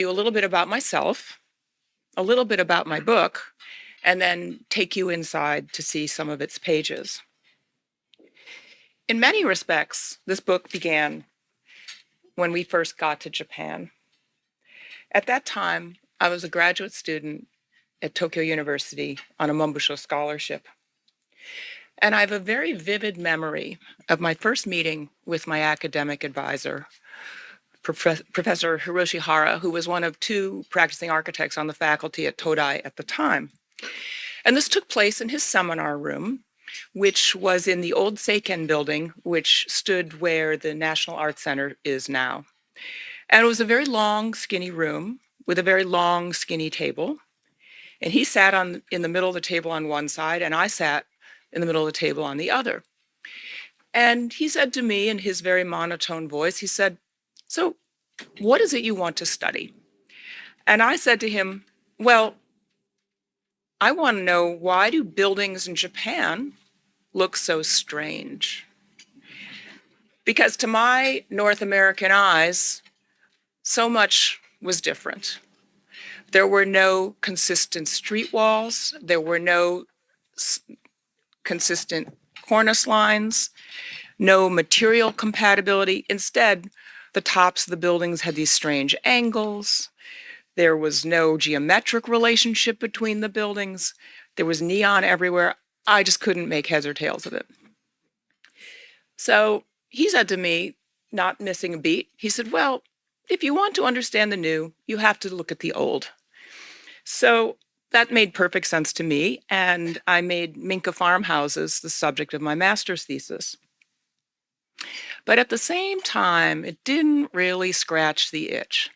you a little bit about myself, a little bit about my book, and then take you inside to see some of its pages. In many respects, this book began when we first got to Japan. At that time, I was a graduate student at Tokyo University on a Mombusho scholarship. And I have a very vivid memory of my first meeting with my academic advisor, Professor Hiroshi Hara, who was one of two practicing architects on the faculty at Todai at the time. And this took place in his seminar room, which was in the old Seiken building, which stood where the National Art Center is now. And it was a very long, skinny room with a very long, skinny table. And he sat in the middle of the table on one side, and I sat in the middle of the table on the other. And he said to me in his very monotone voice, he said, "So what is it you want to study?" And I said to him, "Well, I want to know, why do buildings in Japan look so strange?" Because to my North American eyes, so much was different. There were no consistent street walls. There were no consistent cornice lines, no material compatibility. Instead, the tops of the buildings had these strange angles. There was no geometric relationship between the buildings. There was neon everywhere. I just couldn't make heads or tails of it. So he said to me, not missing a beat, he said, "Well, if you want to understand the new, you have to look at the old." So that made perfect sense to me, and I made Minka farmhouses the subject of my master's thesis. But at the same time, it didn't really scratch the itch.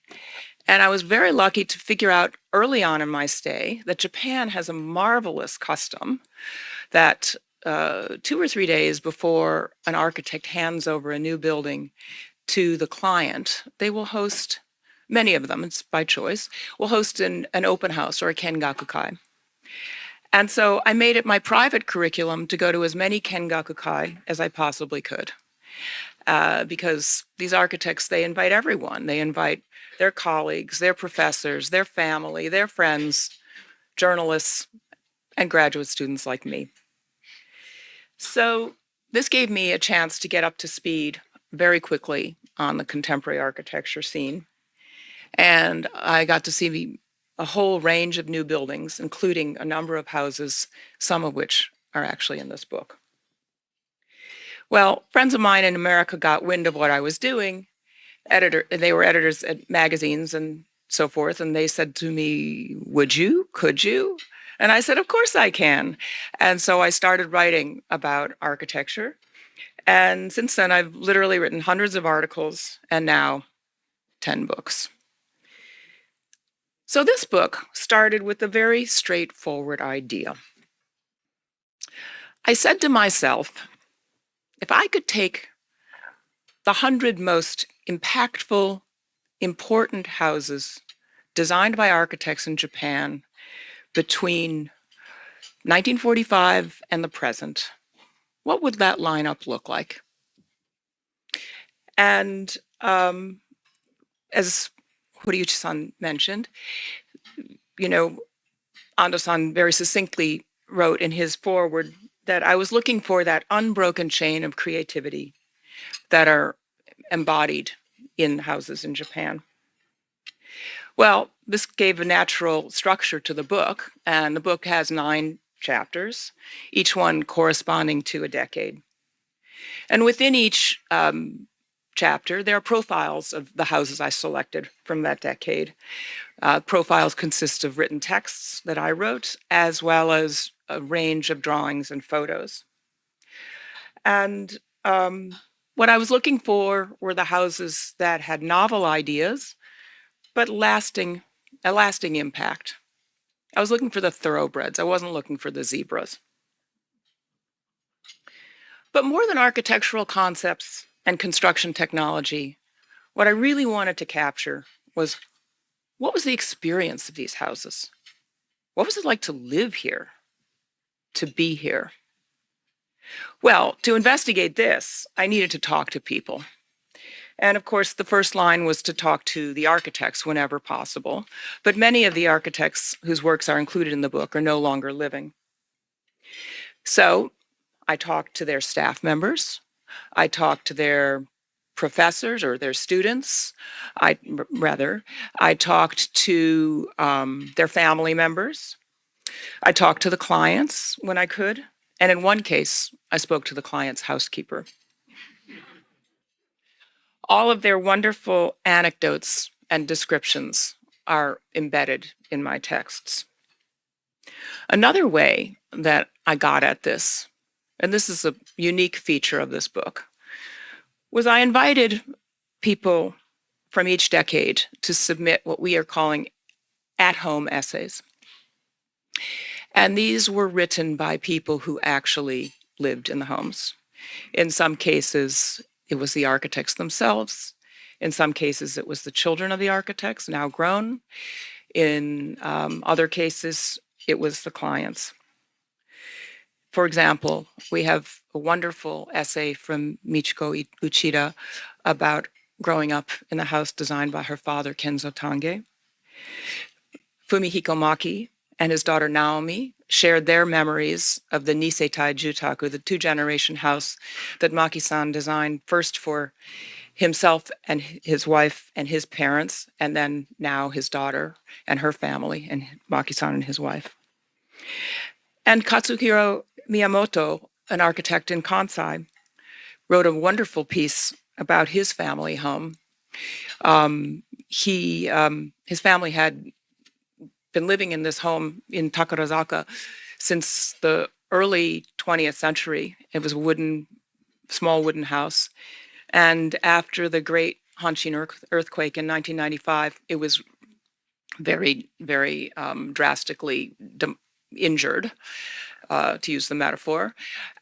And I was very lucky to figure out early on in my stay that Japan has a marvelous custom that 2 or 3 days before an architect hands over a new building to the client, they will host, many of them, it's by choice, will host an open house or a kengakukai. And so I made it my private curriculum to go to as many kengakukai as I possibly could. Because these architects, they invite everyone. They invite their colleagues, their professors, their family, their friends, journalists, and graduate students like me. So this gave me a chance to get up to speed very quickly on the contemporary architecture scene. And I got to see a whole range of new buildings, including a number of houses, some of which are actually in this book. Well, friends of mine in America got wind of what I was doing. They were editors at magazines and so forth, and they said to me, "Would you? Could you?" And I said, "Of course I can." And so I started writing about architecture. And since then, I've literally written hundreds of articles and now 10 books. So this book started with a very straightforward idea. I said to myself, if I could take the 100 most impactful, important houses designed by architects in Japan between 1945 and the present, what would that lineup look like? And as Horiuchi-san mentioned, Ando-san very succinctly wrote in his foreword that I was looking for that unbroken chain of creativity that are embodied in houses in Japan. Well, this gave a natural structure to the book, and the book has 9 chapters, each one corresponding to a decade. And within each chapter, there are profiles of the houses I selected from that decade. Profiles consist of written texts that I wrote, as well as a range of drawings and photos. And what I was looking for were the houses that had novel ideas, but a lasting impact. I was looking for the thoroughbreds. I wasn't looking for the zebras. But more than architectural concepts and construction technology, what I really wanted to capture was, what was the experience of these houses? What was it like to live here, to be here? Well, to investigate this, I needed to talk to people. And of course, the first line was to talk to the architects whenever possible. But many of the architects whose works are included in the book are no longer living. So I talked to their staff members. I talked to their professors or their students. I talked to their family members. I talked to the clients when I could. And in one case, I spoke to the client's housekeeper. All of their wonderful anecdotes and descriptions are embedded in my texts. Another way that I got at this, and this is a unique feature of this book, was I invited people from each decade to submit what we are calling at-home essays. And these were written by people who actually lived in the homes. In some cases, it was the architects themselves. In some cases, it was the children of the architects, now grown. In other cases, it was the clients. For example, we have a wonderful essay from Michiko Uchida about growing up in the house designed by her father, Kenzo Tange. Fumihiko Maki and his daughter Naomi shared their memories of the Niseitai Jutaku, the two-generation house that Maki-san designed first for himself and his wife and his parents, and then now his daughter and her family, and Maki-san and his wife. And Katsuhiro Miyamoto, an architect in Kansai, wrote a wonderful piece about his family home. His family had been living in this home in Takarazaka since the early 20th century. It was a small wooden house. And after the great Hanshin earthquake in 1995, it was very, very drastically injured, to use the metaphor.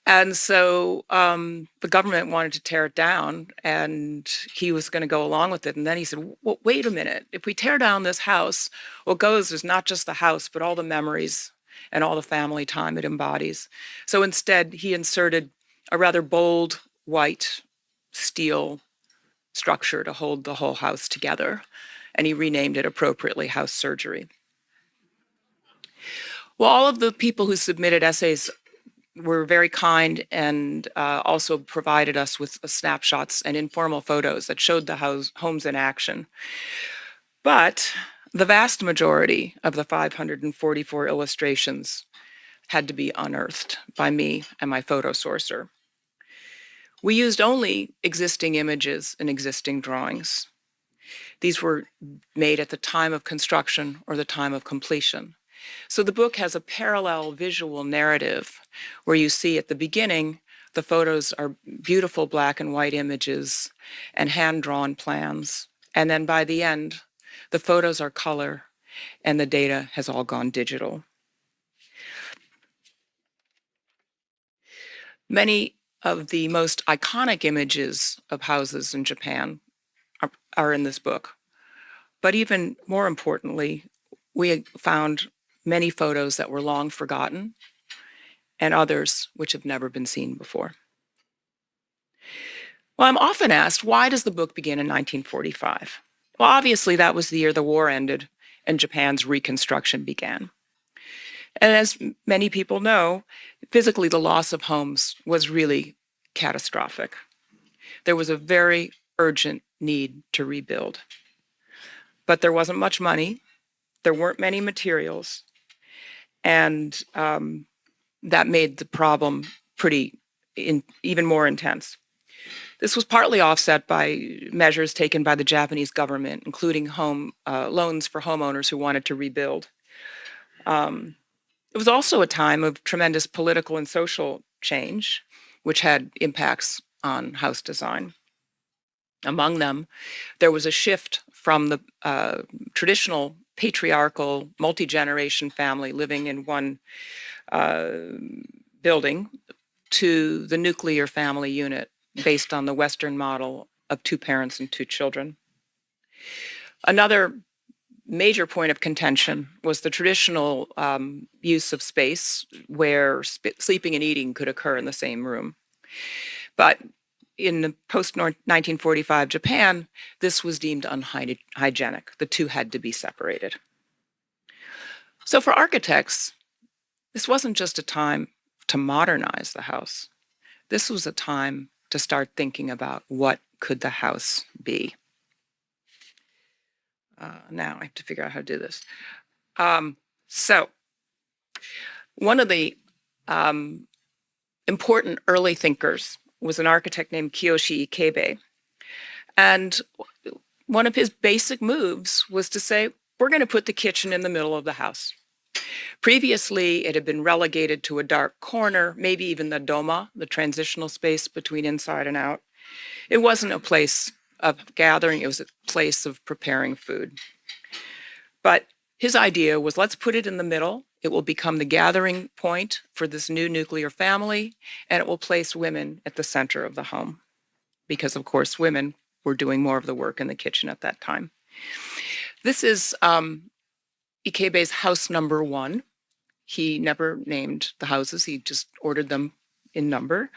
And so the government wanted to tear it down, and he was going to go along with it. And then he said, well, wait a minute. If we tear down this house, what goes is not just the house, but all the memories and all the family time it embodies. So instead, he inserted a rather bold white steel structure to hold the whole house together. And he renamed it appropriately House Surgery. Well, all of the people who submitted essays were very kind and also provided us with snapshots and informal photos that showed the homes in action. But the vast majority of the 544 illustrations had to be unearthed by me and my photo sourcer. We used only existing images and existing drawings. These were made at the time of construction or the time of completion. So the book has a parallel visual narrative where you see at the beginning, the photos are beautiful black and white images and hand-drawn plans. And then by the end, the photos are color and the data has all gone digital. Many of the most iconic images of houses in Japan are in this book. But even more importantly, we found many photos that were long forgotten and others which have never been seen before. Well, I'm often asked, why does the book begin in 1945? Well, obviously that was the year the war ended and Japan's reconstruction began. And as many people know, physically the loss of homes was really catastrophic. There was a very urgent need to rebuild. But there wasn't much money, there weren't many materials, and that made the problem even more intense. This was partly offset by measures taken by the Japanese government, including loans for homeowners who wanted to rebuild. It was also a time of tremendous political and social change, which had impacts on house design. Among them, there was a shift from the traditional patriarchal multi-generation family living in one building to the nuclear family unit based on the Western model of 2 parents and 2 children. Another major point of contention was the traditional use of space where sleeping and eating could occur in the same room. But in the post-1945 Japan, this was deemed unhygienic. The two had to be separated. So for architects, this wasn't just a time to modernize the house. This was a time to start thinking about what could the house be. Now I have to figure out how to do this. So one of the important early thinkers was an architect named Kiyoshi Ikebe. And one of his basic moves was to say, we're going to put the kitchen in the middle of the house. Previously, it had been relegated to a dark corner, maybe even the doma, the transitional space between inside and out. It wasn't a place of gathering, it was a place of preparing food. But his idea was, let's put it in the middle. It will become the gathering point for this new nuclear family, and it will place women at the center of the home. Because, of course, women were doing more of the work in the kitchen at that time. This is Ikebe's house number 1. He never named the houses, he just ordered them in number.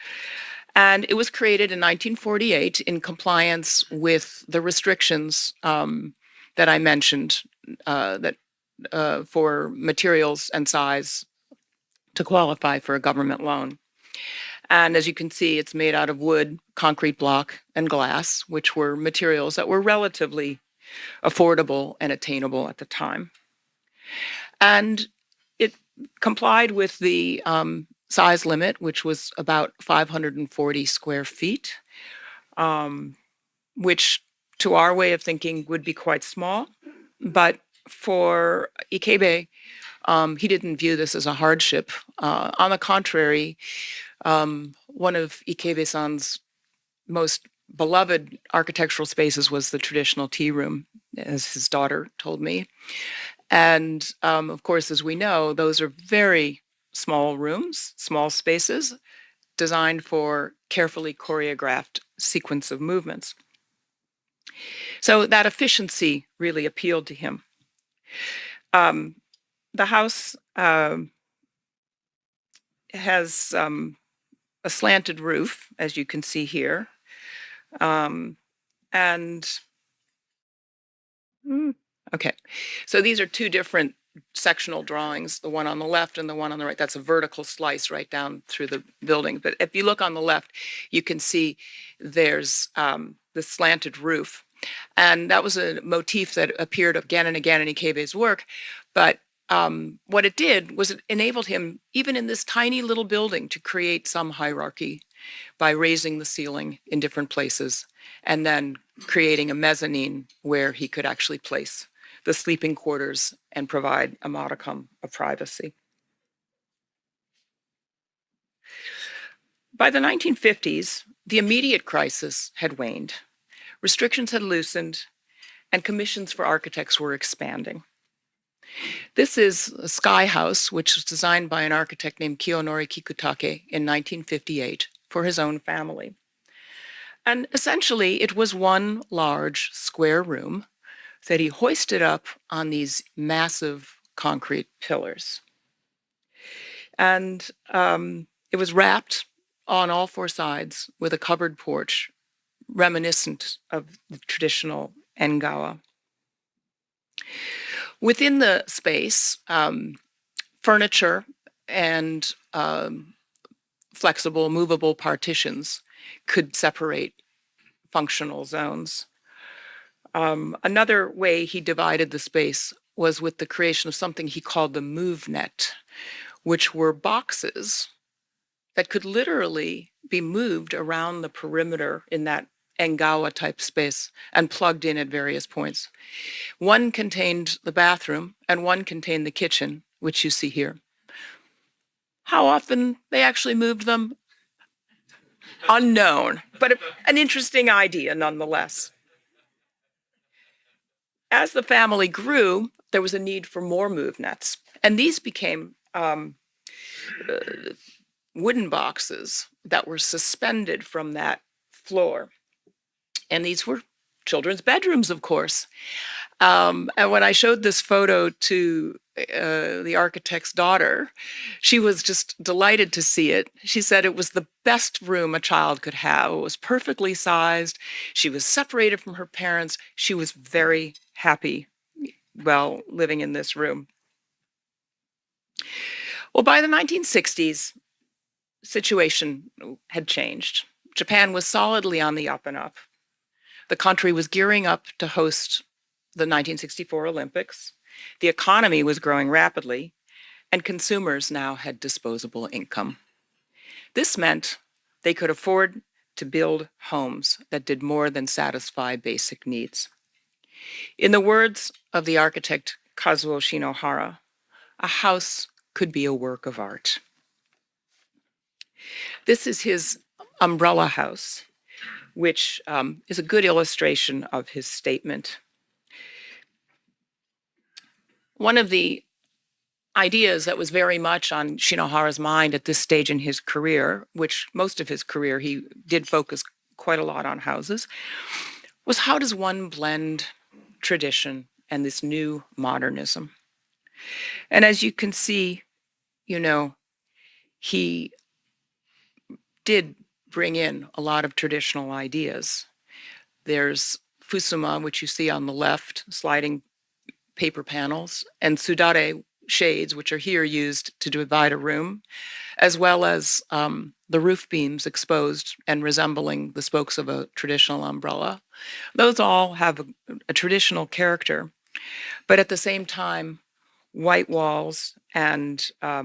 And it was created in 1948 in compliance with the restrictions that I mentioned for materials and size to qualify for a government loan. And as you can see, it's made out of wood, concrete block, and glass, which were materials that were relatively affordable and attainable at the time. And it complied with the size limit, which was about 540 square feet, which to our way of thinking would be quite small. But for Ikebe, he didn't view this as a hardship. On the contrary, one of Ikebe-san's most beloved architectural spaces was the traditional tea room, as his daughter told me. And of course, as we know, those are very small rooms, small spaces, designed for carefully choreographed sequence of movements. So that efficiency really appealed to him. The house has a slanted roof, as you can see here. Okay, so these are two different sectional drawings, the one on the left and the one on the right. That's a vertical slice right down through the building. But if you look on the left, you can see there's the slanted roof. And that was a motif that appeared again and again in Ikebe's work. But what it did was it enabled him, even in this tiny little building, to create some hierarchy by raising the ceiling in different places and then creating a mezzanine where he could actually place the sleeping quarters and provide a modicum of privacy. By the 1950s, the immediate crisis had waned. Restrictions had loosened, and commissions for architects were expanding. This is a sky house, which was designed by an architect named Kiyonori Kikutake in 1958 for his own family. And essentially, it was one large square room that he hoisted up on these massive concrete pillars. And it was wrapped on all four sides with a covered porch reminiscent of the traditional engawa. Within the space, furniture and flexible, movable partitions could separate functional zones. Another way he divided the space was with the creation of something he called the move net, which were boxes that could literally be moved around the perimeter in that engawa type space and plugged in at various points. One contained the bathroom and one contained the kitchen, which you see here. How often they actually moved them? Unknown, but an interesting idea nonetheless. As the family grew, there was a need for more move nets, and these became wooden boxes that were suspended from that floor. And these were children's bedrooms, of course. And when I showed this photo to the architect's daughter, she was just delighted to see it. She said it was the best room a child could have. It was perfectly sized. She was separated from her parents. She was very happy while living in this room. Well, by the 1960s, the situation had changed. Japan was solidly on the up and up. The country was gearing up to host the 1964 Olympics. The economy was growing rapidly, and consumers now had disposable income. This meant they could afford to build homes that did more than satisfy basic needs. In the words of the architect Kazuo Shinohara, a house could be a work of art. This is his umbrella house, which is a good illustration of his statement. One of the ideas that was very much on Shinohara's mind at this stage in his career, which most of his career he did focus quite a lot on houses, was how does one blend tradition and this new modernism? And as you can see, he did bring in a lot of traditional ideas. There's fusuma, which you see on the left, sliding paper panels, and sudare shades, which are here used to divide a room, as well as the roof beams exposed and resembling the spokes of a traditional umbrella. Those all have a traditional character, but at the same time, white walls and a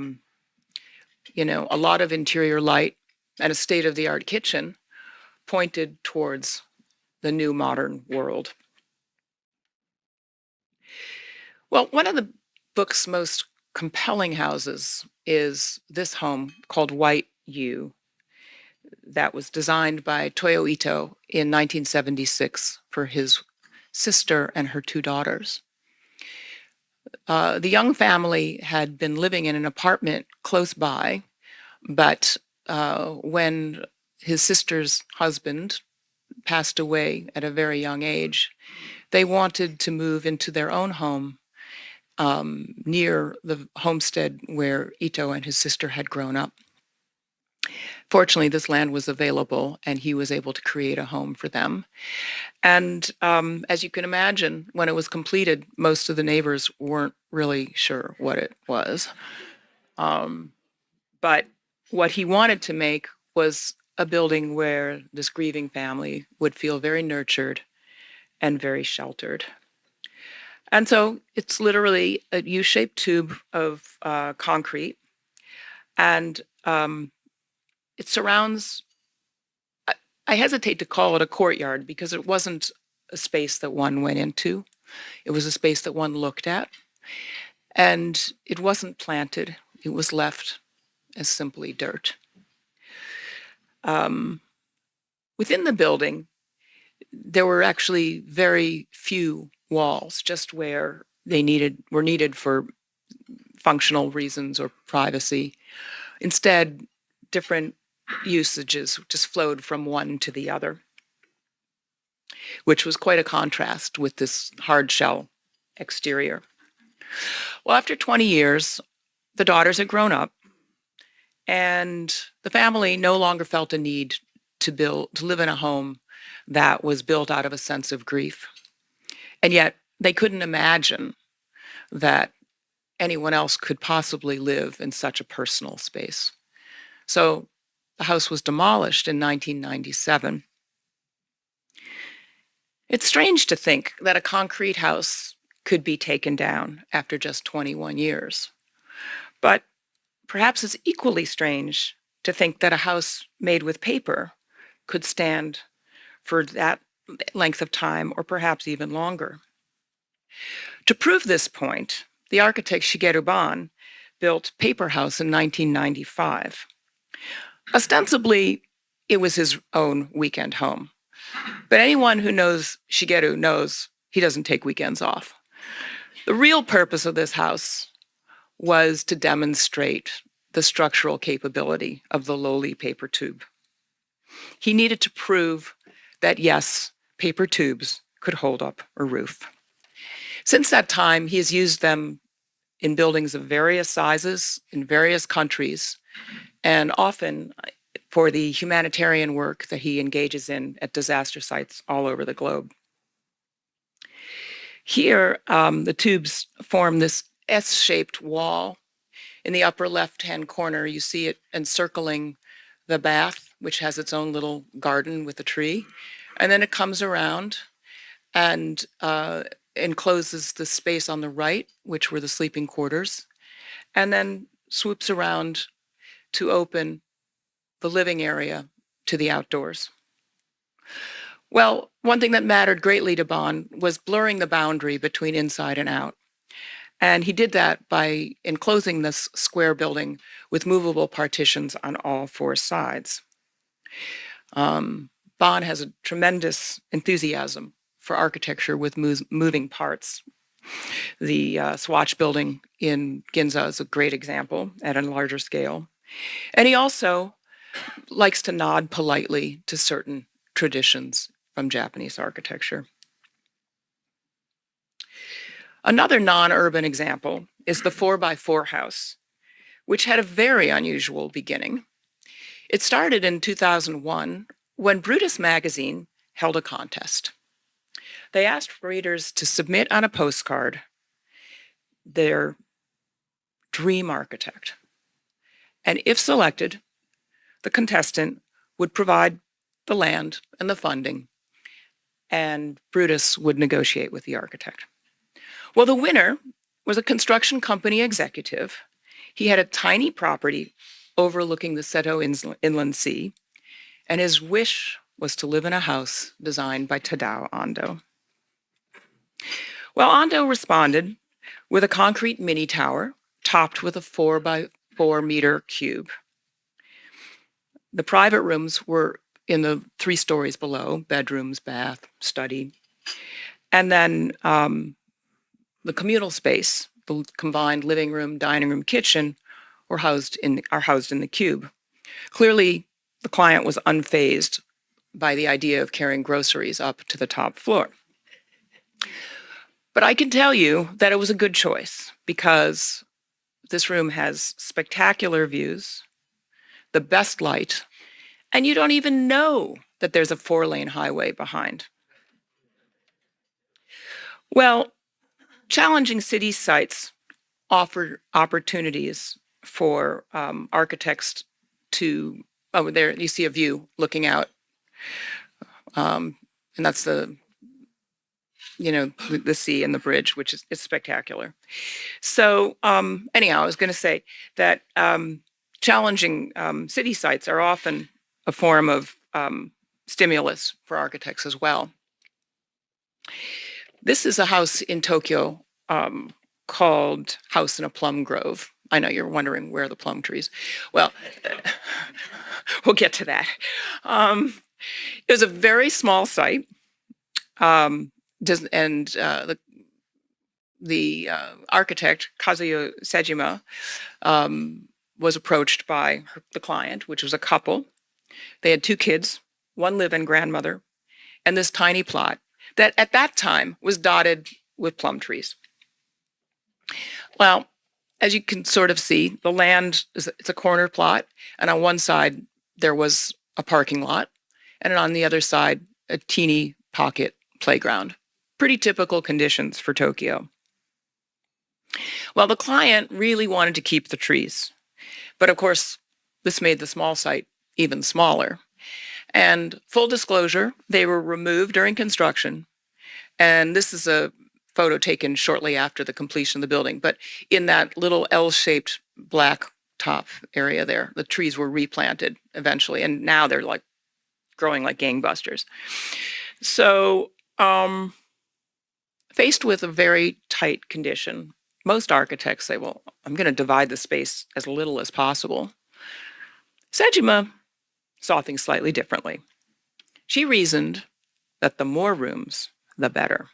lot of interior light and a state-of-the-art kitchen pointed towards the new modern world. Well, one of the book's most compelling houses is this home called White U that was designed by Toyo Ito in 1976 for his sister and her two daughters. The young family had been living in an apartment close by, but when his sister's husband passed away at a very young age, they wanted to move into their own home near the homestead where Ito and his sister had grown up. Fortunately, this land was available, and he was able to create a home for them. And as you can imagine, when it was completed, most of the neighbors weren't really sure what it was. But what he wanted to make was a building where this grieving family would feel very nurtured and very sheltered. And so it's literally a U-shaped tube of concrete, and it surrounds, I hesitate to call it a courtyard because it wasn't a space that one went into. It was a space that one looked at, and it wasn't planted. It was left as simply dirt. Within the building, there were actually very few walls, just where they were needed for functional reasons or privacy. Instead, different usages just flowed from one to the other, which was quite a contrast with this hard shell exterior. Well, after 20 years, the daughters had grown up, and the family no longer felt a need to live in a home that was built out of a sense of grief. And yet they couldn't imagine that anyone else could possibly live in such a personal space. So the house was demolished in 1997. It's strange to think that a concrete house could be taken down after just 21 years. But perhaps it's equally strange to think that a house made with paper could stand for that length of time, or perhaps even longer. To prove this point, the architect Shigeru Ban built Paper House in 1995. Ostensibly, it was his own weekend home. But anyone who knows Shigeru knows he doesn't take weekends off. The real purpose of this house was to demonstrate the structural capability of the lowly paper tube. He needed to prove that, yes, paper tubes could hold up a roof. Since that time, he has used them in buildings of various sizes in various countries, and often for the humanitarian work that he engages in at disaster sites all over the globe. Here, the tubes form this S-shaped wall. In the upper left-hand corner, you see it encircling the bath, which has its own little garden with a tree. And then it comes around and encloses the space on the right, which were the sleeping quarters, and then swoops around to open the living area to the outdoors. Well, one thing that mattered greatly to Bond was blurring the boundary between inside and out. And he did that by enclosing this square building with movable partitions on all four sides. Bond has a tremendous enthusiasm for architecture with moving parts. The Swatch building in Ginza is a great example at a larger scale. And he also likes to nod politely to certain traditions from Japanese architecture. Another non-urban example is the 4x4 house, which had a very unusual beginning. It started in 2001 when Brutus magazine held a contest. They asked readers to submit on a postcard their dream architect. And if selected, the contestant would provide the land and the funding, and Brutus would negotiate with the architect. Well, the winner was a construction company executive. He had a tiny property overlooking the Seto Inland Sea, and his wish was to live in a house designed by Tadao Ando. Well, Ando responded with a concrete mini tower topped with a 4x4 meter cube. The private rooms were in the 3 stories below: bedrooms, bath, study. And then the communal space, the combined living room, dining room, kitchen, are housed in the cube. Clearly, the client was unfazed by the idea of carrying groceries up to the top floor. But I can tell you that it was a good choice, because this room has spectacular views, the best light, and you don't even know that there's a 4-lane highway behind. Well, challenging city sites offer opportunities for architects to, oh, there you see a view looking out, and that's the sea and the bridge, which is spectacular. So anyhow, I was going to say that challenging city sites are often a form of stimulus for architects as well. This is a house in Tokyo called House in a Plum Grove. I know you're wondering where are the plum trees. Well, we'll get to that. It was a very small site, and the architect, Kazuyo Sejima, was approached by the client, which was a couple. They had 2 kids, 1 live-in grandmother, and this tiny plot that at that time was dotted with plum trees. Well, as you can sort of see, the land it's a corner plot, and on one side there was a parking lot, and on the other side a teeny pocket playground. Pretty typical conditions for Tokyo. Well, the client really wanted to keep the trees, but of course this made the small site even smaller. And full disclosure, they were removed during construction, and this is a photo taken shortly after the completion of the building. But in that little L-shaped black top area there, the trees were replanted eventually, and now they're like growing like gangbusters. So faced with a very tight condition, most architects say, well, I'm going to divide the space as little as possible. Sejima saw things slightly differently. She reasoned that the more rooms, the better.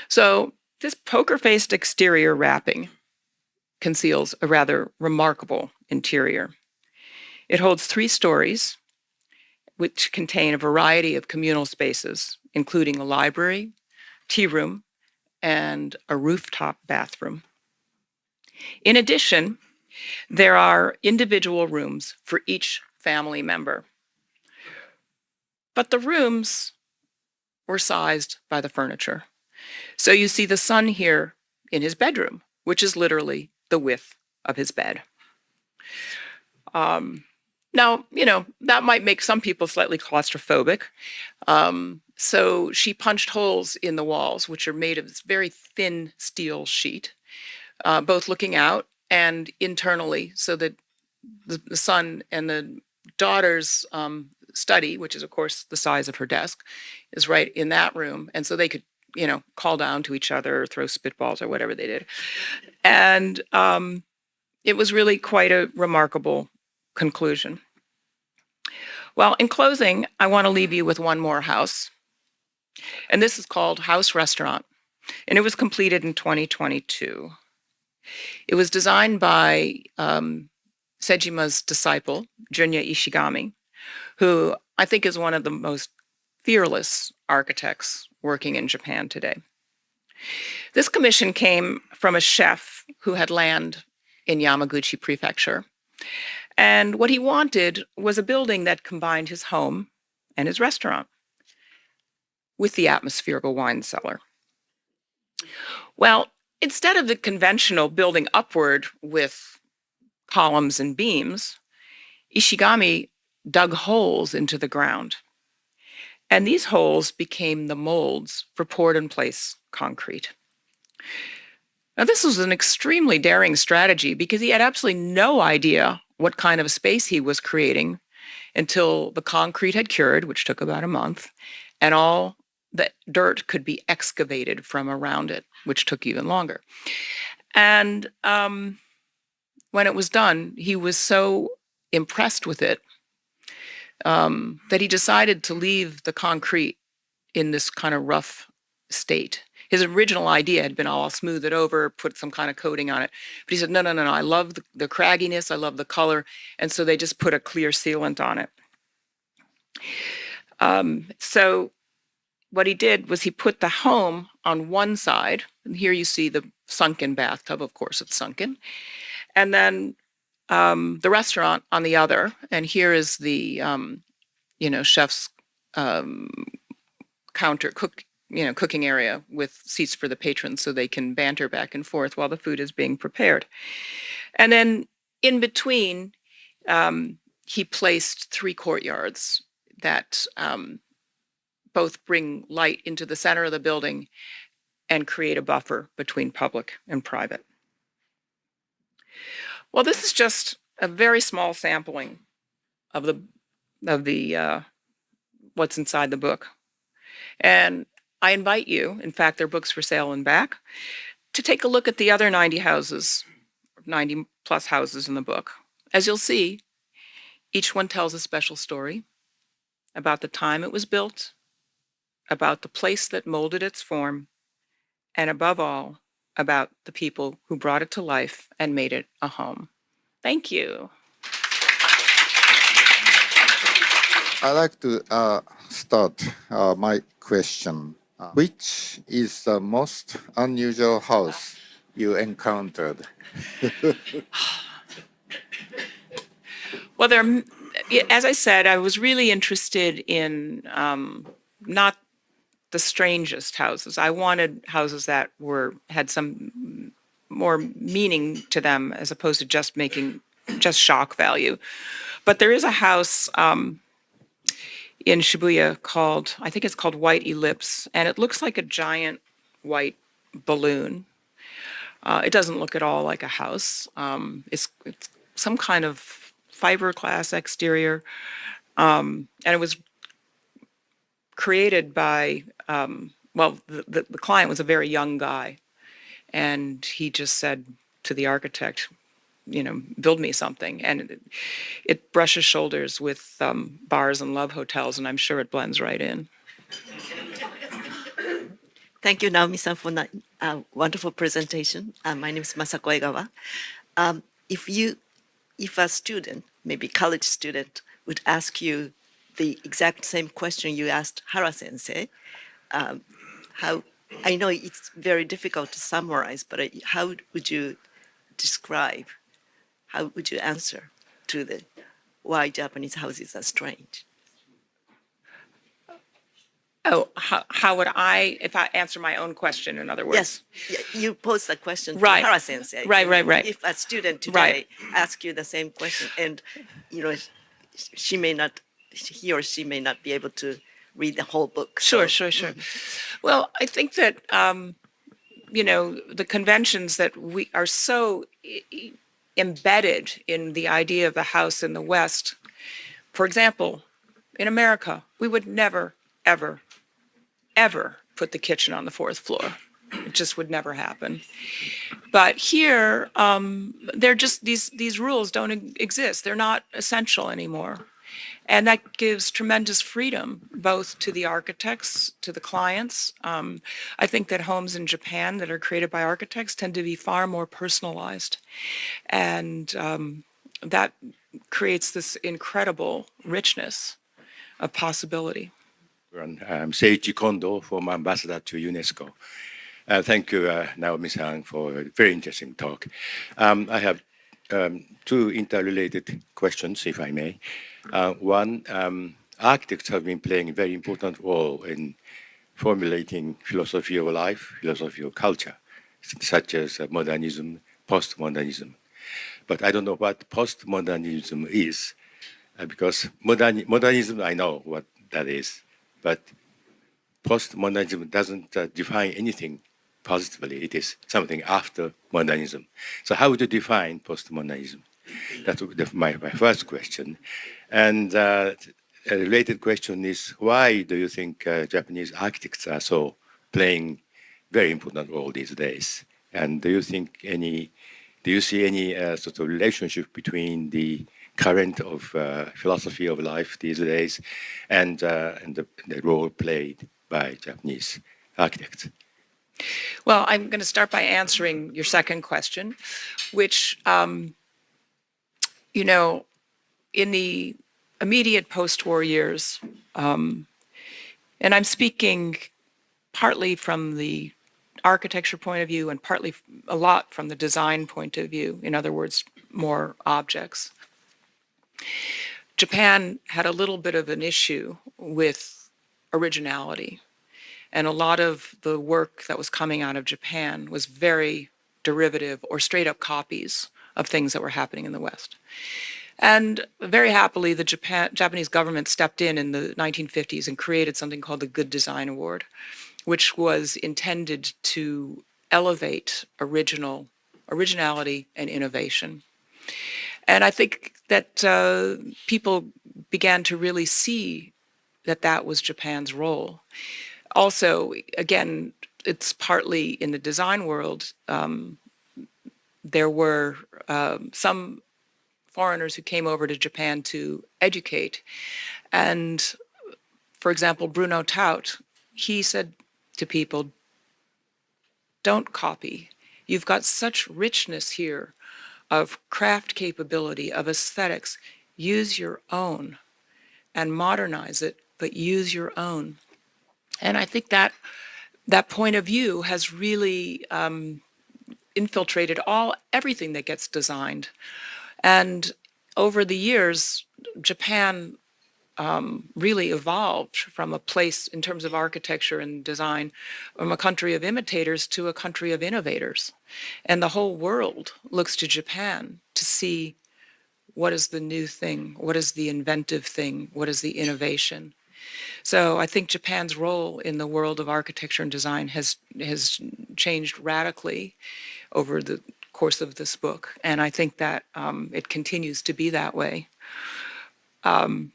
So this poker-faced exterior wrapping conceals a rather remarkable interior. It holds 3 stories, which contain a variety of communal spaces, including a library, tea room, and a rooftop bathroom. In addition, there are individual rooms for each family member. But the rooms were sized by the furniture. So you see the son here in his bedroom, which is literally the width of his bed. Now, that might make some people slightly claustrophobic. So she punched holes in the walls, which are made of this very thin steel sheet, both looking out and internally, so that the son and the daughter's study, which is, of course, the size of her desk, is right in that room. And so they could, call down to each other or throw spitballs or whatever they did. And it was really quite a remarkable conclusion. Well, in closing, I want to leave you with one more house. And this is called House Restaurant. And it was completed in 2022. It was designed by Sejima's disciple, Junya Ishigami, who I think is one of the most fearless architects working in Japan today. This commission came from a chef who had land in Yamaguchi Prefecture. And what he wanted was a building that combined his home and his restaurant with the atmosphere of a wine cellar. Well, instead of the conventional building upward with columns and beams, Ishigami dug holes into the ground. And these holes became the molds for poured-in-place concrete. Now, this was an extremely daring strategy because he had absolutely no idea what kind of a space he was creating until the concrete had cured, which took about a month, and all the dirt could be excavated from around it, which took even longer. And when it was done, he was so impressed with it that he decided to leave the concrete in this kind of rough state. His original idea had been, I'll smooth it over, put some kind of coating on it. But he said, no, I love the cragginess, I love the color. And so they just put a clear sealant on it. So what he did was he put the home on one side. And here you see the sunken bathtub, of course it's sunken. And then the restaurant on the other. And here is the, chef's counter, cooking area with seats for the patrons so they can banter back and forth while the food is being prepared. And then in between, he placed 3 courtyards that both bring light into the center of the building and create a buffer between public and private. Well, this is just a very small sampling of the what's inside the book. And I invite you, in fact, there are books for sale in back, to take a look at the other 90 houses, 90 plus houses in the book. As you'll see, each one tells a special story about the time it was built, about the place that molded its form, and above all, about the people who brought it to life and made it a home. Thank you. I'd like to start my question. Which is the most unusual house you encountered? Well, as I said, I was really interested in not the strangest houses. I wanted houses that had some more meaning to them as opposed to just making shock value. But there is a house in Shibuya I think it's called White Ellipse, and it looks like a giant white balloon. It doesn't look at all like a house. It's some kind of fiberglass exterior, and it was created by, the client was a very young guy, and he just said to the architect, build me something. And it brushes shoulders with bars and love hotels, and I'm sure it blends right in. Thank you, Naomi-san, for that wonderful presentation. My name is Masako Egawa. If a student, maybe college student, would ask you the exact same question you asked Hara-sensei, I know it's very difficult to summarize, but how would you describe, how would you answer to the why Japanese houses are strange? Oh, how would I, if I answer my own question, in other words? Yes, you posed a question Right. to Hara-sensei. Right. If a student today asks you the same question, and she may not, he or she may not be able to read the whole book. Sure. Well, I think that, the conventions that we are so embedded in the idea of the house in the West. For example, in America, we would never, ever put the kitchen on the fourth floor. It just would never happen. But here, they're just these rules don't exist. They're not essential anymore. And that gives tremendous freedom, both to the architects, to the clients. I think that homes in Japan that are created by architects tend to be far more personalized. And that creates this incredible richness of possibility. I'm Seiichi Kondo, former ambassador to UNESCO. Thank you, Naomi-san, for a very interesting talk. I have two interrelated questions, if I may. One, architects have been playing a very important role in formulating philosophy of life, philosophy of culture, such as modernism, postmodernism. But I don't know what postmodernism is, because modernism, I know what that is, but postmodernism doesn't define anything positively. It is something after modernism. So how would you define postmodernism? That's my first question. And a related question is, why do you think Japanese architects are so playing very important role these days? And do you see any sort of relationship between the current of philosophy of life these days and the role played by Japanese architects? Well, I'm going to start by answering your second question, which, in the immediate post-war years, and I'm speaking partly from the architecture point of view and partly a lot from the design point of view, in other words, more objects. Japan had a little bit of an issue with originality. And a lot of the work that was coming out of Japan was very derivative or straight up copies of things that were happening in the West. And very happily, the Japanese government stepped in the 1950s and created something called the Good Design Award, which was intended to elevate originality and innovation. And I think that people began to really see that that was Japan's role. Also, again, it's partly in the design world. There were some foreigners who came over to Japan to educate. And, for example, Bruno Taut, he said to people, don't copy. You've got such richness here of craft capability, of aesthetics. Use your own and modernize it, but use your own. And I think that point of view has really infiltrated everything that gets designed. And over the years, Japan really evolved from a place in terms of architecture and design, from a country of imitators to a country of innovators. And the whole world looks to Japan to see what is the new thing, what is the inventive thing, what is the innovation. So I think Japan's role in the world of architecture and design has changed radically over the course of this book, and I think that it continues to be that way. And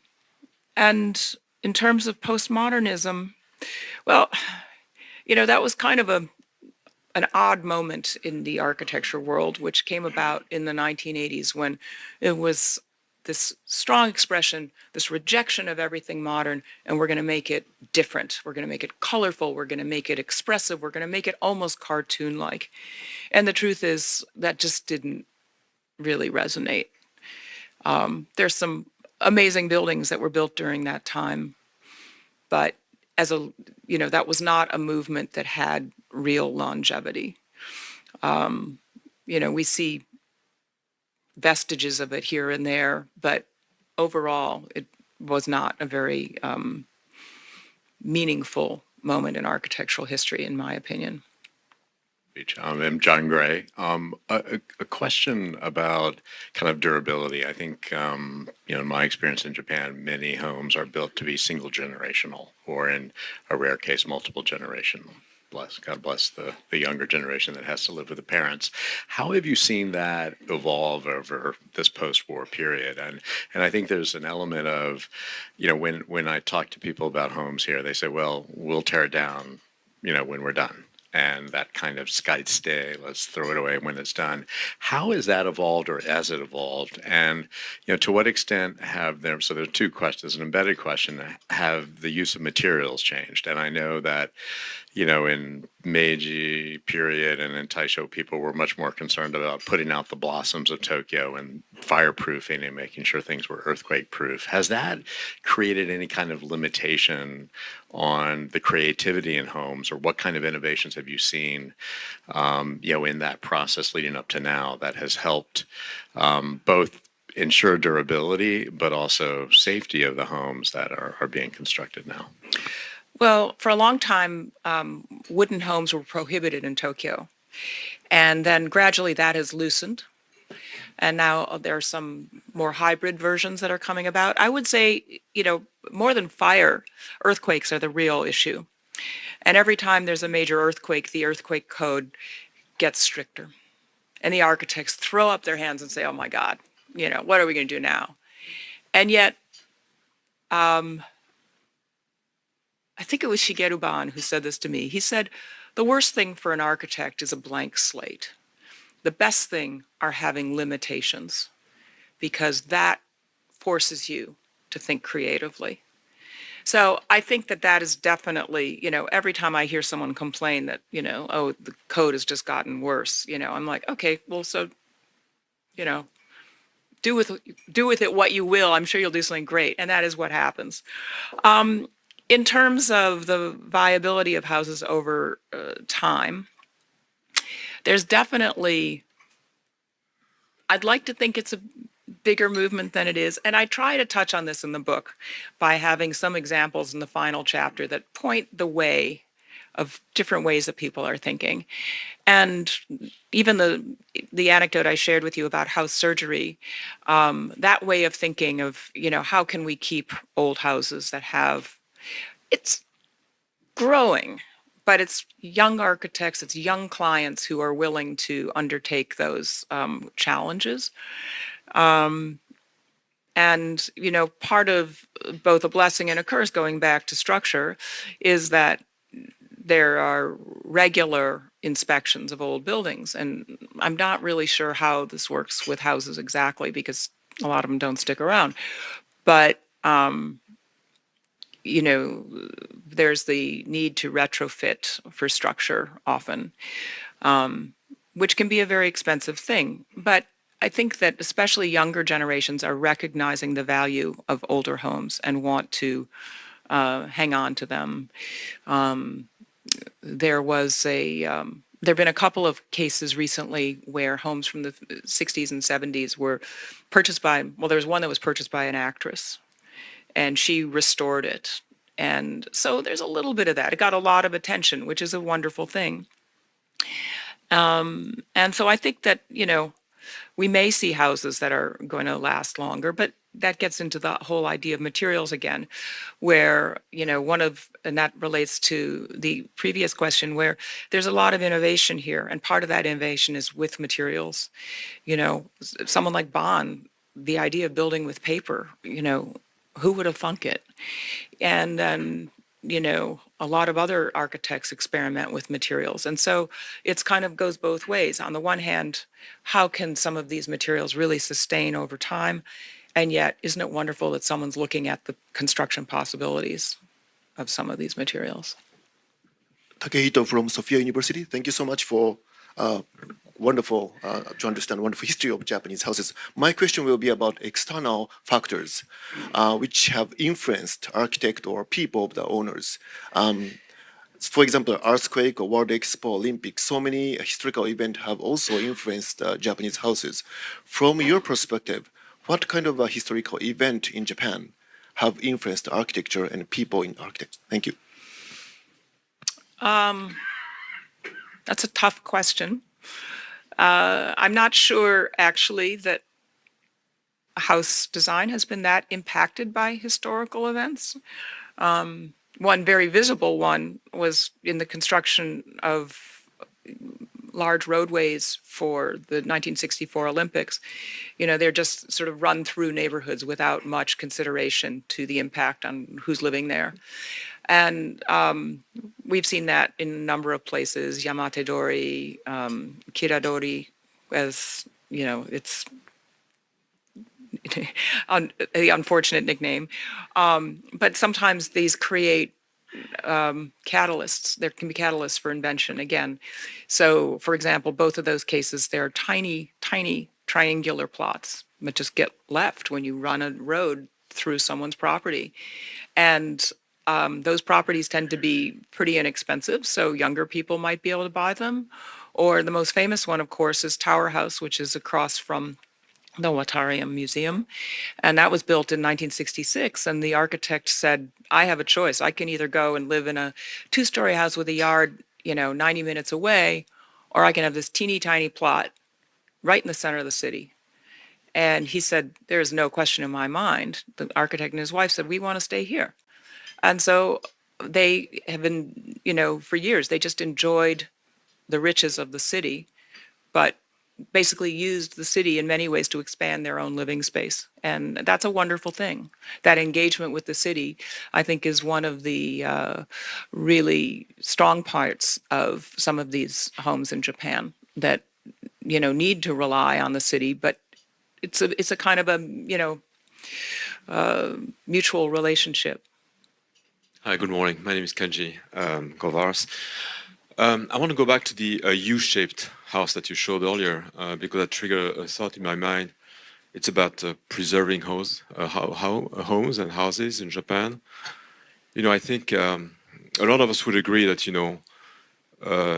in terms of postmodernism, well, that was kind of an odd moment in the architecture world, which came about in the 1980s when it was this strong expression, this rejection of everything modern, and we're going to make it different. We're going to make it colorful. We're going to make it expressive. We're going to make it almost cartoon-like. And the truth is that just didn't really resonate. There's some amazing buildings that were built during that time, but that was not a movement that had real longevity. We see vestiges of it here and there, but overall, it was not a very meaningful moment in architectural history, in my opinion. I'm John Gray. A question about kind of durability. I think, in my experience in Japan, many homes are built to be single generational, or in a rare case, multiple generational. God bless the younger generation that has to live with the parents. How have you seen that evolve over this post-war period? And I think there's an element of, when I talk to people about homes here, they say, well, we'll tear it down, when we're done. And that kind of stay, let's throw it away when it's done. How has that evolved, or has it evolved? And, to what extent so there are two questions, an embedded question, have the use of materials changed? And I know that, in Meiji period and in Taisho, people were much more concerned about putting out the blossoms of Tokyo and fireproofing and making sure things were earthquake proof. Has that created any kind of limitation on the creativity in homes, or what kind of innovations have you seen, in that process leading up to now that has helped both ensure durability, but also safety of the homes that are being constructed now? Well, for a long time, wooden homes were prohibited in Tokyo. And then gradually that has loosened. And now there are some more hybrid versions that are coming about. I would say, more than fire, earthquakes are the real issue. And every time there's a major earthquake, the earthquake code gets stricter. And the architects throw up their hands and say, oh my God, what are we going to do now? And yet, I think it was Shigeru Ban who said this to me. He said, the worst thing for an architect is a blank slate. The best thing are having limitations, because that forces you to think creatively. So I think that is definitely, every time I hear someone complain that, oh, the code has just gotten worse, I'm like, okay, well, so, do with it what you will. I'm sure you'll do something great. And that is what happens. In terms of the viability of houses over time, there's definitely, I'd like to think it's a bigger movement than it is. And I try to touch on this in the book by having some examples in the final chapter that point the way of different ways that people are thinking. And even the anecdote I shared with you about house surgery, that way of thinking of, how can we keep old houses that have, it's growing, but it's young architects, it's young clients who are willing to undertake those challenges. And, part of both a blessing and a curse, going back to structure, is that there are regular inspections of old buildings. And I'm not really sure how this works with houses exactly, because a lot of them don't stick around. But there's the need to retrofit for structure often, which can be a very expensive thing. But I think that especially younger generations are recognizing the value of older homes and want to hang on to them. There have been a couple of cases recently where homes from the 60s and 70s were purchased by, there was one that was purchased by an actress, and she restored it. And so there's a little bit of that. It got a lot of attention, which is a wonderful thing. And so I think that, we may see houses that are going to last longer, but that gets into the whole idea of materials again, where, and that relates to the previous question, where there's a lot of innovation here. And part of that innovation is with materials. Someone like Bond, the idea of building with paper, who would have thunk it? And then, a lot of other architects experiment with materials. And so it's kind of goes both ways. On the one hand, how can some of these materials really sustain over time? And yet, isn't it wonderful that someone's looking at the construction possibilities of some of these materials? Takehito from Sophia University. Thank you so much for wonderful to understand wonderful history of Japanese houses. My question will be about external factors which have influenced architect or people of the owners. For example, earthquake or World Expo, Olympics, so many historical events have also influenced Japanese houses. From your perspective, what kind of a historical event in Japan have influenced architecture and people in architecture? Thank you. That's a tough question. I'm not sure, actually, that house design has been that impacted by historical events. One very visible one was in the construction of large roadways for the 1964 Olympics. You know, they're just sort of run through neighborhoods without much consideration to the impact on who's living there. And we've seen that in a number of places, Yamatedori, Kiradori, as, you know, it's the unfortunate nickname. But sometimes these create catalysts. There can be catalysts for invention again. So, for example, both of those cases, they're tiny, tiny triangular plots that just get left when you run a road through someone's property. And those properties tend to be pretty inexpensive, so younger people might be able to buy them. Or the most famous one, of course, is Tower House, which is across from the Watarium Museum. And that was built in 1966. And the architect said, I have a choice. I can either go and live in a two-story house with a yard, 90 minutes away, or I can have this teeny tiny plot right in the center of the city. And he said, there is no question in my mind. The architect and his wife said, we want to stay here. And so they have been, for years, they just enjoyed the riches of the city, but basically used the city in many ways to expand their own living space. And that's a wonderful thing. That engagement with the city, I think, is one of the really strong parts of some of these homes in Japan that, need to rely on the city, but it's a kind of a, mutual relationship. Hi, good morning. My name is Kenji Kovaras. I want to go back to the U-shaped house that you showed earlier because that triggered a thought in my mind. It's about preserving homes and houses in Japan. I think a lot of us would agree that,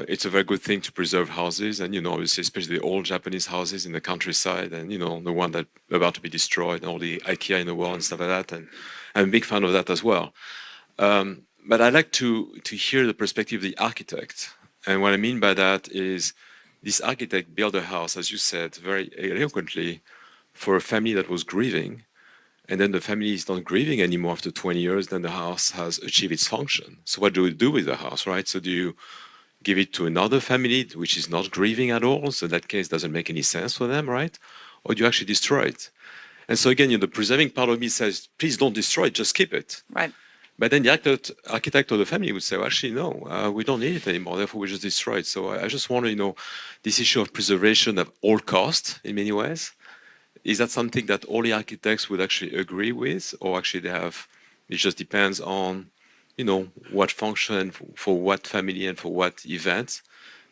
it's a very good thing to preserve houses and, obviously, especially the old Japanese houses in the countryside and, the one that are about to be destroyed and all the IKEA in the world and stuff like that. And I'm a big fan of that as well. But I'd like to hear the perspective of the architect. And what I mean by that is this architect built a house, as you said, very eloquently, for a family that was grieving. And then the family is not grieving anymore after 20 years, then the house has achieved its function. So what do we do with the house, right? So do you give it to another family which is not grieving at all? So in that case, doesn't make any sense for them, right? Or do you actually destroy it? And so again, the preserving part of me says, please don't destroy it, just keep it. Right. But then the architect of the family would say, well, actually, no, we don't need it anymore. Therefore, we just destroy it. So I just wonder, this issue of preservation at all costs, in many ways, is that something that all the architects would actually agree with? Or actually it just depends on, what function, for what family and for what event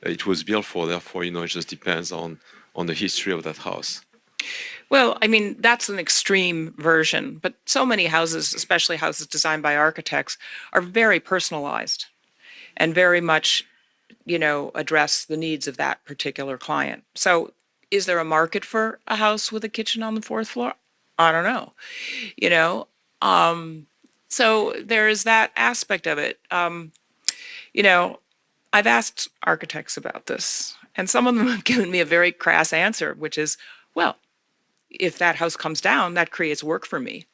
it was built for. Therefore, it just depends on the history of that house. Well, I mean, that's an extreme version, but so many houses, especially houses designed by architects, are very personalized and very much, address the needs of that particular client. So is there a market for a house with a kitchen on the fourth floor? I don't know, so there is that aspect of it. I've asked architects about this, and some of them have given me a very crass answer, which is, well, if that house comes down, that creates work for me,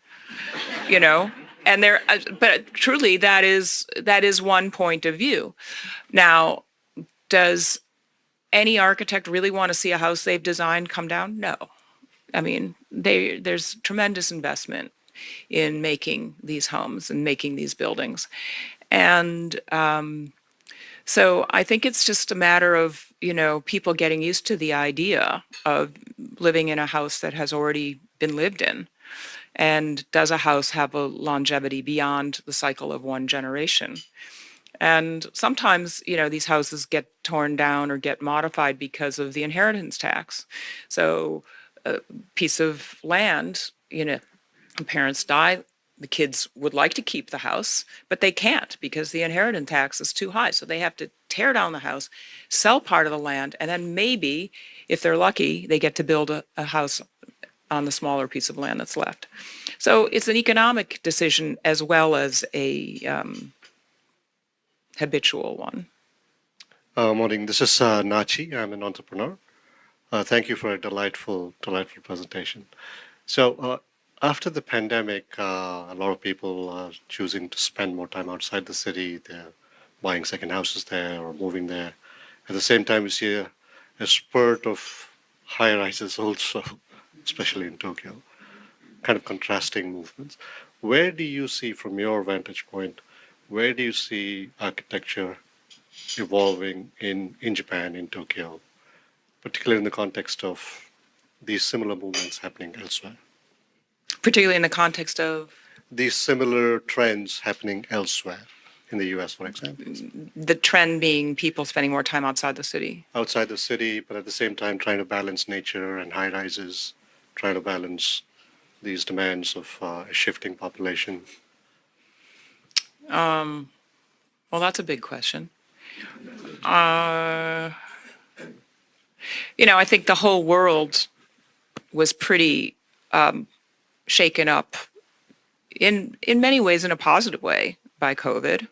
and but truly that is one point of view. Now, does any architect really want to see a house they've designed come down? No. I mean, there's tremendous investment in making these homes and making these buildings. And so I think it's just a matter of, people getting used to the idea of living in a house that has already been lived in. And does a house have a longevity beyond the cycle of one generation? And sometimes, these houses get torn down or get modified because of the inheritance tax. So a piece of land, the parents die, the kids would like to keep the house, but they can't because the inheritance tax is too high. So they have to tear down the house, sell part of the land, and then maybe, if they're lucky, they get to build a house on the smaller piece of land that's left. So it's an economic decision as well as a habitual one. Morning. This is Nachi. I'm an entrepreneur. Thank you for a delightful presentation. So after the pandemic, a lot of people are choosing to spend more time outside the city. They're buying second houses there or moving there. At the same time, we see a spurt of high rises also, especially in Tokyo, kind of contrasting movements. Where do you see, from your vantage point, where do you see architecture evolving in Japan, in Tokyo, particularly in the context of these similar movements happening elsewhere? Particularly in the context of? These similar trends happening elsewhere, in the US, for example. The trend being people spending more time outside the city. Outside the city, but at the same time trying to balance nature and high rises, trying to balance these demands of a shifting population. Well, that's a big question. I think the whole world was pretty shaken up in many ways in a positive way by COVID.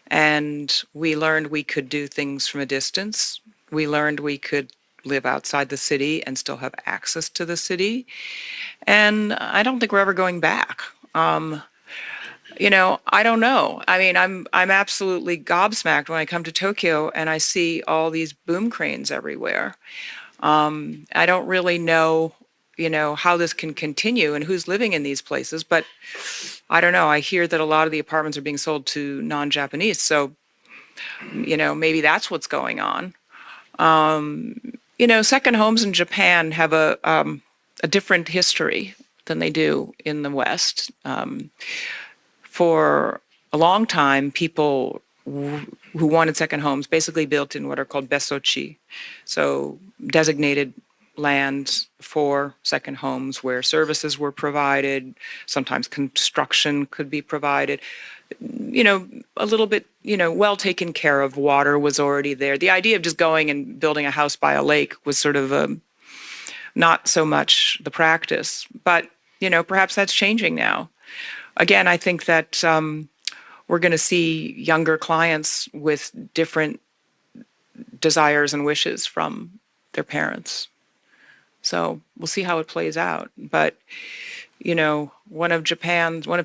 And we learned we could do things from a distance. We learned we could live outside the city and still have access to the city. And I don't think we're ever going back. I don't know. I mean, I'm absolutely gobsmacked when I come to Tokyo and I see all these boom cranes everywhere. I don't really know, how this can continue and who's living in these places, but I don't know. I hear that a lot of the apartments are being sold to non-Japanese, so, maybe that's what's going on. Second homes in Japan have a different history than they do in the West. For a long time, people who wanted second homes basically built in what are called besochi, so designated land for second homes where services were provided, sometimes construction could be provided, a little bit, well taken care of, water was already there. The idea of just going and building a house by a lake was sort of not so much the practice, but, perhaps that's changing now. Again, I think that we're going to see younger clients with different desires and wishes from their parents. So we'll see how it plays out. But, one of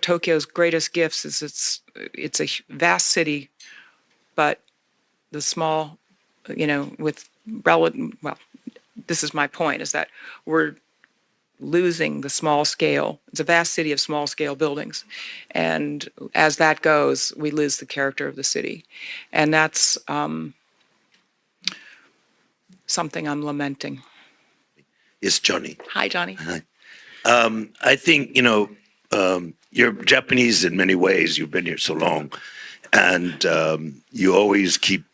Tokyo's greatest gifts is it's a vast city, but the small, with relative, well, this is my point, is that we're losing the small scale. It's a vast city of small scale buildings. And as that goes, we lose the character of the city. And that's something I'm lamenting. It's Johnny. Hi, Johnny. Hi. I think, you're Japanese in many ways. You've been here so long. And you always keep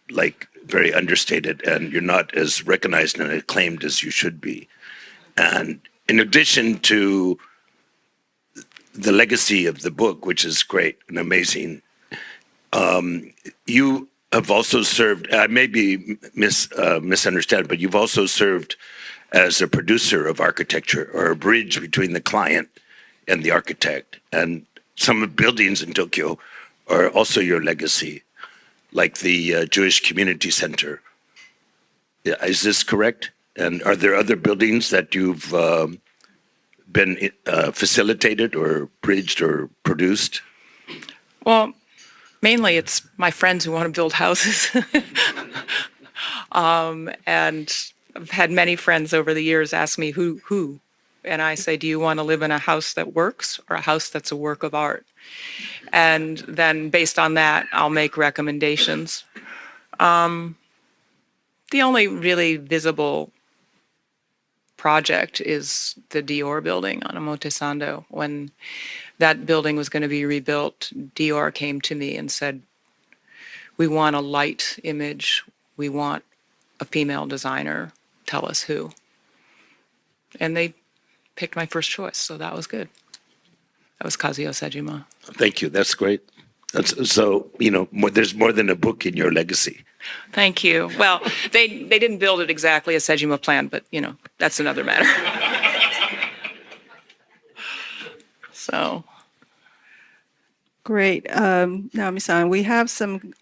very understated, and you're not as recognized and acclaimed as you should be. And in addition to the legacy of the book, which is great and amazing, you have also served, I may be misunderstood, but you've also served as a producer of architecture, or a bridge between the client and the architect. And some of the buildings in Tokyo are also your legacy, like the Jewish Community Center. Is this correct? And are there other buildings that you've been facilitated or bridged or produced? Well, mainly it's my friends who want to build houses. And I've had many friends over the years ask me who, and I say, do you want to live in a house that works or a house that's a work of art? And then based on that, I'll make recommendations. The only really visible project is the Dior building on Omotesando. When that building was going to be rebuilt, Dior came to me and said, we want a light image. We want a female designer. Tell us who. And they picked my first choice, so that was good. That was Kazuo Sejima. Thank you. That's great. So, there's more than a book in your legacy. Thank you. Well, they didn't build it exactly as Sejima planned, but, that's another matter. So. Great. Naomi-san, we have some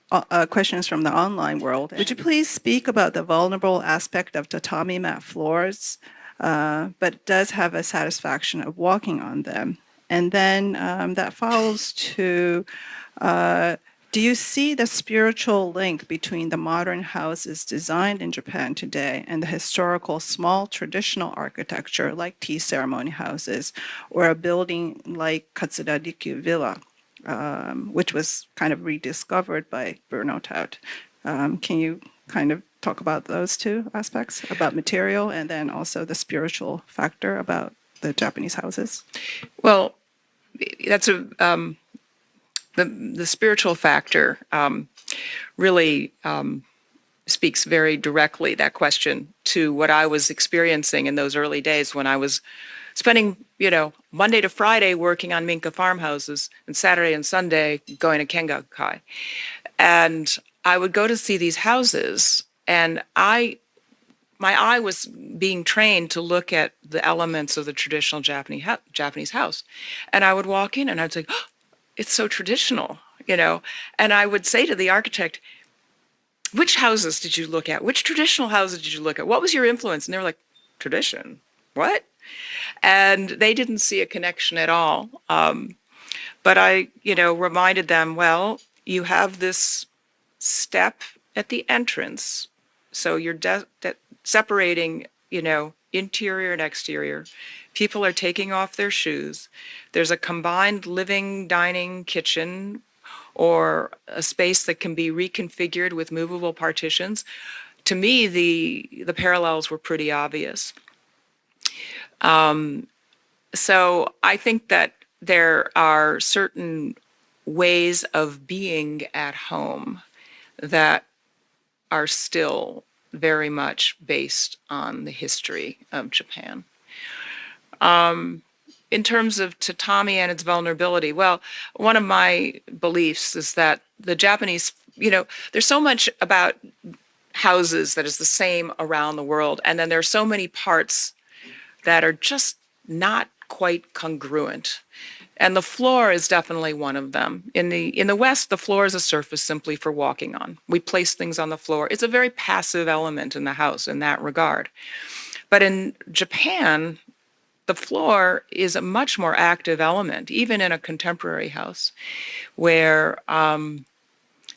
questions from the online world. Would you please speak about the vulnerable aspect of tatami mat floors, but does have a satisfaction of walking on them? And then that follows to, do you see the spiritual link between the modern houses designed in Japan today and the historical small traditional architecture like tea ceremony houses or a building like Katsura Rikyu Villa, which was kind of rediscovered by Burnout? Can you kind of talk about those two aspects, about material and then also the spiritual factor about the Japanese houses? Well, that's the spiritual factor really speaks very directly, that question, to what I was experiencing in those early days when I was spending, Monday to Friday working on Minka farmhouses and Saturday and Sunday going to Kengakai. And I would go to see these houses and my eye was being trained to look at the elements of the traditional Japanese house. And I would walk in and I'd say, oh, it's so traditional, And I would say to the architect, which houses did you look at? Which traditional houses did you look at? What was your influence? And they were like, tradition? What? And they didn't see a connection at all. But I, reminded them, well, you have this step at the entrance. So you're separating, interior and exterior. People are taking off their shoes. There's a combined living, dining, kitchen, or a space that can be reconfigured with movable partitions. To me, the parallels were pretty obvious. So I think that there are certain ways of being at home that are still very much based on the history of Japan. In terms of tatami and its vulnerability, well, one of my beliefs is that the Japanese, there's so much about houses that is the same around the world, and then there are so many parts that are just not quite congruent. And the floor is definitely one of them. In the West, the floor is a surface simply for walking on. We place things on the floor. It's a very passive element in the house in that regard. But in Japan, the floor is a much more active element, even in a contemporary house, where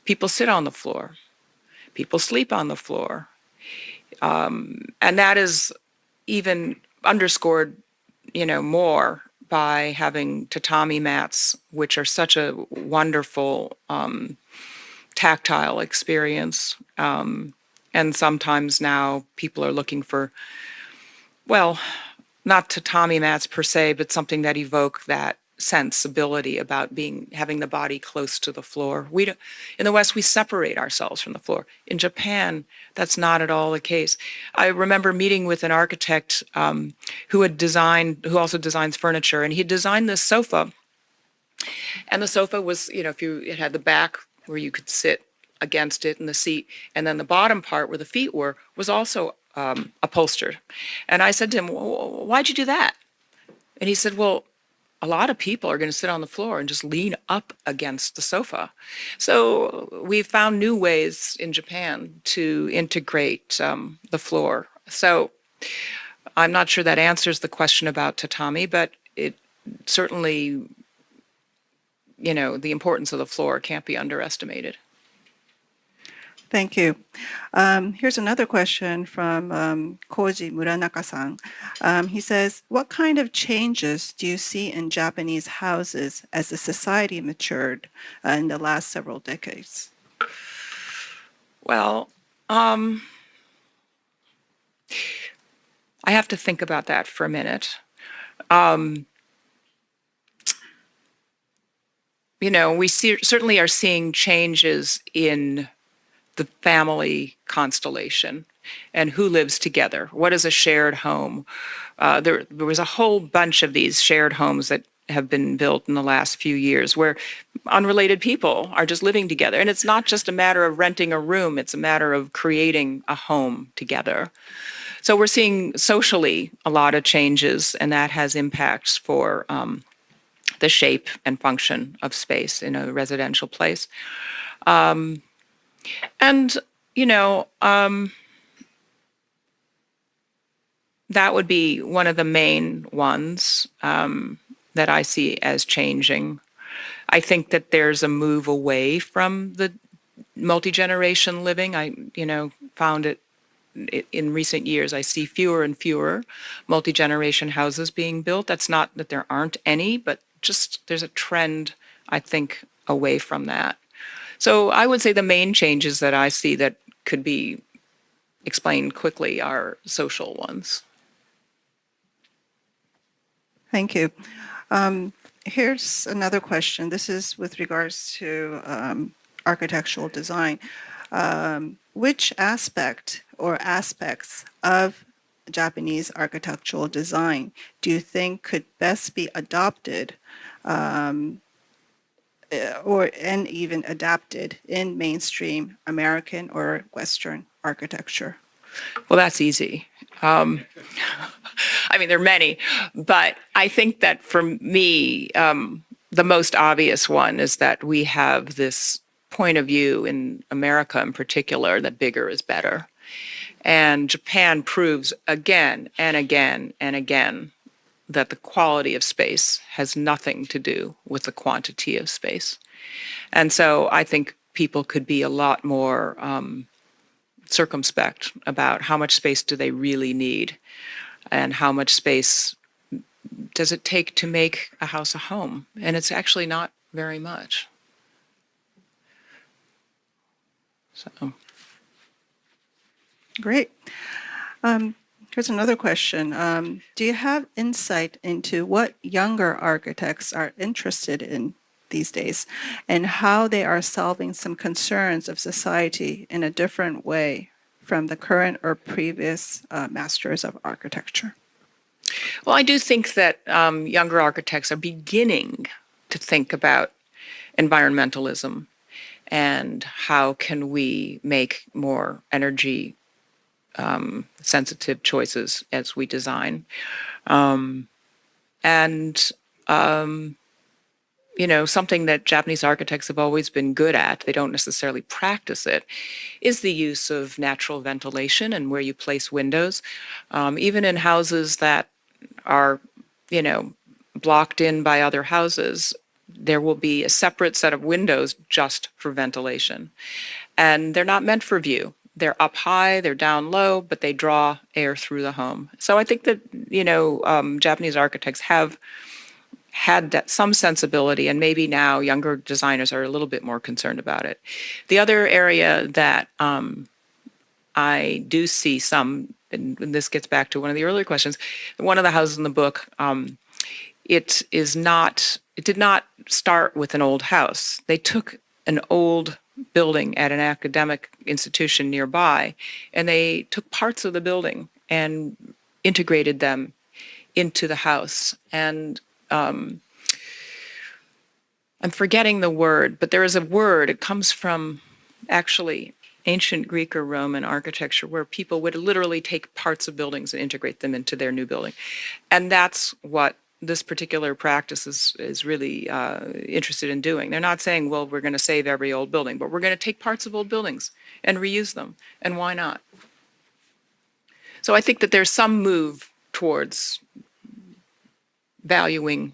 people sit on the floor, people sleep on the floor. And that is even underscored, more by having tatami mats, which are such a wonderful tactile experience. And sometimes now people are looking for, well, not tatami mats per se, but something that evoke that sensibility about having the body close to the floor. In the West, we separate ourselves from the floor. In Japan, that's not at all the case. I remember meeting with an architect who also designs furniture, and he designed this sofa. And the sofa was, it had the back where you could sit against it in the seat, and then the bottom part where the feet were was also upholstered. And I said to him, well, why'd you do that? And he said, well, a lot of people are going to sit on the floor and just lean up against the sofa. So we found new ways in Japan to integrate the floor. So I'm not sure that answers the question about tatami, but it certainly, the importance of the floor can't be underestimated. Thank you. Here's another question from Koji Muranaka-san. He says, what kind of changes do you see in Japanese houses as the society matured in the last several decades? Well, I have to think about that for a minute. We certainly are seeing changes in the family constellation and who lives together. What is a shared home? There was a whole bunch of these shared homes that have been built in the last few years where unrelated people are just living together. And it's not just a matter of renting a room, it's a matter of creating a home together. So we're seeing socially a lot of changes, and that has impacts for the shape and function of space in a residential place. And, you know, that would be one of the main ones that I see as changing. I think that there's a move away from the multi-generation living. I, found it in recent years. I see fewer and fewer multi-generation houses being built. That's not that there aren't any, but just there's a trend, I think, away from that. So I would say the main changes that I see that could be explained quickly are social ones. Thank you. Here's another question. This is with regards to architectural design. Which aspect or aspects of Japanese architectural design do you think could best be adopted and even adapted in mainstream American or Western architecture? Well, that's easy. I mean, there are many, but I think that for me, the most obvious one is that we have this point of view in America in particular that bigger is better. And Japan proves again and again and again that the quality of space has nothing to do with the quantity of space. And so I think people could be a lot more circumspect about how much space do they really need and how much space does it take to make a house a home. And it's actually not very much. So. Great. Here's another question. Do you have insight into what younger architects are interested in these days and how they are solving some concerns of society in a different way from the current or previous masters of architecture? Well, I do think that younger architects are beginning to think about environmentalism and how can we make more energy sensitive choices as we design. Something that Japanese architects have always been good at, they don't necessarily practice it, is the use of natural ventilation and where you place windows. Even in houses that are, blocked in by other houses, there will be a separate set of windows just for ventilation. And they're not meant for view. They're up high, they're down low, but they draw air through the home. So I think that, Japanese architects have had some sensibility, and maybe now younger designers are a little bit more concerned about it. The other area that I do see some, and this gets back to one of the earlier questions, one of the houses in the book, it did not start with an old house. They took an old building at an academic institution nearby, and they took parts of the building and integrated them into the house. And I'm forgetting the word, but there is a word, it comes from actually ancient Greek or Roman architecture, where people would literally take parts of buildings and integrate them into their new building. And that's what this particular practice is really interested in doing. They're not saying, well, we're going to save every old building, but we're going to take parts of old buildings and reuse them. And why not? So I think that there's some move towards valuing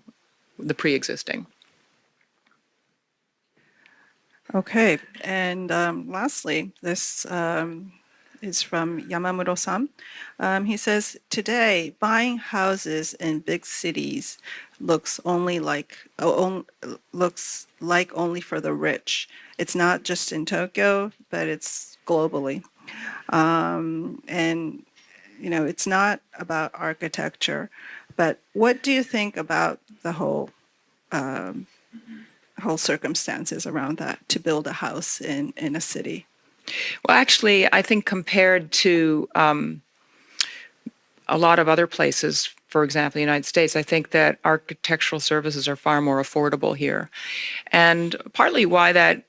the pre-existing. Okay, and lastly, this is from Yamamuro-san. He says, today, buying houses in big cities looks like only for the rich. It's not just in Tokyo, but it's globally. And, it's not about architecture, but what do you think about the whole circumstances around that to build a house in a city? Well, actually, I think compared to a lot of other places, for example, the United States, I think that architectural services are far more affordable here. And partly why that,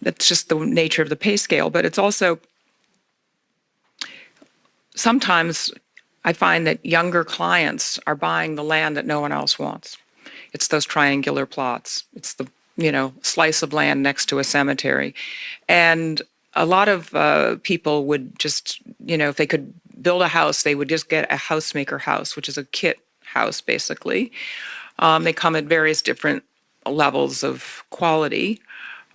that's just the nature of the pay scale, but it's also sometimes I find that younger clients are buying the land that no one else wants. It's those triangular plots. It's the, slice of land next to a cemetery. And a lot of people would just, if they could build a house, they would just get a housemaker house, which is a kit house, basically. They come at various different levels of quality.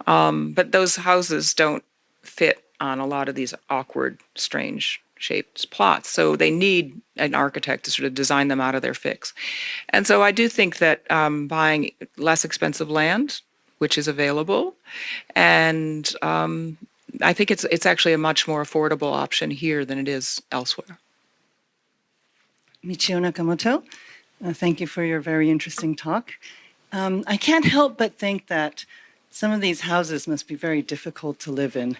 But those houses don't fit on a lot of these awkward, strange shaped plots. So they need an architect to sort of design them out of their fix. And so I do think that buying less expensive land, which is available, and I think it's actually a much more affordable option here than it is elsewhere. Michio Nakamoto, thank you for your very interesting talk. I can't help but think that some of these houses must be very difficult to live in.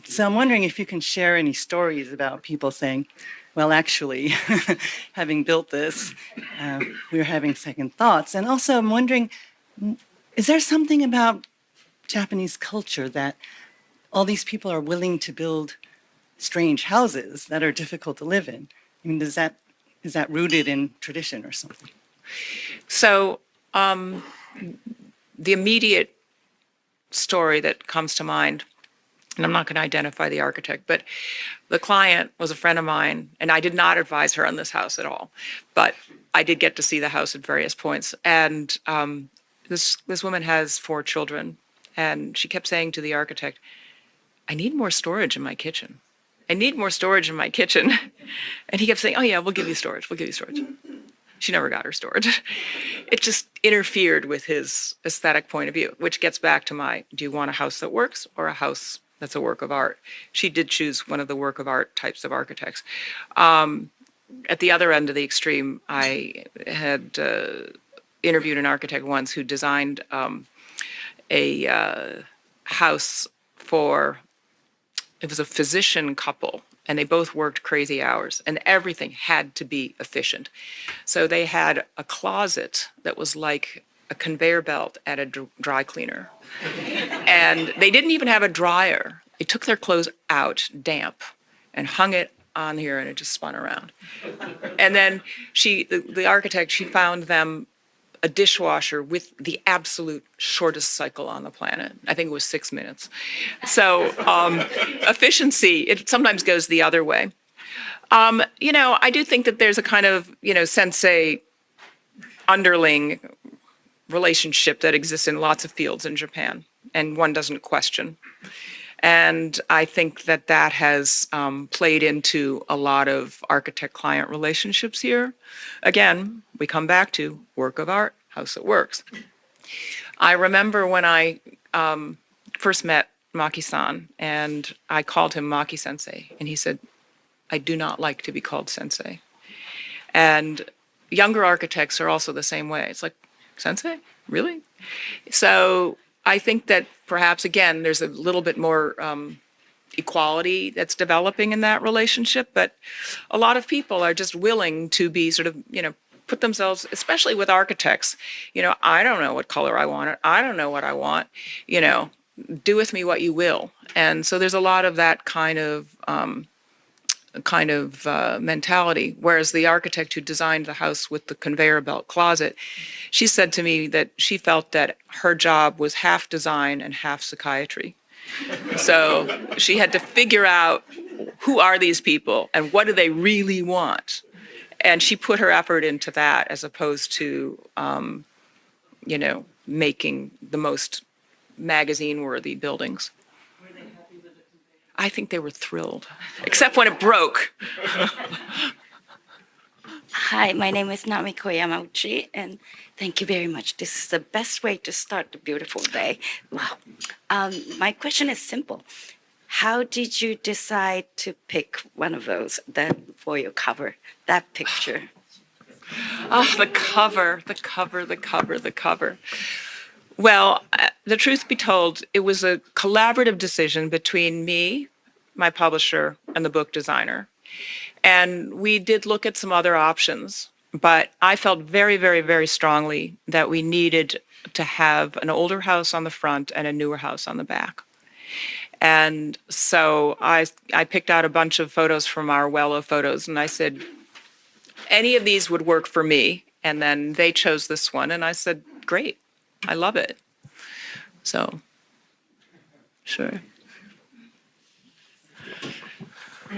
So I'm wondering if you can share any stories about people saying, well, actually, having built this, we're having second thoughts. And also I'm wondering, is there something about Japanese culture that all these people are willing to build strange houses that are difficult to live in? I mean, is that rooted in tradition or something? So the immediate story that comes to mind, and I'm not going to identify the architect, but the client was a friend of mine, and I did not advise her on this house at all, but I did get to see the house at various points. And this woman has 4 children, and she kept saying to the architect, I need more storage in my kitchen. I need more storage in my kitchen. And he kept saying, oh yeah, we'll give you storage. We'll give you storage. She never got her storage. It just interfered with his aesthetic point of view, which gets back to do you want a house that works or a house that's a work of art? She did choose one of the work of art types of architects. At the other end of the extreme, I had interviewed an architect once who designed a house for, it was a physician couple, and they both worked crazy hours, and everything had to be efficient. So they had a closet that was like a conveyor belt at a dry cleaner. And they didn't even have a dryer. They took their clothes out damp and hung it on here, and it just spun around. And then the architect, she found them a dishwasher with the absolute shortest cycle on the planet. I think it was 6 minutes. So efficiency, it sometimes goes the other way. I do think that there's a kind of, sensei underling relationship that exists in lots of fields in Japan, and one doesn't question. And I think that has played into a lot of architect-client relationships here. Again, we come back to work of art, house that works. I remember when I first met Maki-san, and I called him Maki-sensei, and he said, I do not like to be called sensei. And younger architects are also the same way. It's like, sensei? Really? So I think that perhaps, again, there's a little bit more equality that's developing in that relationship, but a lot of people are just willing to be sort of, put themselves, especially with architects, I don't know what color I want. I don't know what I want, do with me what you will. And so there's a lot of that kind of mentality. Whereas the architect who designed the house with the conveyor belt closet, she said to me that she felt that her job was half design and half psychiatry. So she had to figure out who are these people and what do they really want. And she put her effort into that as opposed to, making the most magazine-worthy buildings. I think they were thrilled, except when it broke. Hi, my name is Naomi Pollock, and thank you very much. This is the best way to start the beautiful day. Wow. My question is simple. How did you decide to pick one of those for your cover, that picture? Oh, the cover. Well, the truth be told, it was a collaborative decision between me, my publisher, and the book designer. And we did look at some other options, but I felt very, very, very strongly that we needed to have an older house on the front and a newer house on the back. And so I picked out a bunch of photos from our well of photos, and I said, any of these would work for me. And then they chose this one, and I said, great, I love it. So, sure.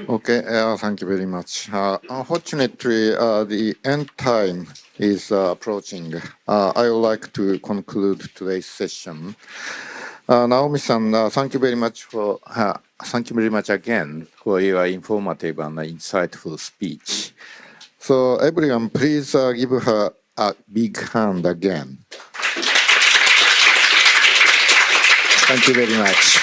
Okay, thank you very much. Unfortunately, the end time is approaching. I would like to conclude today's session. Naomi-san, thank you very much again for your informative and insightful speech. So everyone, please give her a big hand again. Thank you very much.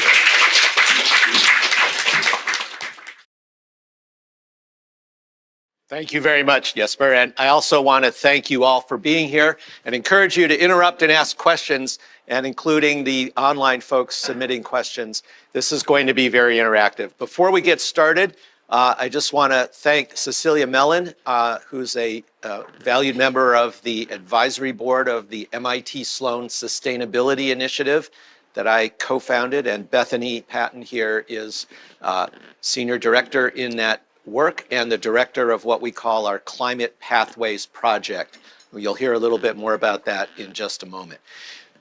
Thank you very much, Jesper. And I also want to thank you all for being here and encourage you to interrupt and ask questions, and including the online folks submitting questions. This is going to be very interactive. Before we get started, I just want to thank Cecilia Mellon, who's a valued member of the advisory board of the MIT Sloan Sustainability Initiative that I co-founded, and Bethany Patton here is senior director in that work and the director of what we call our Climate Pathways Project. You'll hear a little bit more about that in just a moment.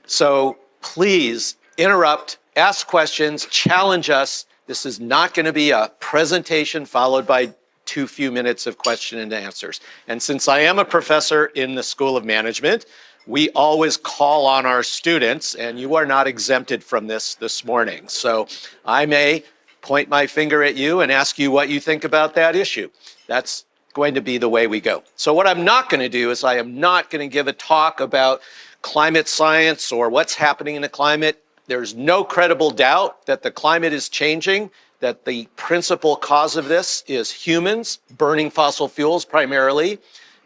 So please interrupt, ask questions, challenge us. This is not going to be a presentation followed by too few minutes of question and answers. And since I am a professor in the School of Management, we always call on our students, and you are not exempted from this morning. So I may point my finger at you and ask you what you think about that issue. That's going to be the way we go. So what I'm not going to do is I am not going to give a talk about climate science or what's happening in the climate. There's no credible doubt that the climate is changing, that the principal cause of this is humans burning fossil fuels primarily,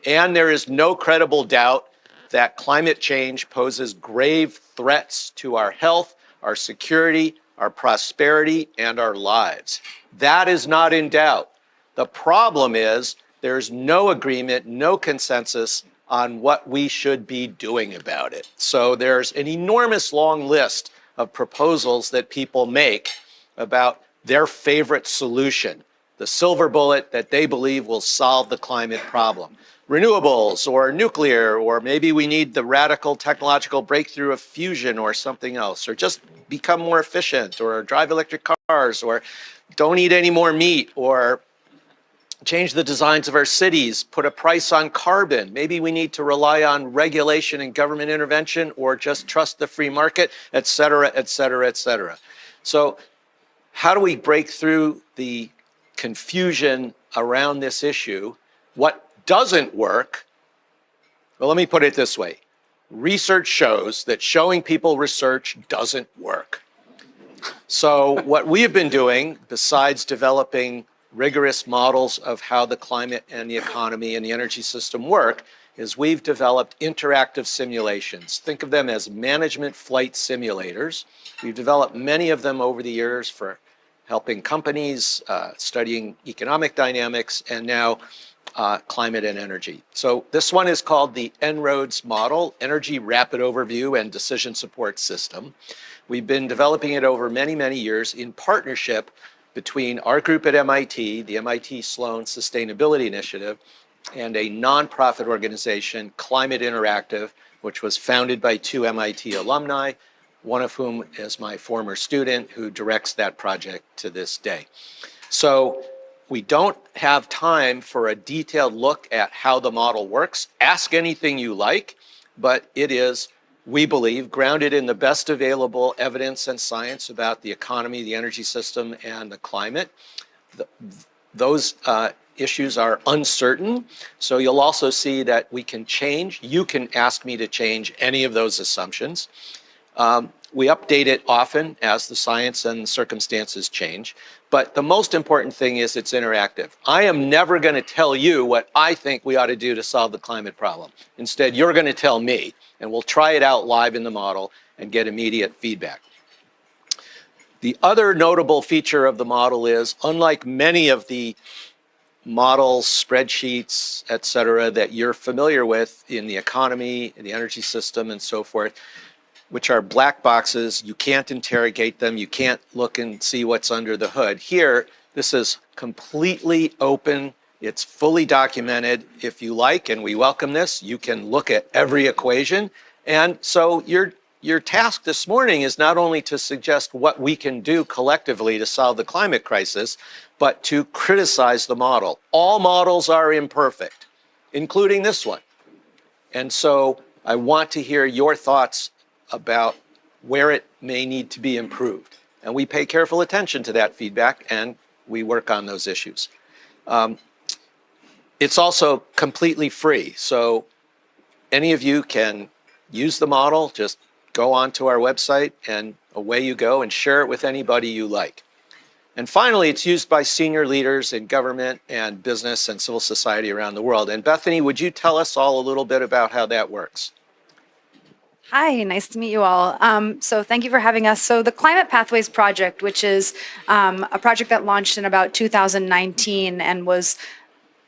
and there is no credible doubt that climate change poses grave threats to our health, our security, our prosperity, and our lives. That is not in doubt. The problem is there's no agreement, no consensus on what we should be doing about it. So there's an enormous long list of proposals that people make about their favorite solution, the silver bullet that they believe will solve the climate problem. Renewables or nuclear, or maybe we need the radical technological breakthrough of fusion or something else, or just become more efficient, or drive electric cars, or don't eat any more meat, or change the designs of our cities, put a price on carbon. Maybe we need to rely on regulation and government intervention, or just trust the free market, et cetera, et cetera, et cetera. So how do we break through the confusion around this issue? What doesn't work? Well, let me put it this way. Research shows that showing people research doesn't work. So what we have been doing, besides developing rigorous models of how the climate and the economy and the energy system work, is we've developed interactive simulations. Think of them as management flight simulators. We've developed many of them over the years for helping companies, studying economic dynamics, and now climate and energy. So this one is called the En-ROADS model, Energy Rapid Overview and Decision Support System. We've been developing it over many, many years in partnership between our group at MIT, the MIT Sloan Sustainability Initiative, and a nonprofit organization, Climate Interactive, which was founded by 2 MIT alumni, one of whom is my former student who directs that project to this day. So we don't have time for a detailed look at how the model works. Ask anything you like, but it is, we believe, grounded in the best available evidence and science about the economy, the energy system, and the climate. Those issues are uncertain, so you'll also see that we can change. You can ask me to change any of those assumptions. We update it often as the science and circumstances change. But the most important thing is it's interactive. I am never going to tell you what I think we ought to do to solve the climate problem. Instead, you're going to tell me, and we'll try it out live in the model and get immediate feedback. The other notable feature of the model is, unlike many of the models, spreadsheets, et cetera, that you're familiar with in the economy, in the energy system, and so forth, which are black boxes. You can't interrogate them. You can't look and see what's under the hood. Here, this is completely open. It's fully documented. If you like, and we welcome this, you can look at every equation. And so your task this morning is not only to suggest what we can do collectively to solve the climate crisis, but to criticize the model. All models are imperfect, including this one. And so I want to hear your thoughts about where it may need to be improved. And we pay careful attention to that feedback, and we work on those issues. It's also completely free. So any of you can use the model, just go onto our website and away you go and share it with anybody you like. And finally, it's used by senior leaders in government and business and civil society around the world. And Bethany, would you tell us all a little bit about how that works? Hi, nice to meet you all. So thank you for having us. So the Climate Pathways Project, which is a project that launched in about 2019 and was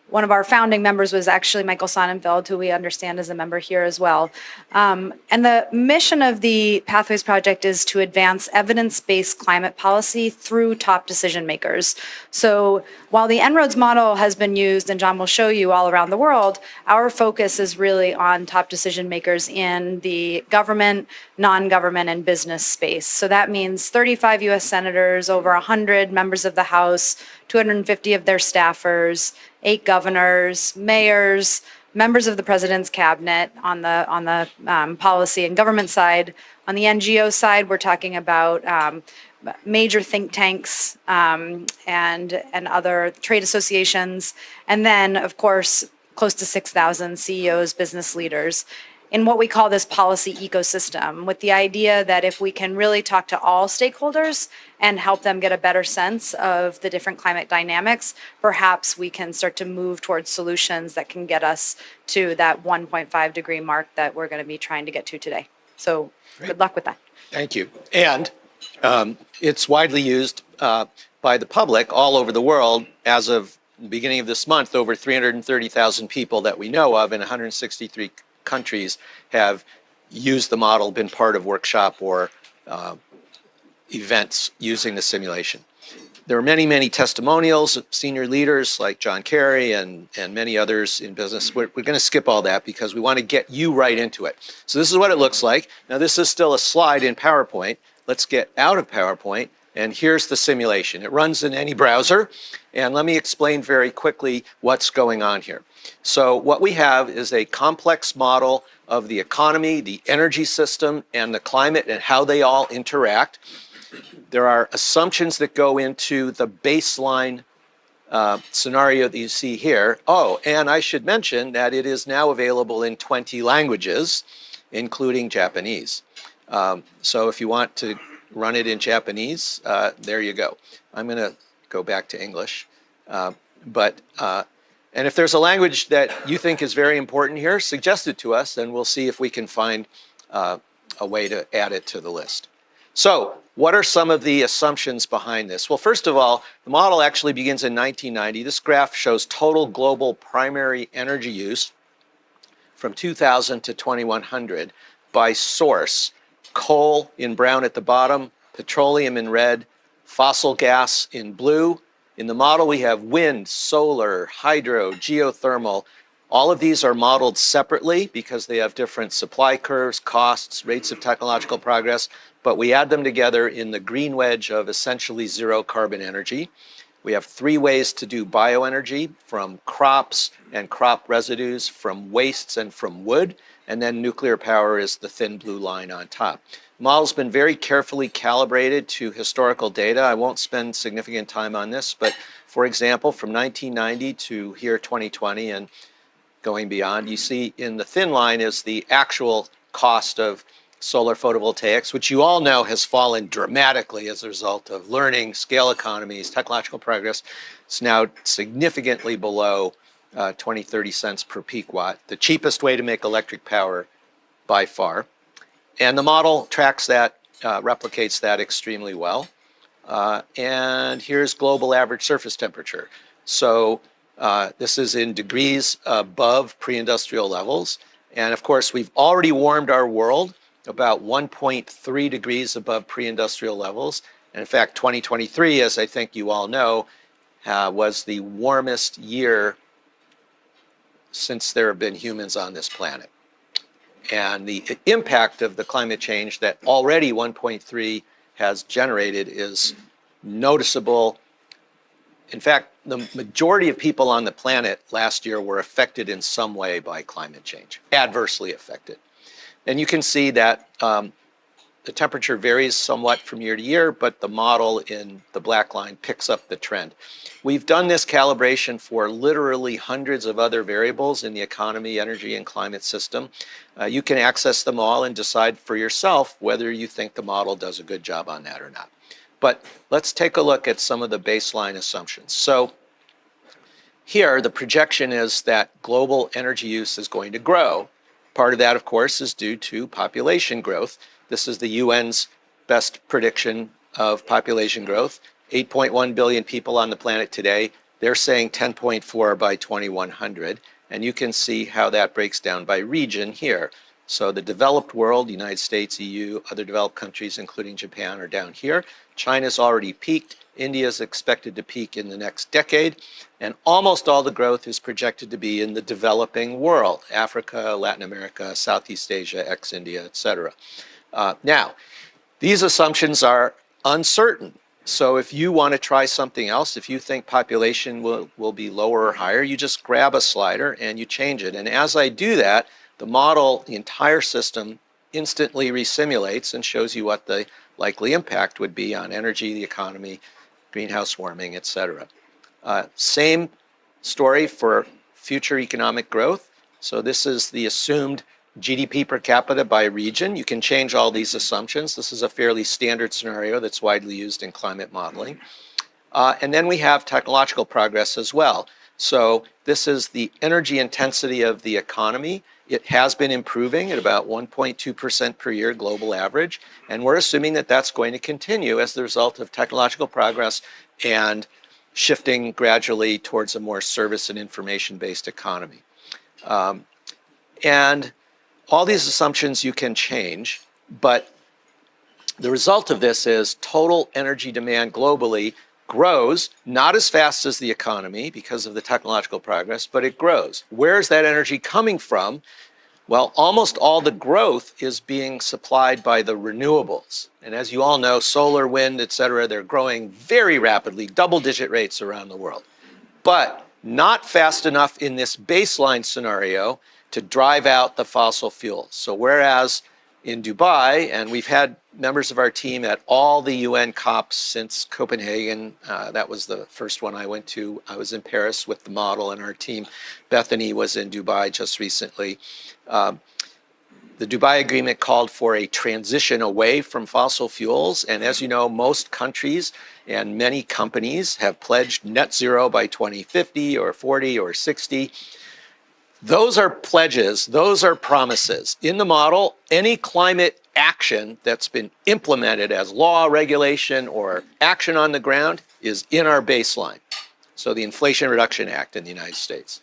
one of our founding members was actually Michael Sonnenfeld, who we understand is a member here as well. And the mission of the Pathways Project is to advance evidence-based climate policy through top decision makers. So while the En-ROADS model has been used, and John will show you all around the world, our focus is really on top decision makers in the government, non-government, and business space. So that means 35 US senators, over 100 members of the House, 250 of their staffers, 8 governors, mayors, members of the president's cabinet on the policy and government side. On the NGO side, we're talking about major think tanks and other trade associations, and then, of course, close to 6,000 CEOs, business leaders, in what we call this policy ecosystem, with the idea that if we can really talk to all stakeholders and help them get a better sense of the different climate dynamics, perhaps we can start to move towards solutions that can get us to that 1.5 degree mark that we're going to be trying to get to today. So good luck with that. Thank you. And it's widely used by the public all over the world. As of the beginning of this month, over 330,000 people that we know of in 163 countries have used the model, been part of workshop or events using the simulation. There are many, many testimonials of senior leaders like John Kerry and many others in business. We're going to skip all that because we want to get you right into it. So this is what it looks like. Now, this is still a slide in PowerPoint. Let's get out of PowerPoint, and here's the simulation. It runs in any browser, and let me explain very quickly what's going on here. So what we have is a complex model of the economy, the energy system, and the climate and how they all interact. There are assumptions that go into the baseline scenario that you see here. Oh, and I should mention that it is now available in 20 languages, including Japanese. So if you want to run it in Japanese, there you go. I'm going to go back to English. And if there's a language that you think is very important here, suggest it to us, and we'll see if we can find a way to add it to the list. So what are some of the assumptions behind this? Well, first of all, the model actually begins in 1990. This graph shows total global primary energy use from 2000 to 2100 by source. Coal in brown at the bottom, petroleum in red, fossil gas in blue. In the model, we have wind, solar, hydro, geothermal. All of these are modeled separately because they have different supply curves, costs, rates of technological progress, but we add them together in the green wedge of essentially zero carbon energy. We have 3 ways to do bioenergy, from crops and crop residues, from wastes and from wood, and then nuclear power is the thin blue line on top. The model's been very carefully calibrated to historical data. I won't spend significant time on this, but for example, from 1990 to here 2020 and going beyond, you see in the thin line is the actual cost of solar photovoltaics, which you all know has fallen dramatically as a result of learning, scale economies, technological progress. It's now significantly below 20, 30 cents per peak watt, the cheapest way to make electric power by far. And the model tracks that, replicates that extremely well. And here's global average surface temperature. So This is in degrees above pre-industrial levels. And of course, we've already warmed our world about 1.3 degrees above pre-industrial levels. And in fact, 2023, as I think you all know, was the warmest year since there have been humans on this planet. And the impact of the climate change that already 1.3 has generated is noticeable. In fact, the majority of people on the planet last year were affected in some way by climate change, adversely affected. And you can see that the temperature varies somewhat from year to year, but the model in the black line picks up the trend. We've done this calibration for literally hundreds of other variables in the economy, energy, and climate system. You can access them all and decide for yourself whether you think the model does a good job on that or not. But let's take a look at some of the baseline assumptions. So here, the projection is that global energy use is going to grow. Part of that, of course, is due to population growth. This is the UN's best prediction of population growth. 8.1 billion people on the planet today. They're saying 10.4 by 2100. And you can see how that breaks down by region here. So the developed world, United States, EU, other developed countries, including Japan, are down here. China's already peaked. India is expected to peak in the next decade. And almost all the growth is projected to be in the developing world, Africa, Latin America, Southeast Asia, ex-India, etc. Now, these assumptions are uncertain. So if you want to try something else, if you think population will be lower or higher, you just grab a slider and you change it. And as I do that, the model, the entire system, instantly resimulates and shows you what the likely impact would be on energy, the economy, greenhouse warming, etc. Same story for future economic growth. So this is the assumed GDP per capita by region. You can change all these assumptions. This is a fairly standard scenario that's widely used in climate modeling. And then we have technological progress as well. So this is the energy intensity of the economy. It has been improving at about 1.2% per year global average. And we're assuming that that's going to continue as the result of technological progress and shifting gradually towards a more service and information-based economy. And all these assumptions you can change, but the result of this is total energy demand globally grows, not as fast as the economy because of the technological progress, but it grows. Where is that energy coming from? Well, almost all the growth is being supplied by the renewables. And as you all know, solar, wind, et cetera, they're growing very rapidly, double-digit rates around the world. But not fast enough in this baseline scenario to drive out the fossil fuels. So whereas in Dubai, and we've had members of our team at all the UN COPs since Copenhagen, that was the first one I went to. I was in Paris with the model and our team. Bethany was in Dubai just recently. The Dubai Agreement called for a transition away from fossil fuels. And as you know, most countries and many companies have pledged net zero by 2050 or 40 or 60. Those are pledges, those are promises. In the model, any climate action that's been implemented as law, regulation, or action on the ground is in our baseline. So the Inflation Reduction Act in the United States.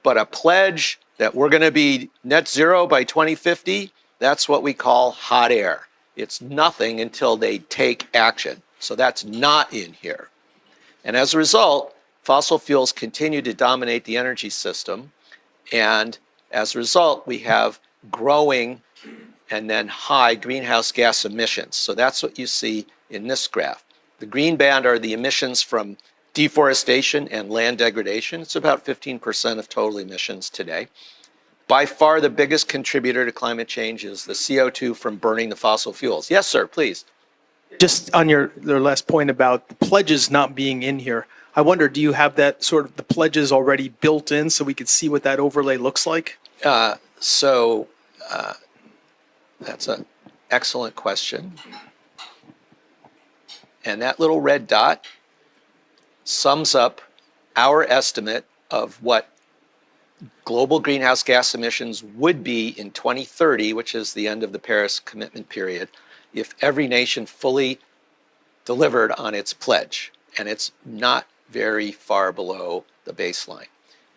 But a pledge that we're going to be net zero by 2050, that's what we call hot air. It's nothing until they take action. So that's not in here. And as a result, fossil fuels continue to dominate the energy system. And as a result, we have growing and then high greenhouse gas emissions. So that's what you see in this graph. The green band are the emissions from deforestation and land degradation. It's about 15% of total emissions today. By far, the biggest contributor to climate change is the CO2 from burning the fossil fuels. Yes, sir, please. Just on your last point about the pledges not being in here, I wonder, do you have that sort of the pledges already built in so we could see what that overlay looks like? That's an excellent question. And that little red dot sums up our estimate of what global greenhouse gas emissions would be in 2030, which is the end of the Paris commitment period, if every nation fully delivered on its pledge. And it's not very far below the baseline.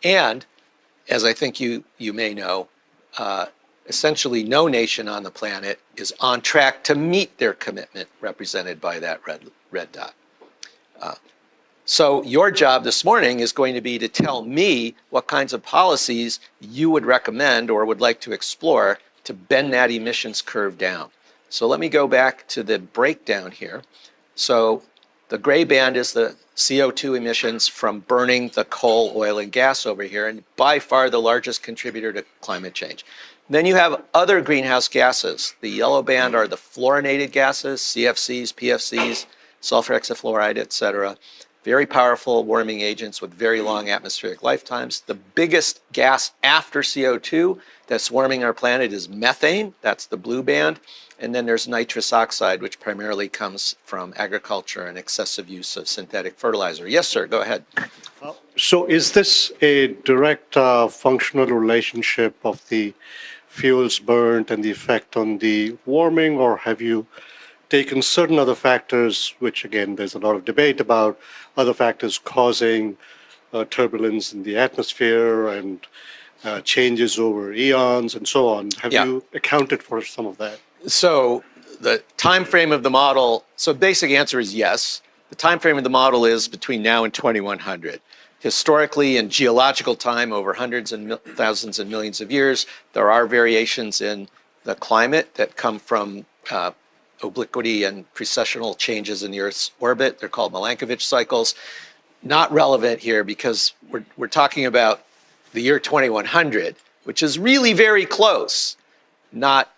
And as I think you may know, essentially no nation on the planet is on track to meet their commitment represented by that red dot. So your job this morning is going to be to tell me what kinds of policies you would recommend or would like to explore to bend that emissions curve down. So let me go back to the breakdown here. So the gray band is the CO2 emissions from burning the coal, oil, and gas over here, and by far the largest contributor to climate change. Then you have other greenhouse gases. The yellow band are the fluorinated gases, CFCs, PFCs, sulfur hexafluoride, et cetera. Very powerful warming agents with very long atmospheric lifetimes. The biggest gas after CO2 that's warming our planet is methane. That's the blue band. And then there's nitrous oxide, which primarily comes from agriculture and excessive use of synthetic fertilizer. Yes, sir, go ahead. So is this a direct functional relationship of the fuels burned and the effect on the warming, or have you taken certain other factors, which again, there's a lot of debate about, other factors causing turbulence in the atmosphere and changes over eons and so on? Have you accounted for some of that? So the time frame of the model, so basic answer is yes. The time frame of the model is between now and 2100. Historically, in geological time, over hundreds and thousands and millions of years, there are variations in the climate that come from obliquity and precessional changes in the Earth's orbit. They're called Milankovitch cycles. Not relevant here because we're talking about the year 2100, which is really very close, not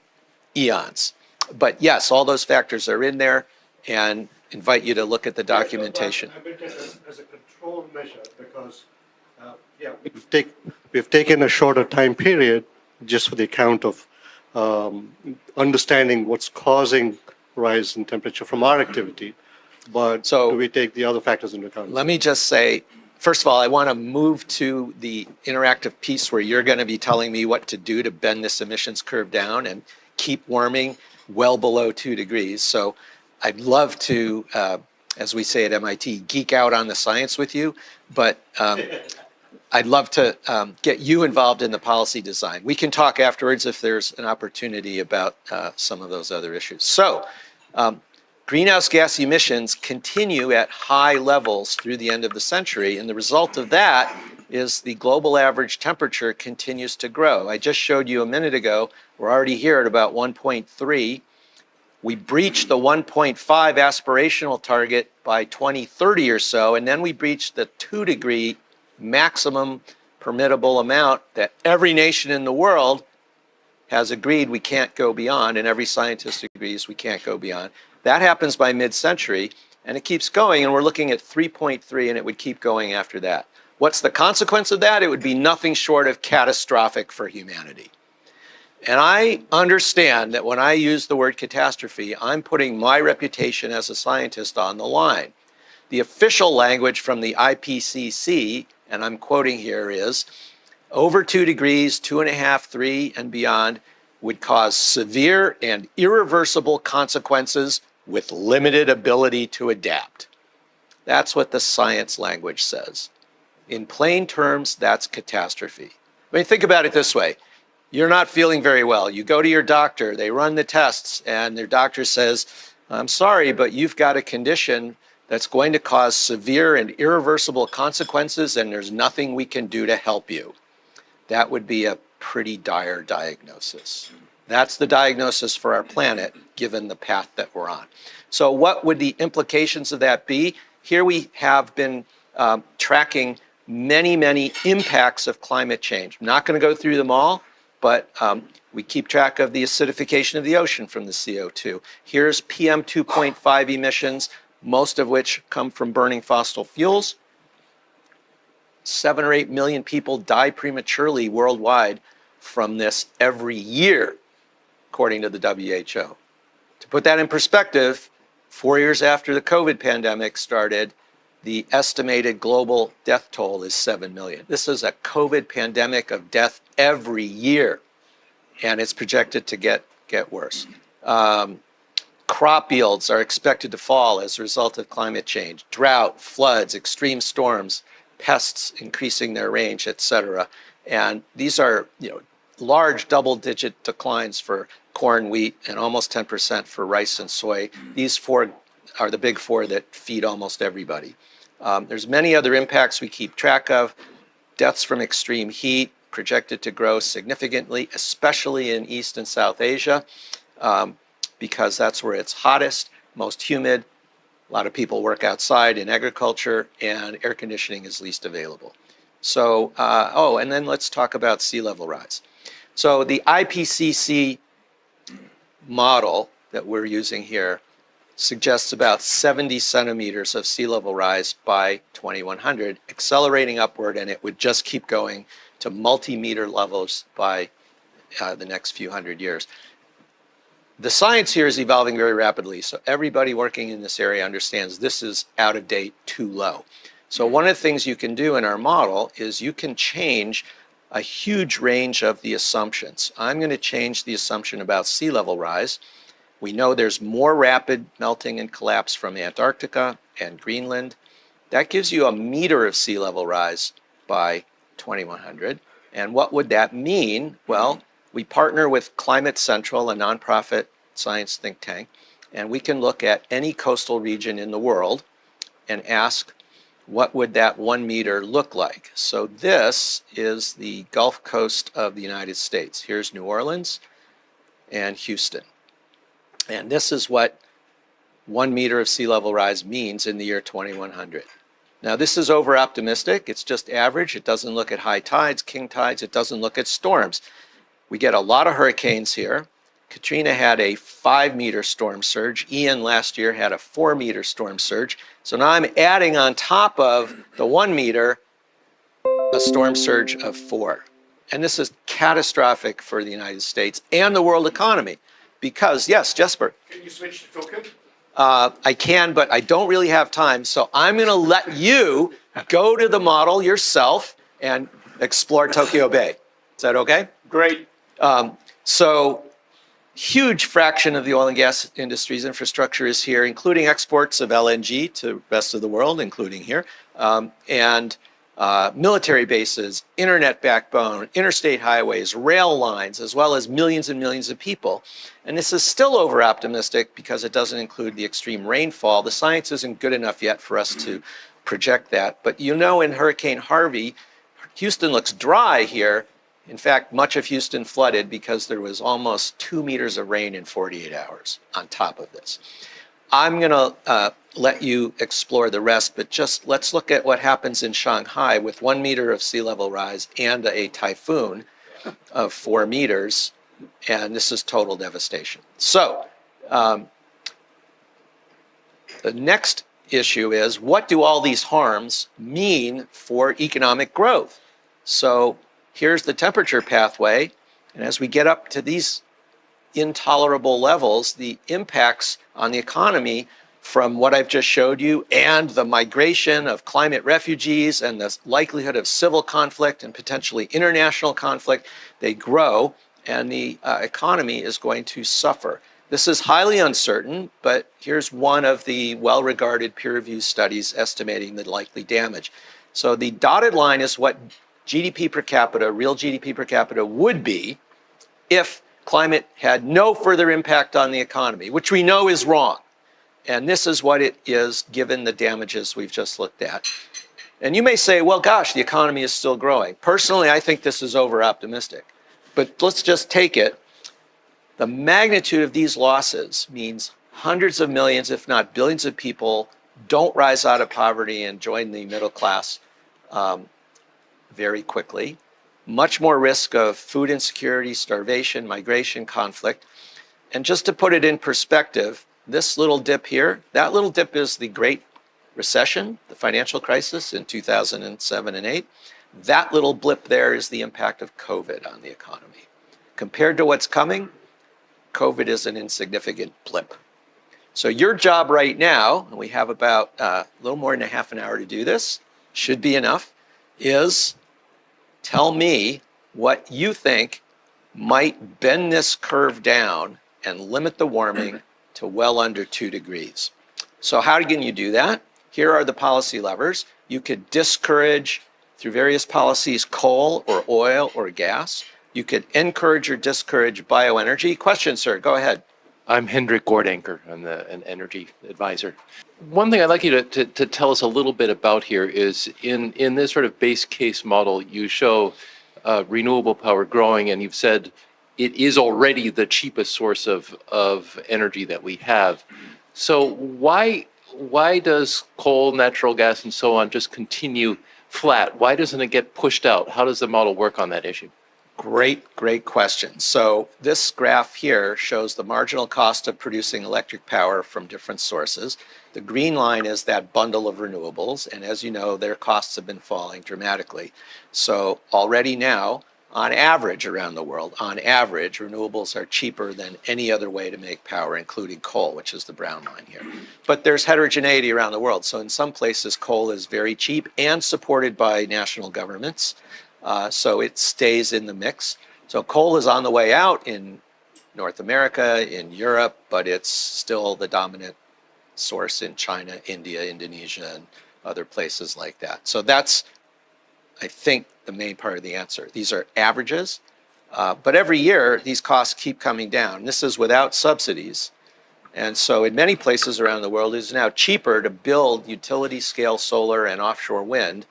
eons. But yes, all those factors are in there, and invite you to look at the documentation. I meant it as a control measure because, we've taken a shorter time period just for the account of understanding what's causing rise in temperature from our activity. But do we take the other factors into account? Let me just say, first of all, I want to move to the interactive piece where you're going to be telling me what to do to bend this emissions curve down and keep warming well below 2 degrees. So I'd love to, as we say at MIT, geek out on the science with you, but I'd love to get you involved in the policy design. We can talk afterwards if there's an opportunity about some of those other issues. So greenhouse gas emissions continue at high levels through the end of the century, and the result of that is the global average temperature continues to grow. I just showed you a minute ago, we're already here at about 1.3. We breached the 1.5 aspirational target by 2030 or so, and then we breached the 2-degree maximum permittable amount that every nation in the world has agreed we can't go beyond, and every scientist agrees we can't go beyond. That happens by mid-century, and it keeps going, and we're looking at 3.3, and it would keep going after that. What's the consequence of that? It would be nothing short of catastrophic for humanity. And I understand that when I use the word catastrophe, I'm putting my reputation as a scientist on the line. The official language from the IPCC, and I'm quoting here, is over 2 degrees, 2.5, 3, and beyond would cause severe and irreversible consequences with limited ability to adapt. That's what the science language says. In plain terms, that's catastrophe. I mean, think about it this way. You're not feeling very well. You go to your doctor, they run the tests, and their doctor says, I'm sorry, but you've got a condition that's going to cause severe and irreversible consequences, and there's nothing we can do to help you. That would be a pretty dire diagnosis. That's the diagnosis for our planet, given the path that we're on. So what would the implications of that be? Here we have been tracking many, many impacts of climate change. I'm not going to go through them all, but we keep track of the acidification of the ocean from the CO2. Here's PM 2.5 emissions, most of which come from burning fossil fuels. 7 or 8 million people die prematurely worldwide from this every year, according to the WHO. To put that in perspective, 4 years after the COVID pandemic started, the estimated global death toll is 7 million. This is a COVID pandemic of death every year, and it's projected to get worse. crop yields are expected to fall as a result of climate change, drought, floods, extreme storms, pests increasing their range, et cetera. And these are, large double-digit declines for corn, wheat, and almost 10% for rice and soy. These four are the big four that feed almost everybody. There's many other impacts we keep track of. Deaths from extreme heat projected to grow significantly, especially in East and South Asia, because that's where it's hottest, most humid. A lot of people work outside in agriculture, and air conditioning is least available. So, and then let's talk about sea level rise. So the IPCC model that we're using here suggests about 70 centimeters of sea level rise by 2100, accelerating upward, and it would just keep going to multi-meter levels by the next few hundred years. The science here is evolving very rapidly, so everybody working in this area understands this is out of date, too low. So one of the things you can do in our model is you can change a huge range of the assumptions. I'm going to change the assumption about sea level rise. We know there's more rapid melting and collapse from Antarctica and Greenland. That gives you a meter of sea level rise by 2100. And what would that mean? Well, we partner with Climate Central, a nonprofit science think tank, and we can look at any coastal region in the world and ask, what would that 1 meter look like? So this is the Gulf Coast of the United States. Here's New Orleans and Houston. And this is what 1 meter of sea level rise means in the year 2100. Now this is over optimistic. It's just average. It doesn't look at high tides, king tides. It doesn't look at storms. We get a lot of hurricanes here. Katrina had a 5-meter storm surge. Ian last year had a 4-meter storm surge. So now I'm adding on top of the 1 meter a storm surge of 4. And this is catastrophic for the United States and the world economy. Because, yes, Jesper? Can you switch to Tokyo? I can, but I don't really have time. So I'm going to let you go to the model yourself and explore Tokyo Bay. Is that okay? Great. So huge fraction of the oil and gas industry's infrastructure is here, including exports of LNG to the rest of the world, including here, and military bases, internet backbone, interstate highways, rail lines, as well as millions and millions of people. And this is still over optimistic because it doesn't include the extreme rainfall. The science isn't good enough yet for us to project that. But in Hurricane Harvey, Houston looks dry here. In fact, much of Houston flooded because there was almost 2 meters of rain in 48 hours on top of this. I'm going to let you explore the rest, but just let's look at what happens in Shanghai with 1 meter of sea level rise and a typhoon of 4 meters, and this is total devastation. So the next issue is, what do all these harms mean for economic growth? So here's the temperature pathway, and as we get up to these intolerable levels, the impacts on the economy from what I've just showed you and the migration of climate refugees and the likelihood of civil conflict and potentially international conflict, they grow, and the economy is going to suffer. This is highly uncertain, but here's one of the well-regarded peer-reviewed studies estimating the likely damage. So the dotted line is what GDP per capita, real GDP per capita would be if climate had no further impact on the economy, which we know is wrong. And this is what it is given the damages we've just looked at. And you may say, well, gosh, the economy is still growing. Personally, I think this is over-optimistic. But let's just take it. The magnitude of these losses means hundreds of millions, if not billions of people don't rise out of poverty and join the middle class very quickly. Much more risk of food insecurity, starvation, migration, conflict. And just to put it in perspective, this little dip here, that little dip is the Great Recession, the financial crisis in 2007 and 8. That little blip there is the impact of COVID on the economy. Compared to what's coming, COVID is an insignificant blip. So your job right now, and we have about a little more than a half an hour to do this, should be enough, is tell me what you think might bend this curve down and limit the warming to well under 2 degrees. So how can you do that? Here are the policy levers. You could discourage, through various policies, coal or oil or gas. You could encourage or discourage bioenergy. Question, sir, go ahead. I'm Hendrik Gordanker. I'm an energy advisor. One thing I'd like you to tell us a little bit about here is in this sort of base case model, you show renewable power growing, and you've said it is already the cheapest source of energy that we have. So why does coal, natural gas, and so on just continue flat? Why doesn't it get pushed out? How does the model work on that issue? Great question. So this graph here shows the marginal cost of producing electric power from different sources. The green line is that bundle of renewables, and as you know, their costs have been falling dramatically. So already now, on average around the world, on average, renewables are cheaper than any other way to make power, including coal, which is the brown line here. But there's heterogeneity around the world. So in some places, coal is very cheap and supported by national governments. So it stays in the mix. So coal is on the way out in North America, in Europe, but it's still the dominant source in China, India, Indonesia, and other places like that. So that's, I think, the main part of the answer. These are averages, but every year these costs keep coming down. This is without subsidies. And so in many places around the world, it is now cheaper to build utility scale solar and offshore wind,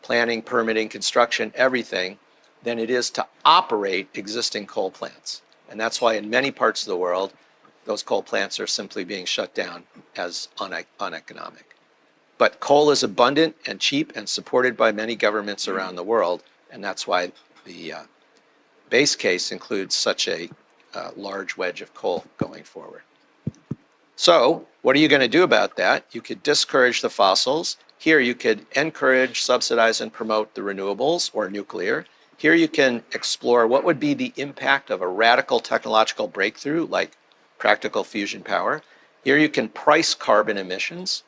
planning, permitting, construction, everything, than it is to operate existing coal plants. And that's why in many parts of the world, those coal plants are simply being shut down as uneconomic. But coal is abundant and cheap and supported by many governments around the world, and that's why the base case includes such a large wedge of coal going forward. So what are you going to do about that? You could discourage the fossils. Here you could encourage, subsidize, and promote the renewables or nuclear. Here you can explore what would be the impact of a radical technological breakthrough like practical fusion power. Here you can price carbon emissions.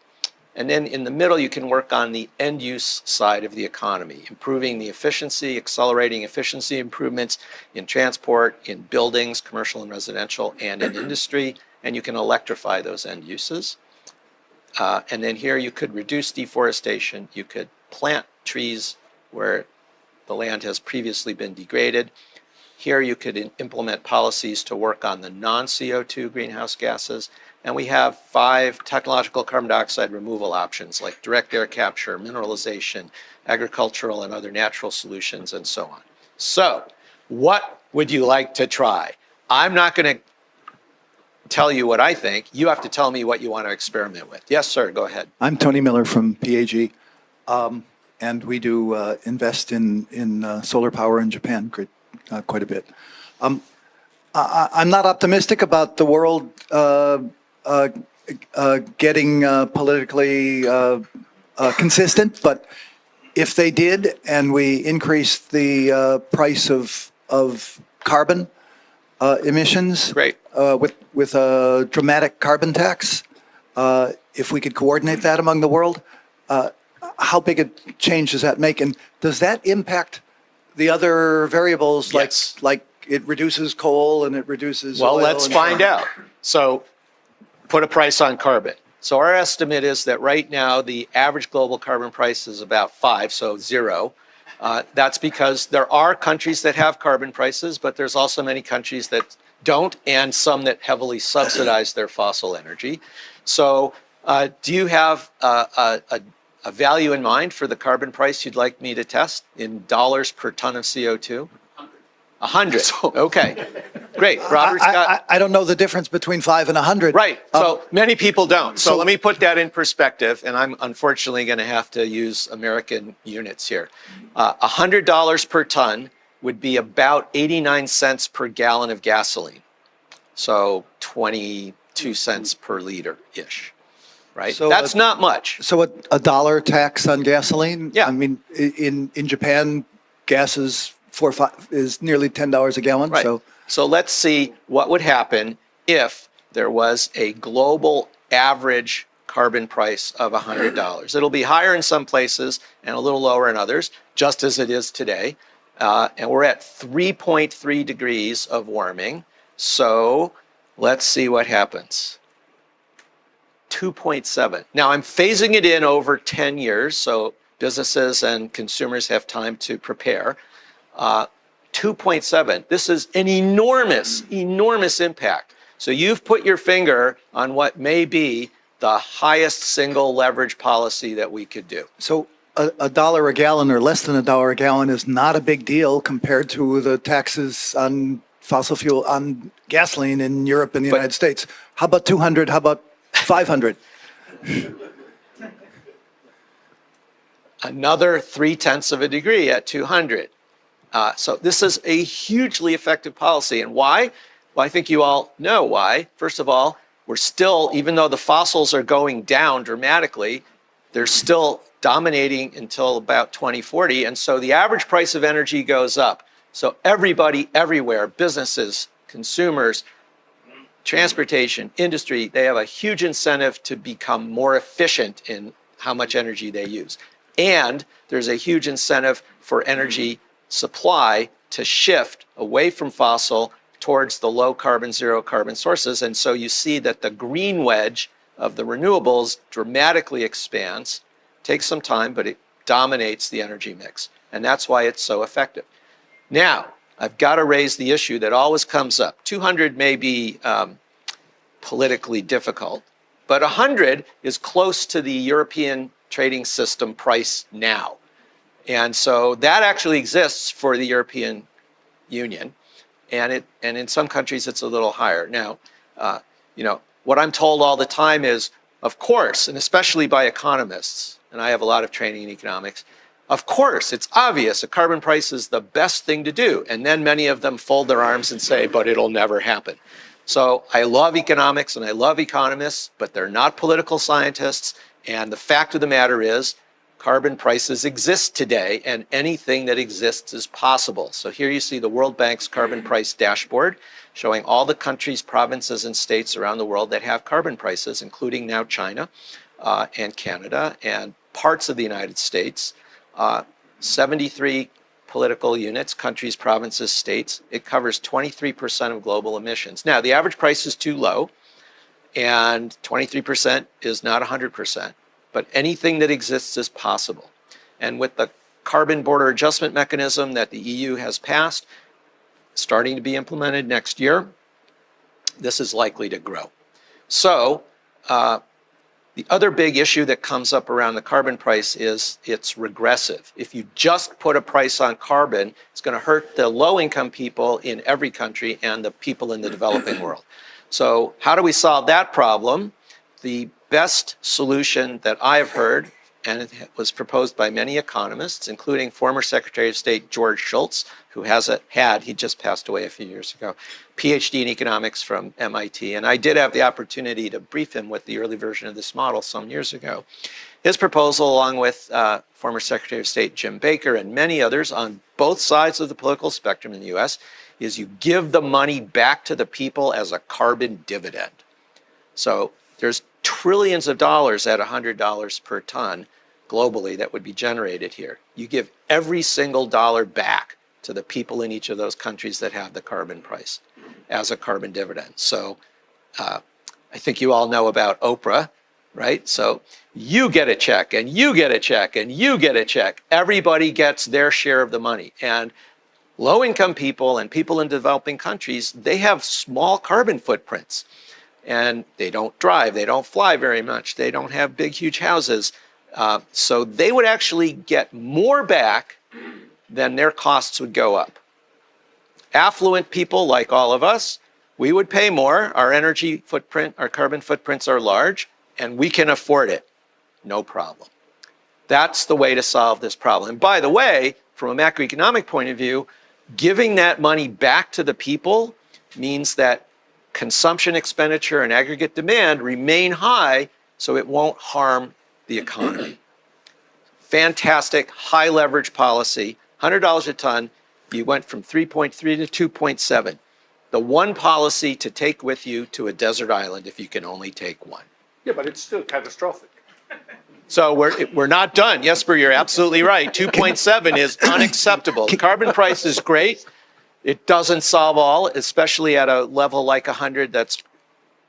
And then in the middle, you can work on the end use side of the economy, improving the efficiency, accelerating efficiency improvements in transport, in buildings, commercial and residential, and in industry. And you can electrify those end uses. And then here you could reduce deforestation. You could plant trees where the land has previously been degraded. Here you could implement policies to work on the non-CO2 greenhouse gases. And we have 5 technological carbon dioxide removal options like direct air capture, mineralization, agricultural and other natural solutions, and so on. So what would you like to try? I'm not going to tell you what I think. You have to tell me what you want to experiment with. Yes, sir, go ahead. I'm Tony Miller from PAG, and we do invest in solar power in Japan quite a bit. I'm not optimistic about the world getting politically consistent, but if they did and we increased the price of carbon emissions with a dramatic carbon tax, if we could coordinate that among the world, how big a change does that make? And does that impact the other variables like it reduces coal and it reduces oil? Well, let's find out. So put a price on carbon. So our estimate is that right now the average global carbon price is about 5, so 0. That's because there are countries that have carbon prices, but there's also many countries that don't, and some that heavily subsidize their fossil energy. So do you have a value in mind for the carbon price you'd like me to test in dollars per ton of CO2? 100. Okay, great. Robert Scott. I don't know the difference between 5 and 100. Right. So many people don't. So let me put that in perspective, and I'm unfortunately going to have to use American units here. $100 per ton would be about 89 cents per gallon of gasoline. So 22 cents per liter-ish. Right? So that's not much. So a dollar tax on gasoline? Yeah. I mean, in Japan, gas is nearly $10 a gallon. Right. So let's see what would happen if there was a global average carbon price of $100. It'll be higher in some places and a little lower in others, just as it is today. And we're at 3.3 degrees of warming. So Let's see what happens. 2.7. Now I'm phasing it in over 10 years, so businesses and consumers have time to prepare. 2.7. This is an enormous, enormous impact. So you've put your finger on what may be the highest single leverage policy that we could do. So a dollar a gallon or less than a dollar a gallon is not a big deal compared to the taxes on fossil fuel, on gasoline in Europe and the United States. How about 200? How about 500? Another 0.3 of a degree at 200. So this is a hugely effective policy. And why? Well, I think you all know why. First of all, we're still, even though the fossils are going down dramatically, they're still dominating until about 2040. And so the average price of energy goes up. So everybody, everywhere, businesses, consumers, transportation, industry, they have a huge incentive to become more efficient in how much energy they use. And there's a huge incentive for energy supply to shift away from fossil towards the low carbon, zero carbon sources. And so you see that the green wedge of the renewables dramatically expands. Takes some time, but it dominates the energy mix. And that's why it's so effective. Now, I've got to raise the issue that always comes up. 200 may be politically difficult, but 100 is close to the European trading system price now. And so that actually exists for the European Union. And in some countries, it's a little higher. Now, what I'm told all the time is, of course, and especially by economists, and I have a lot of training in economics, of course, it's obvious a carbon price is the best thing to do. And then many of them fold their arms and say, but it'll never happen. So I love economics and I love economists, but they're not political scientists. And the fact of the matter is, carbon prices exist today, and anything that exists is possible. So here you see the World Bank's carbon price dashboard, showing all the countries, provinces, and states around the world that have carbon prices, including now China and Canada and parts of the United States. 73 political units, countries, provinces, states. It covers 23% of global emissions. Now, the average price is too low, and 23% is not 100%. But anything that exists is possible. And with the carbon border adjustment mechanism that the EU has passed, starting to be implemented next year, this is likely to grow. So the other big issue that comes up around the carbon price is it's regressive. If you just put a price on carbon, it's going to hurt the low-income people in every country and the people in the developing world. So how do we solve that problem? The best solution that I have heard, and it was proposed by many economists, including former Secretary of State George Shultz, who he just passed away a few years ago, PhD in economics from MIT. And I did have the opportunity to brief him with the early version of this model some years ago. His proposal, along with former Secretary of State Jim Baker and many others on both sides of the political spectrum in the US, is you give the money back to the people as a carbon dividend. So there's trillions of dollars at $100 per ton globally that would be generated here. You give every single dollar back to the people in each of those countries that have the carbon price as a carbon dividend. So I think you all know about Oprah, right? So you get a check and you get a check and you get a check. Everybody gets their share of the money. And low-income people and people in developing countries, they have small carbon footprints. And they don't drive, they don't fly very much, they don't have big, huge houses. So they would actually get more back than their costs would go up. Affluent people like all of us, we would pay more. Our energy footprint, our carbon footprints are large, and we can afford it. No problem. That's the way to solve this problem. And by the way, from a macroeconomic point of view, giving that money back to the people means that consumption expenditure and aggregate demand remain high, so it won't harm the economy. Fantastic, high leverage policy, $100 a ton. You went from 3.3 to 2.7. The one policy to take with you to a desert island if you can only take one. Yeah, but it's still catastrophic. So we're not done. Jesper, you're absolutely right. 2.7 is unacceptable. The carbon price is great. It doesn't solve all, especially at a level like 100 that's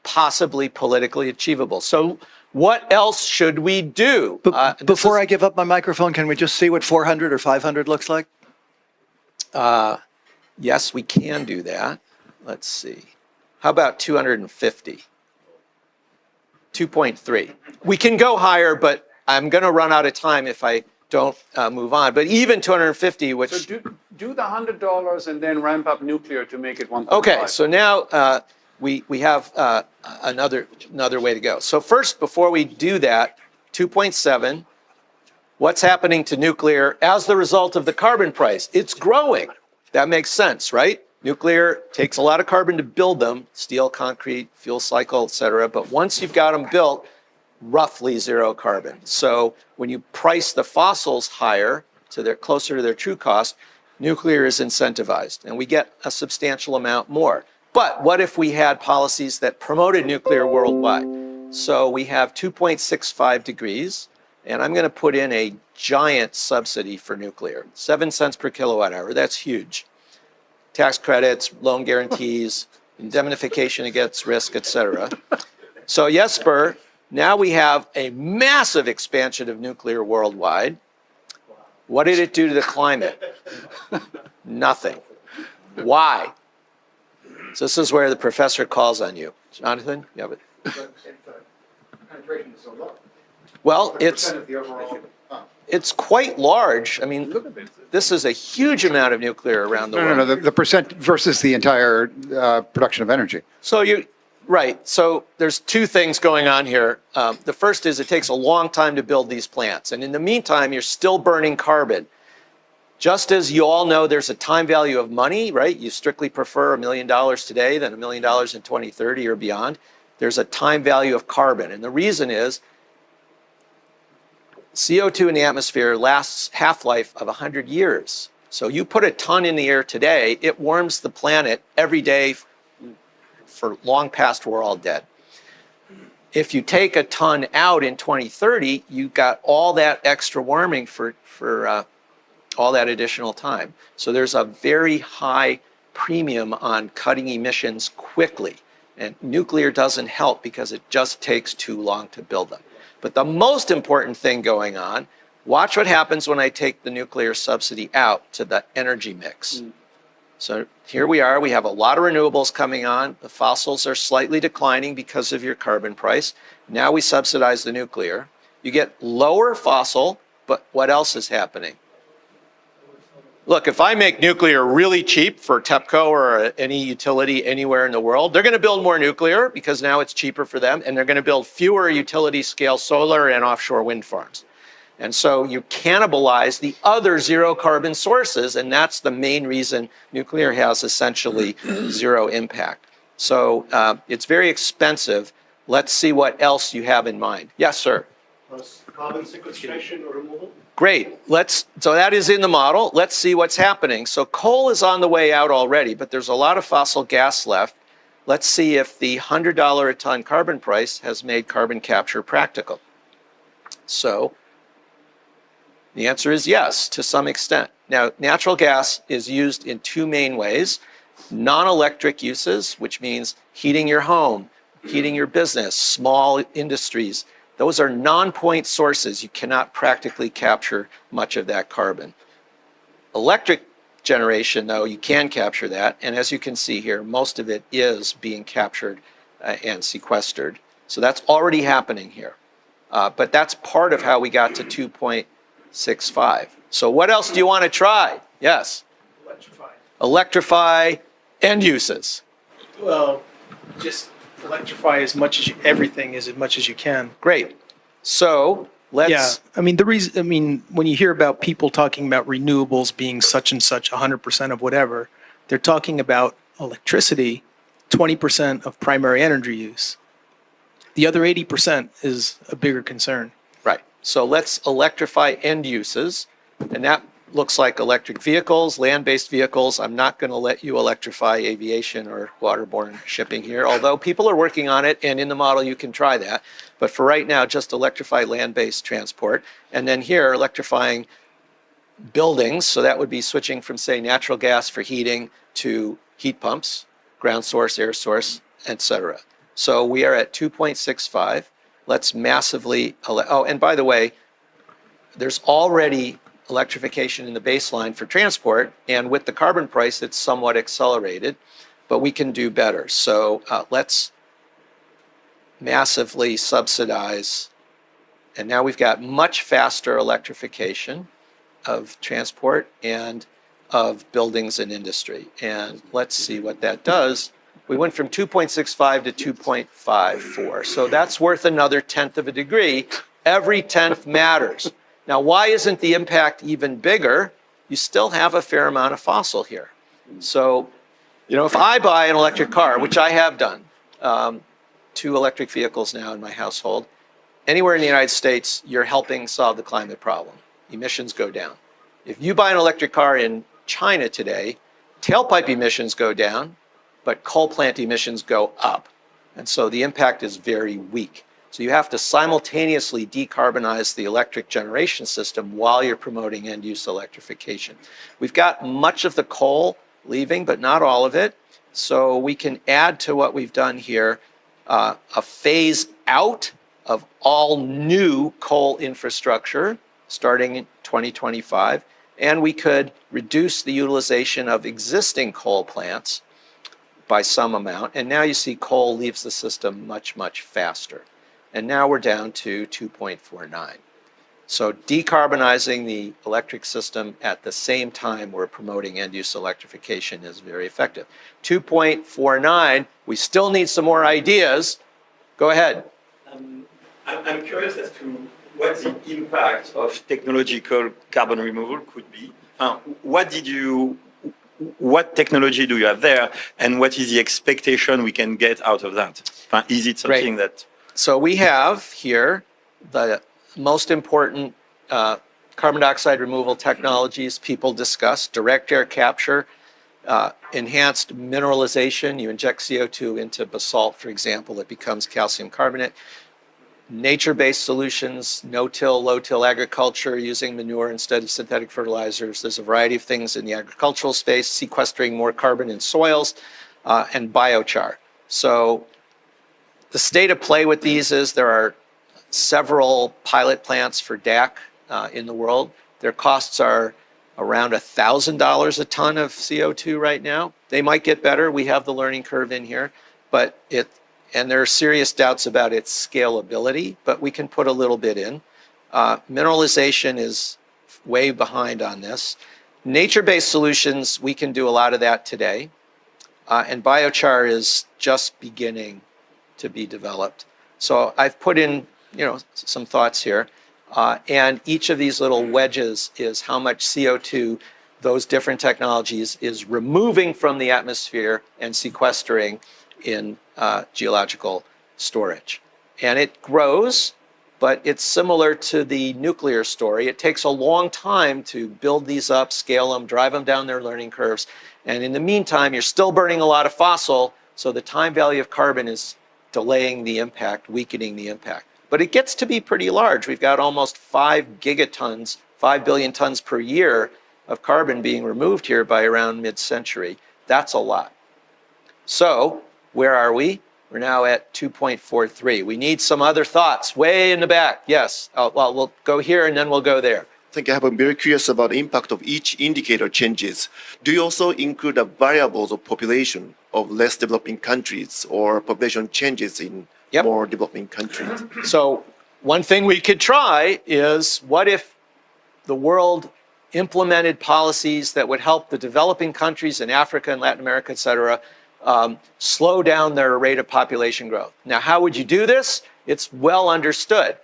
possibly politically achievable. So what else should we do? Before I give up my microphone, can we just see what 400 or 500 looks like? Yes, we can do that. Let's see. How about 250? 2.3. We can go higher, but I'm going to run out of time if I don't move on. But even 250, which... So do the $100 and then ramp up nuclear to make it 1.5. Okay, so now we have another way to go. So first, before we do that, 2.7, what's happening to nuclear as the result of the carbon price? It's growing. That makes sense, right? Nuclear takes a lot of carbon to build them, steel, concrete, fuel cycle, et cetera. But once you've got them built, roughly zero carbon. So when you price the fossils higher, so they're closer to their true cost, nuclear is incentivized, and we get a substantial amount more. But what if we had policies that promoted nuclear worldwide? So we have 2.65 degrees, and I'm going to put in a giant subsidy for nuclear, 7 cents per kilowatt hour. That's huge. Tax credits, loan guarantees, indemnification against risk, et cetera. So Jesper, now we have a massive expansion of nuclear worldwide. What did it do to the climate? Nothing. Why? So this is where the professor calls on you. Jonathan? Yeah, but penetration is so low. well, it's quite large. I mean, this is a huge amount of nuclear around the world. No, the percent versus the entire production of energy. So right. So there's two things going on here. The first is it takes a long time to build these plants. And in the meantime, you're still burning carbon. Just as you all know, there's a time value of money, right? You strictly prefer $1 million today than $1 million in 2030 or beyond. There's a time value of carbon. And the reason is CO2 in the atmosphere lasts half-life of 100 years. So you put a ton in the air today, it warms the planet every day for long past we're all dead. If you take a ton out in 2030, you've got all that extra warming for all that additional time. So there's a very high premium on cutting emissions quickly. And nuclear doesn't help because it just takes too long to build them. But the most important thing going on, watch what happens when I take the nuclear subsidy out to the energy mix. So here we are, we have a lot of renewables coming on. The fossils are slightly declining because of your carbon price. Now we subsidize the nuclear. You get lower fossil, but what else is happening? Look, if I make nuclear really cheap for TEPCO or any utility anywhere in the world, they're going to build more nuclear because now it's cheaper for them, and they're going to build fewer utility scale solar and offshore wind farms. And so you cannibalize the other zero carbon sources, and that's the main reason nuclear has essentially zero impact. So it's very expensive. Let's see what else you have in mind. Yes, sir. Carbon sequestration or removal? Great. So that is in the model. Let's see what's happening. So coal is on the way out already, but there's a lot of fossil gas left. Let's see if the $100 a ton carbon price has made carbon capture practical. So the answer is yes, to some extent. Now, natural gas is used in two main ways. Non-electric uses, which means heating your home, heating your business, small industries. Those are non-point sources. You cannot practically capture much of that carbon. Electric generation, though, you can capture that. And as you can see here, most of it is being captured and sequestered. So that's already happening here. But that's part of how we got to 2.65. So what else do you want to try? Yes? Electrify end uses. Well, just electrify as much as everything as much as you can. Great. So let's. Yeah, I mean, when you hear about people talking about renewables being such and such 100% of whatever, they're talking about electricity, 20% of primary energy use. The other 80% is a bigger concern. Right. So let's electrify end uses, and that looks like electric vehicles, land-based vehicles. I'm not going to let you electrify aviation or waterborne shipping here, although people are working on it, and in the model you can try that. But for right now, just electrify land-based transport. And then here, electrifying buildings. So that would be switching from, say, natural gas for heating to heat pumps, ground source, air source, etc. So we are at 2.65. Let's massively, oh, and by the way, there's already electrification in the baseline for transport, and with the carbon price, it's somewhat accelerated, but we can do better. So let's massively subsidize, and now we've got much faster electrification of transport and of buildings and industry. And let's see what that does. We went from 2.65 to 2.54. So that's worth another tenth of a degree. Every tenth matters. Now, why isn't the impact even bigger? You still have a fair amount of fossil here. So, you know, if I buy an electric car, which I have done, 2 electric vehicles now in my household, anywhere in the United States, you're helping solve the climate problem. Emissions go down. If you buy an electric car in China today, tailpipe emissions go down, but coal plant emissions go up. And so the impact is very weak. So you have to simultaneously decarbonize the electric generation system while you're promoting end-use electrification. We've got much of the coal leaving, but not all of it. So we can add to what we've done here a phase out of all new coal infrastructure starting in 2025. And we could reduce the utilization of existing coal plants by some amount. And now you see coal leaves the system much, much faster. And now we're down to 2.49. So decarbonizing the electric system at the same time we're promoting end-use electrification is very effective. 2.49, we still need some more ideas. Go ahead. I'm curious as to what the impact of technological carbon removal could be. What technology do you have there, and what is the expectation we can get out of that? Is it something that... So we have here the most important carbon dioxide removal technologies people discuss: direct air capture, enhanced mineralization. You inject CO2 into basalt, for example, it becomes calcium carbonate. Nature-based solutions, no-till, low-till agriculture, using manure instead of synthetic fertilizers. There's a variety of things in the agricultural space, sequestering more carbon in soils, and biochar. So the state of play with these is there are several pilot plants for DAC in the world. Their costs are around $1,000 a ton of CO2 right now. They might get better. We have the learning curve in here, but and there are serious doubts about its scalability, but we can put a little bit in. Mineralization is way behind on this. Nature-based solutions, we can do a lot of that today. And biochar is just beginning to be developed. So I've put in, some thoughts here. And each of these little wedges is how much CO2 those different technologies is removing from the atmosphere and sequestering in geological storage. And it grows, but it's similar to the nuclear story. It takes a long time to build these up, scale them, drive them down their learning curves. And in the meantime, you're still burning a lot of fossil, so the time value of carbon is delaying the impact, weakening the impact. But it gets to be pretty large. We've got almost 5 gigatons, 5 billion tons per year of carbon being removed here by around mid-century. That's a lot. So where are we? We're now at 2.43. We need some other thoughts way in the back. Yes. Well, we'll go here and then we'll go there. I think I'm very curious about the impact of each indicator changes. Do you also include the variables of population of less developing countries or population changes in more developing countries? So one thing we could try is, what if the world implemented policies that would help the developing countries in Africa and Latin America, et cetera, slow down their rate of population growth? Now, how would you do this? It's well understood.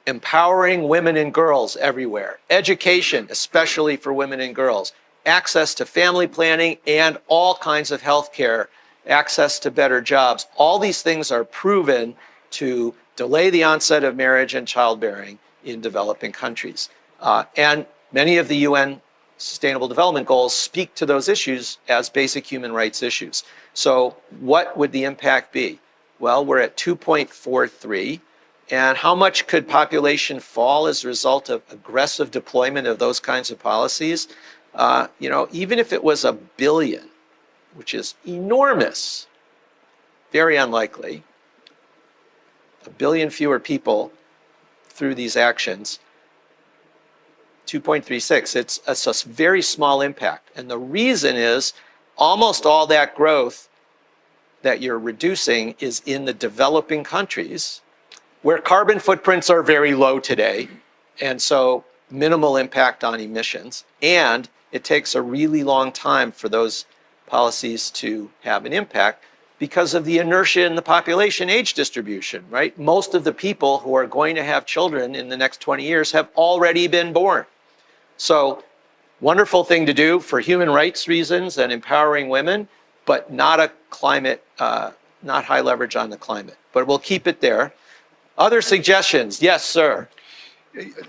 Empowering women and girls everywhere. Education, especially for women and girls. Access to family planning and all kinds of health care. Access to better jobs. All these things are proven to delay the onset of marriage and childbearing in developing countries. And many of the UN Sustainable Development Goals speak to those issues as basic human rights issues. So what would the impact be? Well, we're at 2.43. And how much could population fall as a result of aggressive deployment of those kinds of policies? Even if it was 1 billion, which is enormous, very unlikely, 1 billion fewer people through these actions, 2.36, it's a very small impact. And the reason is almost all that growth that you're reducing is in the developing countries where carbon footprints are very low today. And so minimal impact on emissions. And it takes a really long time for those policies to have an impact because of the inertia in the population age distribution, right? Most of the people who are going to have children in the next 20 years have already been born. So wonderful thing to do for human rights reasons and empowering women, but not a climate, not high leverage on the climate. But we'll keep it there. Other suggestions? Yes, sir.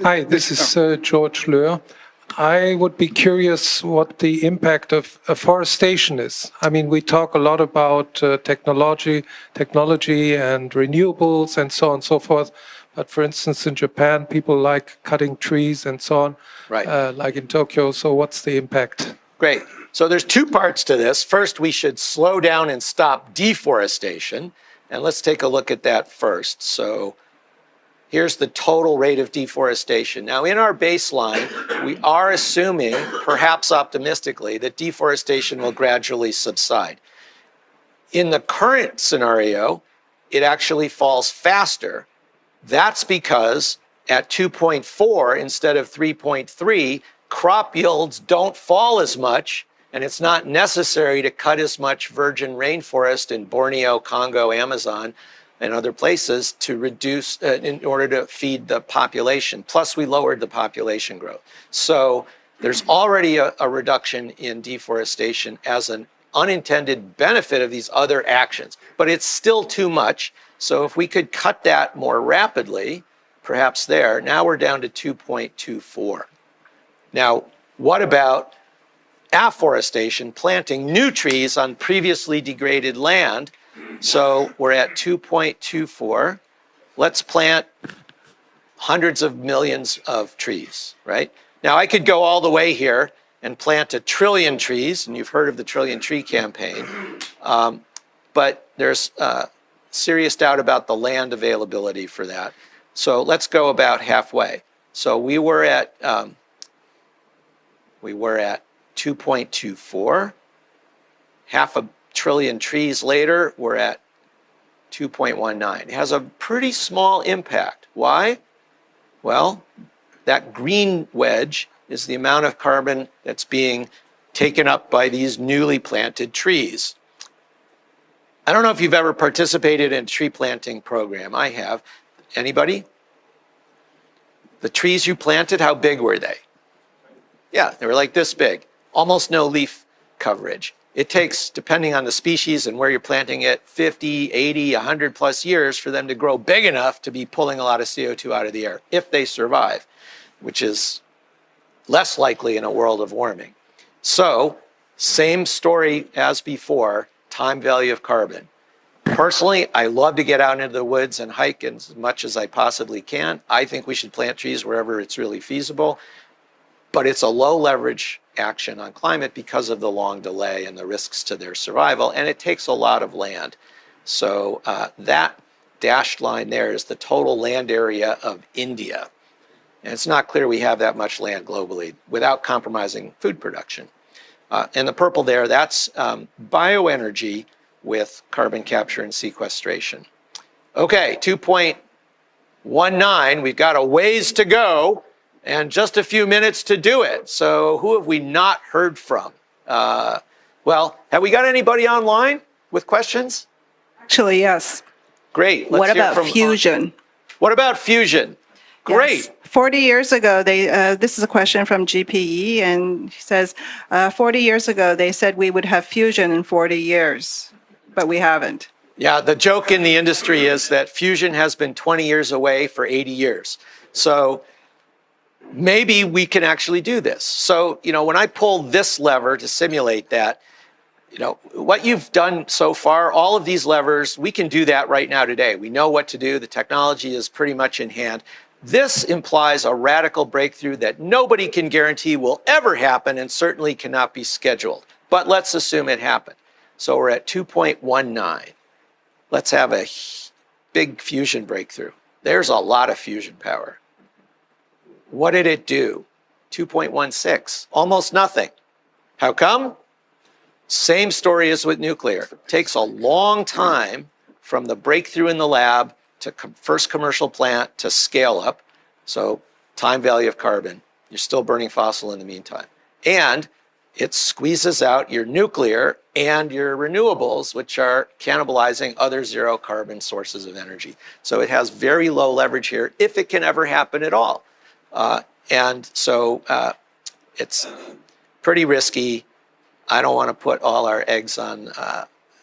Hi, this is George Löhr. I would be curious what the impact of afforestation is. I mean, we talk a lot about technology and renewables and so on and so forth. But for instance, in Japan, people like cutting trees and so on, right. Like in Tokyo. So what's the impact? Great. So there's two parts to this. First, we should slow down and stop deforestation. And let's take a look at that first. So here's the total rate of deforestation. Now, in our baseline, we are assuming, perhaps optimistically, that deforestation will gradually subside. In the current scenario, it actually falls faster. That's because at 2.4 instead of 3.3, crop yields don't fall as much, and it's not necessary to cut as much virgin rainforest in Borneo, Congo, Amazon, and other places to reduce, in order to feed the population. Plus, we lowered the population growth. So there's already a reduction in deforestation as an unintended benefit of these other actions, but it's still too much. So if we could cut that more rapidly, perhaps there, now we're down to 2.24. Now, what about afforestation, planting new trees on previously degraded land? So we're at 2.24. Let's plant hundreds of millions of trees, right? Now I could go all the way here and plant 1 trillion trees, and you've heard of the Trillion Tree Campaign, but there's serious doubt about the land availability for that. So let's go about halfway. So we were at 2.24. 500 billion trees later, we're at 2.19. It has a pretty small impact. Why? Well, that green wedge is the amount of carbon that's being taken up by these newly planted trees. I don't know if you've ever participated in a tree planting program. I have. Anybody? The trees you planted, how big were they? Yeah, they were like this big. Almost no leaf coverage. It takes, depending on the species and where you're planting it, 50, 80, 100 plus years for them to grow big enough to be pulling a lot of CO2 out of the air, if they survive, which is less likely in a world of warming. So, same story as before, time value of carbon. Personally, I love to get out into the woods and hike as much as I possibly can. I think we should plant trees wherever it's really feasible, but it's a low leverage action on climate because of the long delay and the risks to their survival, and it takes a lot of land. So that dashed line there is the total land area of India. And it's not clear we have that much land globally without compromising food production. And the purple there, that's bioenergy with carbon capture and sequestration. Okay, 2.19, we've got a ways to go and just a few minutes to do it. So who have we not heard from? Well, have we got anybody online with questions? Actually, yes. Great. What about fusion? What about fusion? Great. Yes. 40 years ago, this is a question from GPE, and he says, 40 years ago, they said we would have fusion in 40 years, but we haven't. Yeah, the joke in the industry is that fusion has been 20 years away for 80 years. So maybe we can actually do this. So, when I pull this lever to simulate that, what you've done so far, all of these levers, we can do that right now today. We know what to do. The technology is pretty much in hand. This implies a radical breakthrough that nobody can guarantee will ever happen and certainly cannot be scheduled. But let's assume it happened. So we're at 2.19. Let's have a big fusion breakthrough. There's a lot of fusion power. What did it do? 2.16, almost nothing. How come? Same story as with nuclear. It takes a long time from the breakthrough in the lab to first commercial plant to scale up. So time value of carbon, you're still burning fossil in the meantime. And it squeezes out your nuclear and your renewables, which are cannibalizing other zero carbon sources of energy. So it has very low leverage here, if it can ever happen at all. And so it's pretty risky. I don't want to put all our eggs on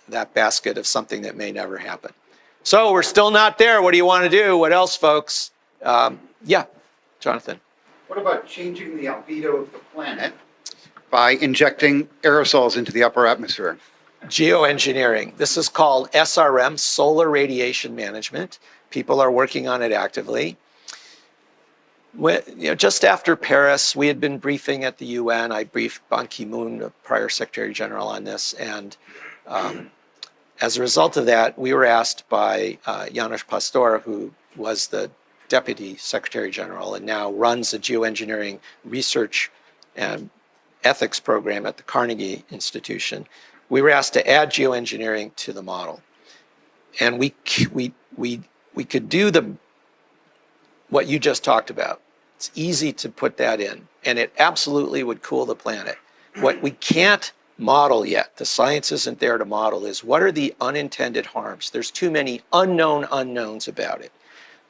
that basket of something that may never happen. So we're still not there. What do you want to do? What else, folks? Yeah, Jonathan. What about changing the albedo of the planet by injecting aerosols into the upper atmosphere? Geoengineering. This is called SRM, solar radiation management. People are working on it actively. Just after Paris, we had been briefing at the UN. I briefed Ban Ki-moon, the prior Secretary General, on this. And as a result of that, we were asked by Janusz Pastor, who was the Deputy Secretary General and now runs the geoengineering research and ethics program at the Carnegie Institution. We were asked to add geoengineering to the model. And we could do what you just talked about. It's easy to put that in, and it absolutely would cool the planet. What we can't model yet, the science isn't there to model, is what are the unintended harms? There's too many unknown unknowns about it.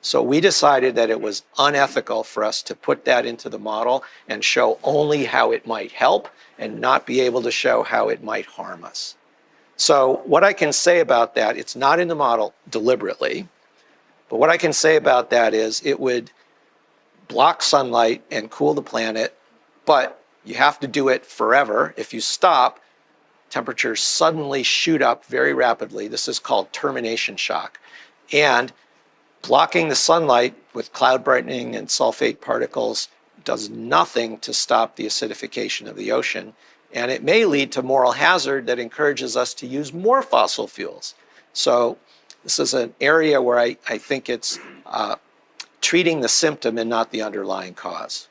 So we decided that it was unethical for us to put that into the model and show only how it might help and not be able to show how it might harm us. So what I can say about that, it's not in the model deliberately, but what I can say about that is it would block sunlight and cool the planet, but you have to do it forever. If you stop, temperatures suddenly shoot up very rapidly. This is called termination shock. And blocking the sunlight with cloud brightening and sulfate particles does nothing to stop the acidification of the ocean. And it may lead to moral hazard that encourages us to use more fossil fuels. So this is an area where I think it's treating the symptom and not the underlying cause.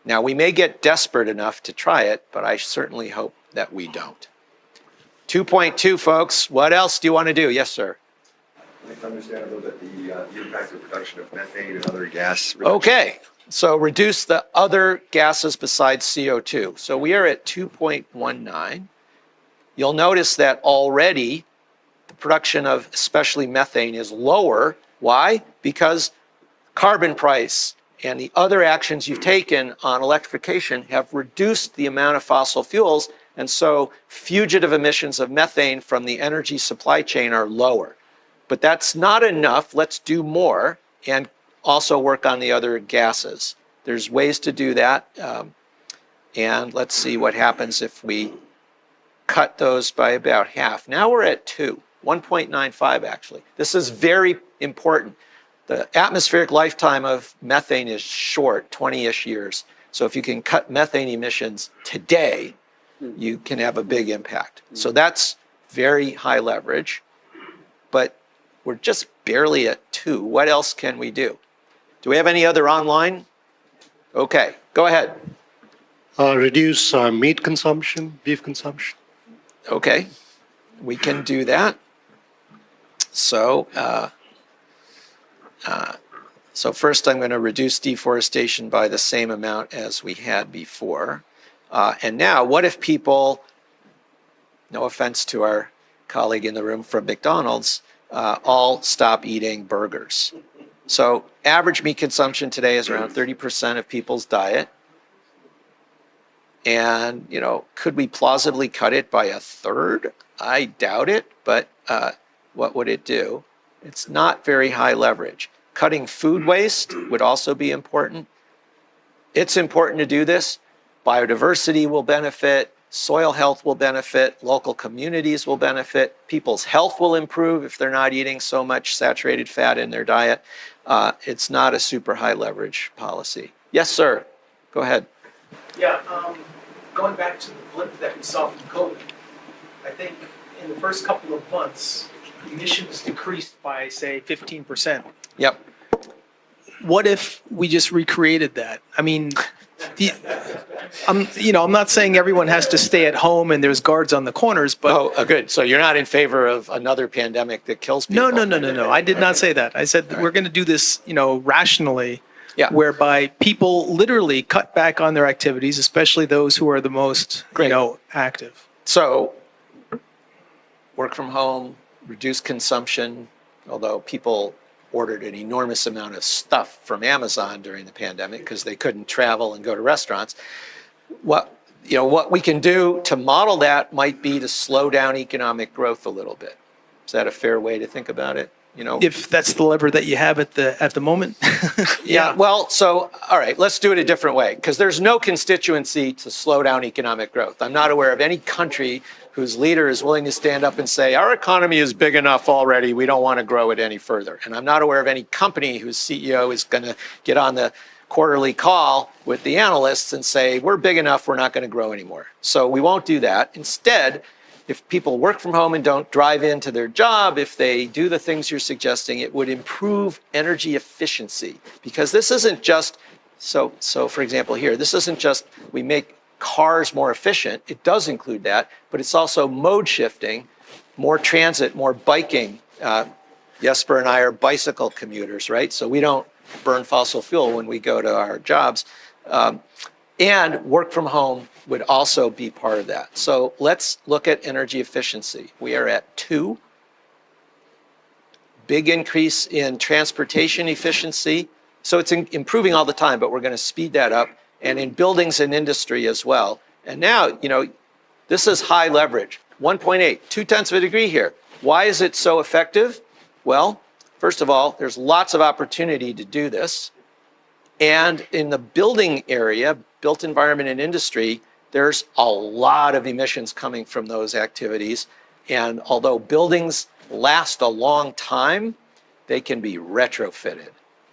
Now, we may get desperate enough to try it, but I certainly hope that we don't. 2.2, folks. What else do you want to do? Yes, sir. I'd like to understand a little bit the impact of production of methane and other gas reduction. Okay, so reduce the other gases besides CO2. So we are at 2.19. You'll notice that already the production of especially methane is lower. Why? Because carbon price and the other actions you've taken on electrification have reduced the amount of fossil fuels, and so fugitive emissions of methane from the energy supply chain are lower. But that's not enough. Let's do more and also work on the other gases. There's ways to do that, and let's see what happens if we cut those by about half. Now we're at 1.95 actually. This is very important. The atmospheric lifetime of methane is short, 20-ish years. So if you can cut methane emissions today, you can have a big impact. So that's very high leverage, but we're just barely at 2. What else can we do? Do we have any other online? Okay, go ahead. Reduce meat consumption, beef consumption. Okay, we can do that. So, so first I'm going to reduce deforestation by the same amount as we had before. And now, what if people, no offense to our colleague in the room from McDonald's, all stop eating burgers? So average meat consumption today is around 30% of people's diet. And, could we plausibly cut it by a third? I doubt it, but what would it do? It's not very high leverage. Cutting food waste would also be important. It's important to do this. Biodiversity will benefit, soil health will benefit, local communities will benefit, people's health will improve if they're not eating so much saturated fat in their diet. It's not a super high leverage policy. Yes, sir. Go ahead. Yeah, going back to the blip that we saw from COVID, I think in the first couple of months, emissions decreased by, say, 15%. Yep. What if we just recreated that? I mean, I'm not saying everyone has to stay at home and there's guards on the corners, but Oh, good. So you're not in favor of another pandemic that kills people? no. I did not say that. I said we're going to do this, rationally, Yeah. whereby people literally cut back on their activities, especially those who are the most, active. So work from home, reduce consumption, although people ordered an enormous amount of stuff from Amazon during the pandemic because they couldn't travel and go to restaurants. What we can do to model that might be to slow down economic growth a little bit. Is that a fair way to think about it? If that's the lever that you have at the moment. Yeah. Well, so, all right, let's do it a different way because there's no constituency to slow down economic growth. I'm not aware of any country whose leader is willing to stand up and say, our economy is big enough already, we don't want to grow it any further. And I'm not aware of any company whose CEO is going to get on the quarterly call with the analysts and say, we're big enough, we're not going to grow anymore. So we won't do that. Instead, if people work from home and don't drive into their job, if they do the things you're suggesting, it would improve energy efficiency. Because this isn't just, so for example here, this isn't just we make cars more efficient. It does include that, but it's also mode shifting, more transit, more biking. Jesper and I are bicycle commuters, right? So we don't burn fossil fuel when we go to our jobs. And work from home would also be part of that. So let's look at energy efficiency. We are at 2. Big increase in transportation efficiency. So it's improving all the time, but we're going to speed that up. And in buildings and industry as well. And now, this is high leverage. 1.8, 0.2 of a degree here. Why is it so effective? Well, first of all, there's lots of opportunity to do this. And in the building area, built environment and industry, there's a lot of emissions coming from those activities. And although buildings last a long time, they can be retrofitted.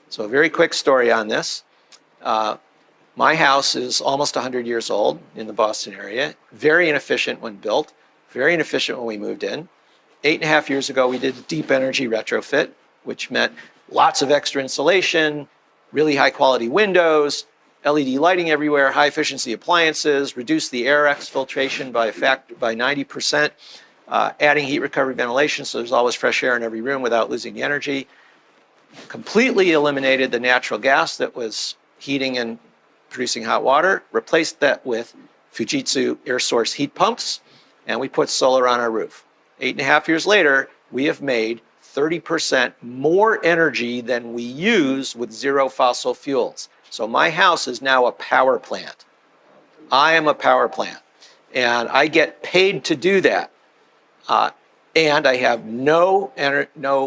So a very quick story on this. My house is almost 100 years old in the Boston area, very inefficient when built, very inefficient when we moved in. 8.5 years ago, we did a deep energy retrofit, which meant lots of extra insulation, really high quality windows, LED lighting everywhere, high efficiency appliances, reduced the air exfiltration by 90%, adding heat recovery ventilation so there's always fresh air in every room without losing the energy. Completely eliminated the natural gas that was heating and producing hot water, replaced that with Fujitsu air source heat pumps, and we put solar on our roof. 8.5 years later, we have made 30% more energy than we use with zero fossil fuels. So my house is now a power plant. I am a power plant, and I get paid to do that. And I have no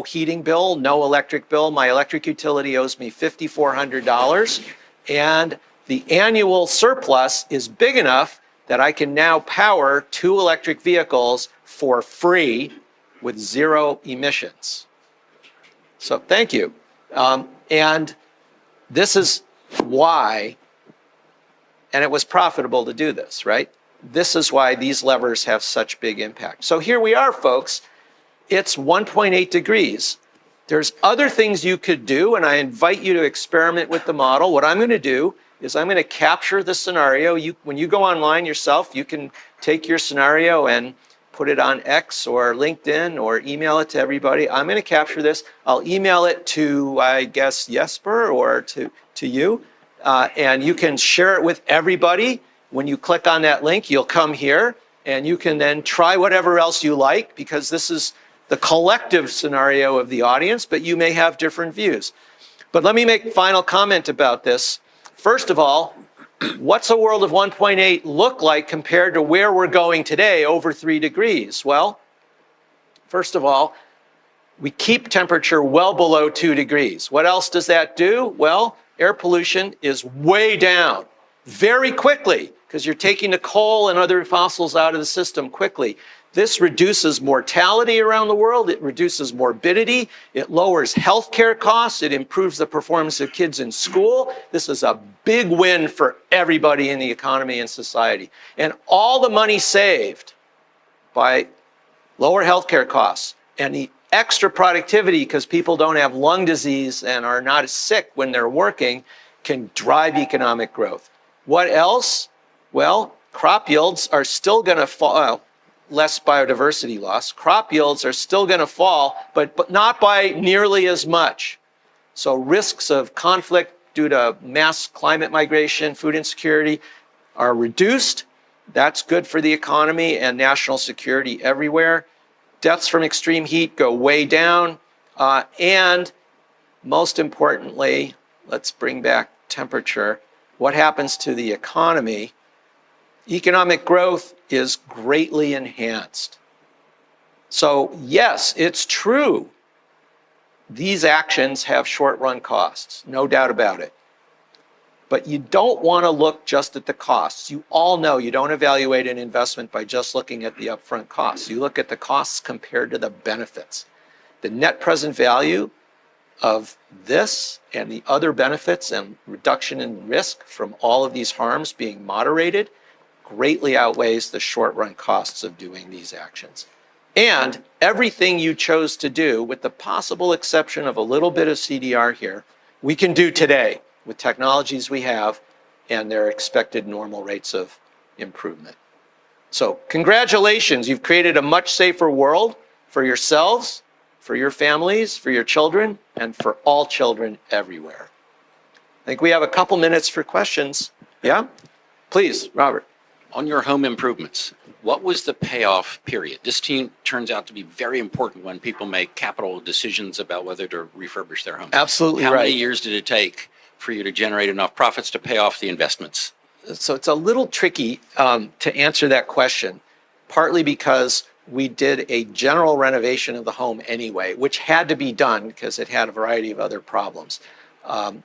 heating bill, no electric bill. My electric utility owes me $5,400, and the annual surplus is big enough that I can now power 2 electric vehicles for free with 0 emissions. So thank you. And this is why, and it was profitable to do this, right? This is why these levers have such big impact. So here we are, folks. It's 1.8 degrees. There's other things you could do, and I invite you to experiment with the model. What I'm going to do is I'm going to capture the scenario. When you go online yourself, you can take your scenario and put it on X or LinkedIn or email it to everybody. I'm going to capture this. I'll email it to, I guess, Jesper or to you. And you can share it with everybody. When you click on that link, you'll come here and you can then try whatever else you like, because this is the collective scenario of the audience, but you may have different views. But let me make a final comment about this. First of all, what's a world of 1.8 look like compared to where we're going today, over 3 degrees? Well, first of all, we keep temperature well below 2 degrees. What else does that do? Well, air pollution is way down very quickly because you're taking the coal and other fossils out of the system quickly. This reduces mortality around the world. It reduces morbidity. It lowers healthcare costs. It improves the performance of kids in school. This is a big win for everybody in the economy and society. And all the money saved by lower healthcare costs and the extra productivity because people don't have lung disease and are not as sick when they're working can drive economic growth. What else? Well, crop yields are still going to fall, less biodiversity loss. Crop yields are still going to fall, but not by nearly as much. So risks of conflict due to mass climate migration, food insecurity are reduced. That's good for the economy and national security everywhere. Deaths from extreme heat go way down. And most importantly, let's bring back temperature. What happens to the economy? Economic growth is greatly enhanced. So yes, it's true. These actions have short-run costs, no doubt about it. But you don't want to look just at the costs. You all know you don't evaluate an investment by just looking at the upfront costs. You look at the costs compared to the benefits. The net present value of this and the other benefits and reduction in risk from all of these harms being moderated greatly outweighs the short-run costs of doing these actions. And everything you chose to do, with the possible exception of a little bit of CDR here, we can do today with technologies we have and their expected normal rates of improvement. So congratulations, you've created a much safer world for yourselves, for your families, for your children, and for all children everywhere. I think we have a couple minutes for questions. Yeah? Please, Robert. On your home improvements, what was the payoff period? This turns out to be very important when people make capital decisions about whether to refurbish their homes. Absolutely right. How many years did it take for you to generate enough profits to pay off the investments? So it's a little tricky to answer that question, partly because we did a general renovation of the home anyway, which had to be done because it had a variety of other problems. And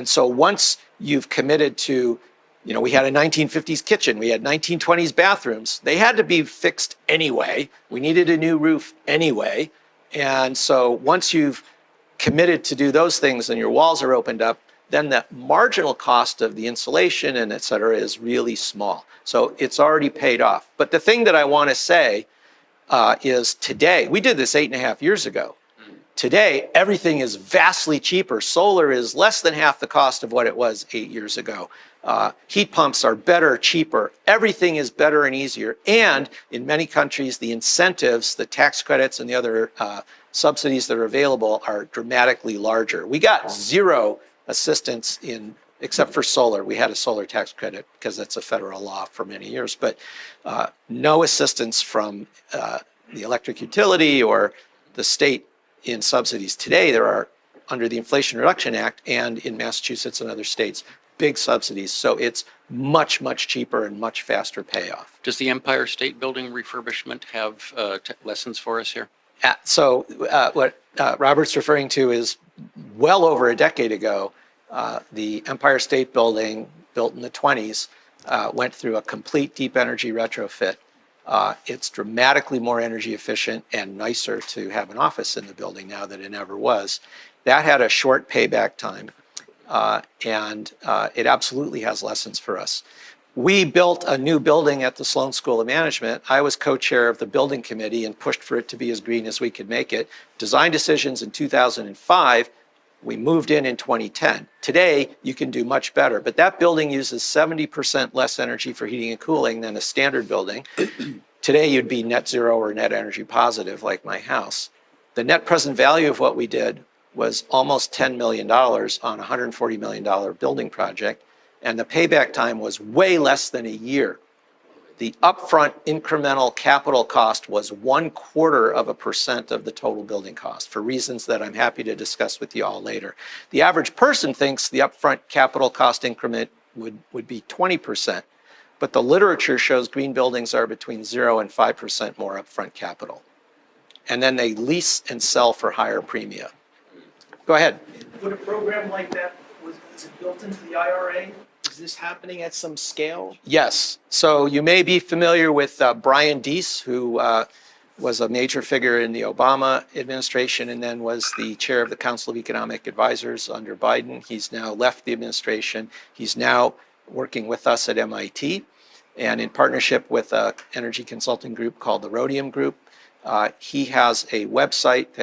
so once you've committed to, we had a 1950s kitchen, we had 1920s bathrooms, they had to be fixed anyway. We needed a new roof anyway. And so once you've committed to do those things and your walls are opened up, then the marginal cost of the insulation and et cetera is really small. So it's already paid off. But the thing that I want to say is today, we did this 8.5 years ago. Today, everything is vastly cheaper. Solar is less than half the cost of what it was 8 years ago. Heat pumps are better, cheaper. Everything is better and easier. And in many countries, the incentives, the tax credits and the other subsidies that are available are dramatically larger. We got zero assistance except for solar. We had a solar tax credit because that's a federal law for many years, but no assistance from the electric utility or the state in subsidies. Today, there are, under the Inflation Reduction Act and in Massachusetts and other states, big subsidies. So it's much, much cheaper and much faster payoff. Does the Empire State Building refurbishment have lessons for us here? So what Robert's referring to is well over a decade ago, the Empire State Building, built in the 20s, went through a complete deep energy retrofit. It's dramatically more energy efficient and nicer to have an office in the building now than it ever was. That had a short payback time, and it absolutely has lessons for us. We built a new building at the Sloan School of Management. I was co-chair of the building committee and pushed for it to be as green as we could make it. Design decisions in 2005. We moved in 2010. Today, you can do much better, but that building uses 70% less energy for heating and cooling than a standard building. Today, you'd be net zero or net energy positive like my house. The net present value of what we did was almost $10 million on a $140 million building project, and the payback time was way less than a year. The upfront incremental capital cost was 0.25% of the total building cost for reasons that I'm happy to discuss with you all later. The average person thinks the upfront capital cost increment would be 20%, but the literature shows green buildings are between 0 and 5% more upfront capital. And then they lease and sell for higher premia. Go ahead. Would a program like that, was it built into the IRA? Is this happening at some scale? Yes. So you may be familiar with Brian Deese, who was a major figure in the Obama administration and then was the chair of the Council of Economic Advisors under Biden. He's now left the administration. He's now working with us at MIT and in partnership with an energy consulting group called the Rhodium Group. He has a website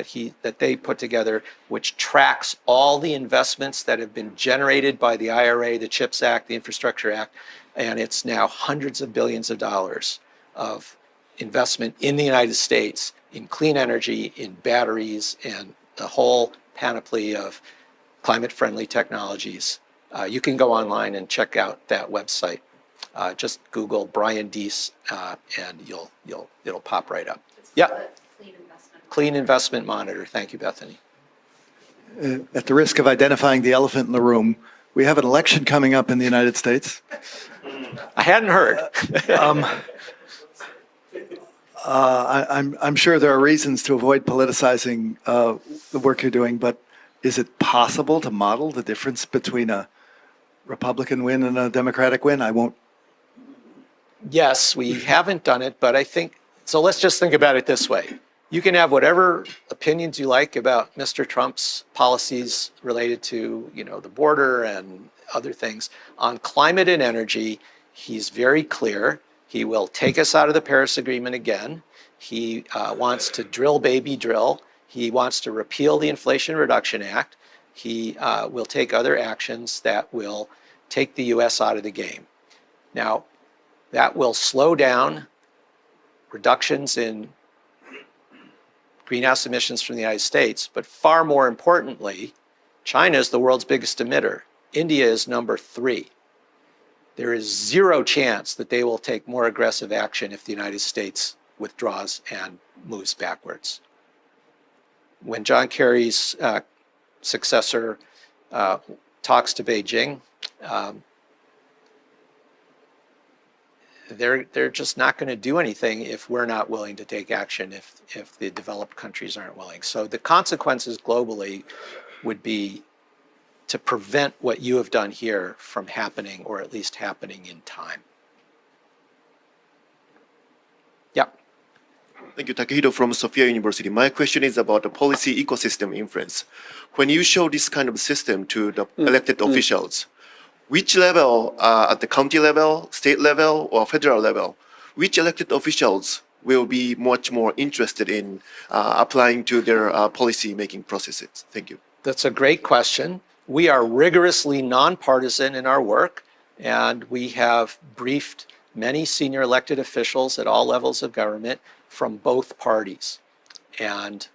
that they put together which tracks all the investments that have been generated by the IRA, the CHIPS Act, the Infrastructure Act, and it's now hundreds of billions of dollars of investment in the United States in clean energy, in batteries, and the whole panoply of climate-friendly technologies. You can go online and check out that website. Just Google Brian Deese, and it'll pop right up. Yeah. Clean Investment Monitor. Thank you, Bethany. At the risk of identifying the elephant in the room, we have an election coming up in the United States. I hadn't heard. I'm sure there are reasons to avoid politicizing the work you're doing, but is it possible to model the difference between a Republican win and a Democratic win? I won't. Yes, we haven't done it, but I think, so let's just think about it this way. You can have whatever opinions you like about Mr. Trump's policies related to, the border and other things. On climate and energy, he's very clear. He will take us out of the Paris Agreement again. He wants to drill, baby, drill. He wants to repeal the Inflation Reduction Act. He will take other actions that will take the US out of the game. Now, that will slow down reductions in greenhouse emissions from the United States, but far more importantly, China is the world's biggest emitter. India is number 3. There is zero chance that they will take more aggressive action if the United States withdraws and moves backwards. When John Kerry's successor talks to Beijing, they're just not going to do anything if we're not willing to take action, if the developed countries aren't willing. So the consequences globally would be to prevent what you have done here from happening, or at least happening in time. Yeah. Thank you, Takehiro from Sophia University. My question is about the policy ecosystem influence. When you show this kind of system to the elected officials, which level, at the county level, state level, or federal level, which elected officials will be much more interested in applying to their policy-making processes? Thank you. That's a great question. We are rigorously nonpartisan in our work, and we have briefed many senior elected officials at all levels of government from both parties. And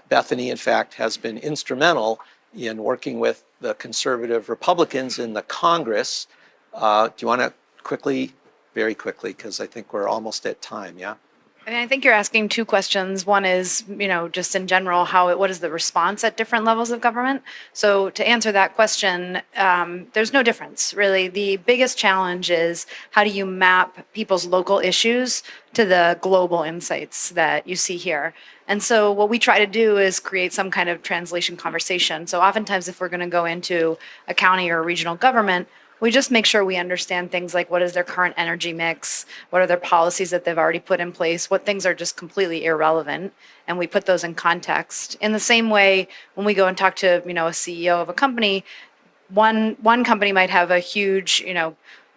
Bethany, in fact, has been instrumental in working with the conservative Republicans in the Congress. Do you want to quickly, very quickly, because I think we're almost at time, yeah? I mean, I think you're asking two questions. One is, just in general, what is the response at different levels of government? So to answer that question, there's no difference, really. The biggest challenge is how do you map people's local issues to the global insights that you see here? And so what we try to do is create some kind of translation conversation. So oftentimes if we're going to go into a county or a regional government, we just make sure we understand things like what is their current energy mix, what are their policies that they've already put in place, what things are just completely irrelevant, and we put those in context. In the same way, when we go and talk to, a CEO of a company, one company might have a huge,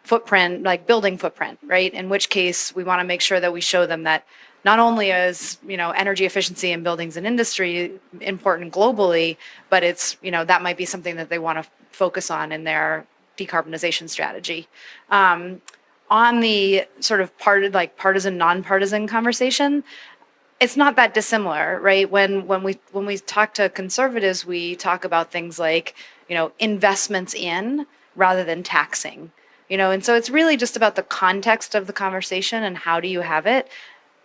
footprint, like building footprint, right? In which case we want to make sure that we show them that not only is, energy efficiency in buildings and industry important globally, but it's, that might be something that they want to focus on in their decarbonization strategy. On the sort of partisan, nonpartisan conversation, it's not that dissimilar, right? When we talk to conservatives, we talk about things like, investments in rather than taxing, and so it's really just about the context of the conversation and how do you have it.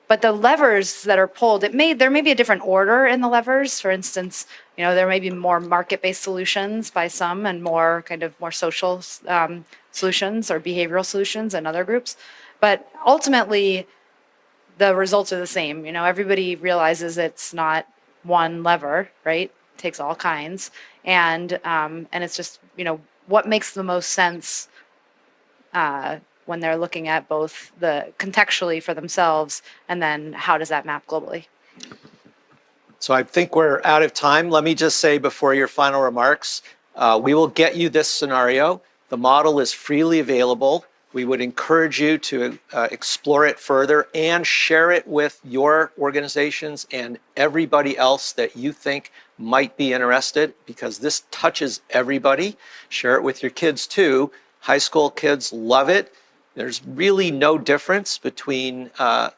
But the levers that are pulled, there may be a different order in the levers. For instance, there may be more market-based solutions by some and more social solutions or behavioral solutions in other groups. But ultimately, the results are the same. Everybody realizes it's not one lever, right? It takes all kinds. And it's just, what makes the most sense when they're looking at both the contextually for themselves and then how does that map globally? So I think we're out of time. Let me just say before your final remarks, we will get you this scenario. The model is freely available We would encourage you to explore it further and share it with your organizations and everybody else that you think might be interested, because this touches everybody. Share it with your kids too. High school kids love it. There's really no difference between a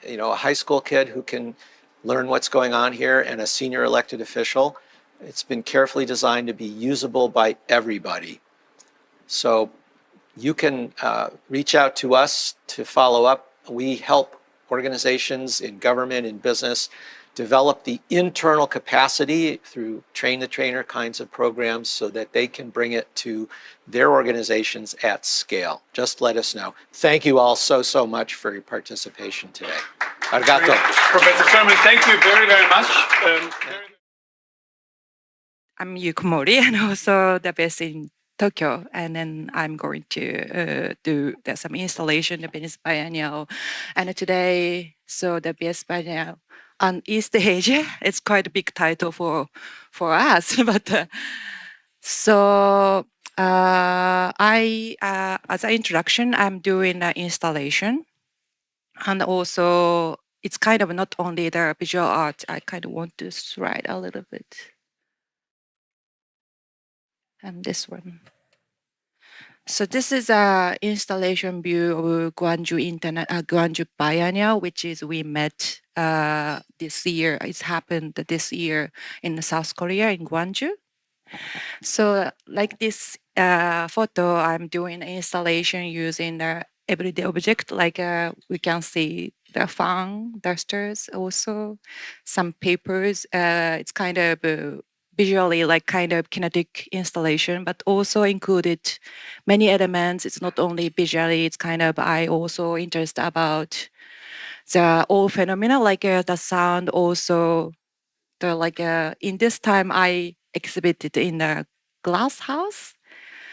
high school kid who can learn what's going on here and a senior elected official. It's been carefully designed to be usable by everybody. So you can reach out to us to follow up. We help organizations in government and business develop the internal capacity through train-the-trainer kinds of programs so that they can bring it to their organizations at scale. Just let us know. Thank you all so much for your participation today. Arigato. Professor Sherman, thank you very, very much. I'm Yuko Mori, and also the best in Tokyo, and then I'm going to do some installation, the Venice Biennial, and today, so the Venice Biennial on East Asia, it's quite a big title for us, but I as an introduction, I'm doing an installation, and also it's kind of not only the visual art. I kind of want to slide a little bit. And this one. So this is a installation view of Gwangju Biennial, which is we met this year. It's happened this year in South Korea in Gwangju. So like this photo, I'm doing an installation using the everyday object. Like we can see the fan, dusters, also some papers. It's kind of visually like kind of kinetic installation, but also included many elements. It's not only visually, it's kind of, I also interested about the all phenomena, like the sound, also the like, in this time I exhibited in the glass house.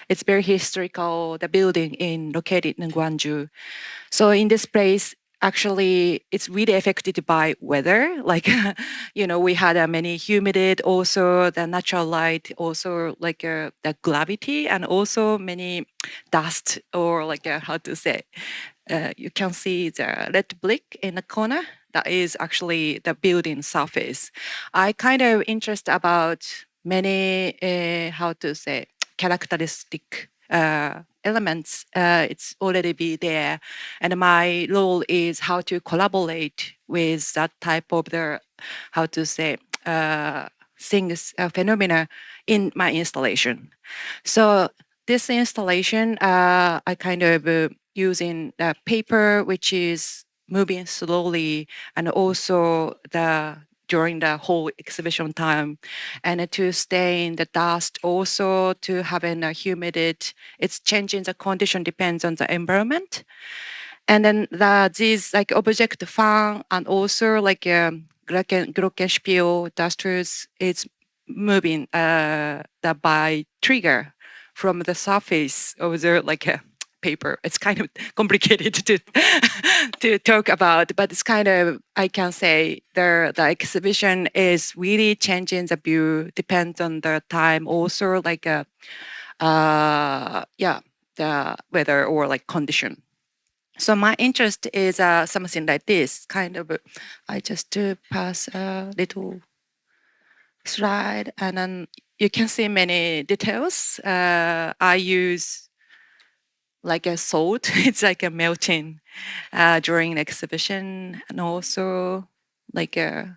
It's very historical, the building located in Gwangju. So in this place, actually, it's really affected by weather. Like, we had many humidity, also the natural light, also like the gravity, and also many dust, or like how to say, you can see the red brick in the corner. That is actually the building surface. I kind of interested about many, how to say, characteristic elements. It's already be there, and my role is how to collaborate with that type of the, how to say, things, phenomena in my installation. So this installation, I kind of using the paper, which is moving slowly, and also during the whole exhibition time, and to stay in the dust, also to having a humidity. It's changing the condition, depends on the environment. And then these like object fan, and also like glockenspiel dusters, it's moving by trigger from the surface of the like paper. It's kind of complicated to talk about, but it's kind of, I can say the exhibition is really changing the view, depends on the time, also like the weather or like condition. So my interest is something like this, kind of, I just pass a little slide, and then you can see many details. I use like a salt, it's like a melting during the exhibition, and also like I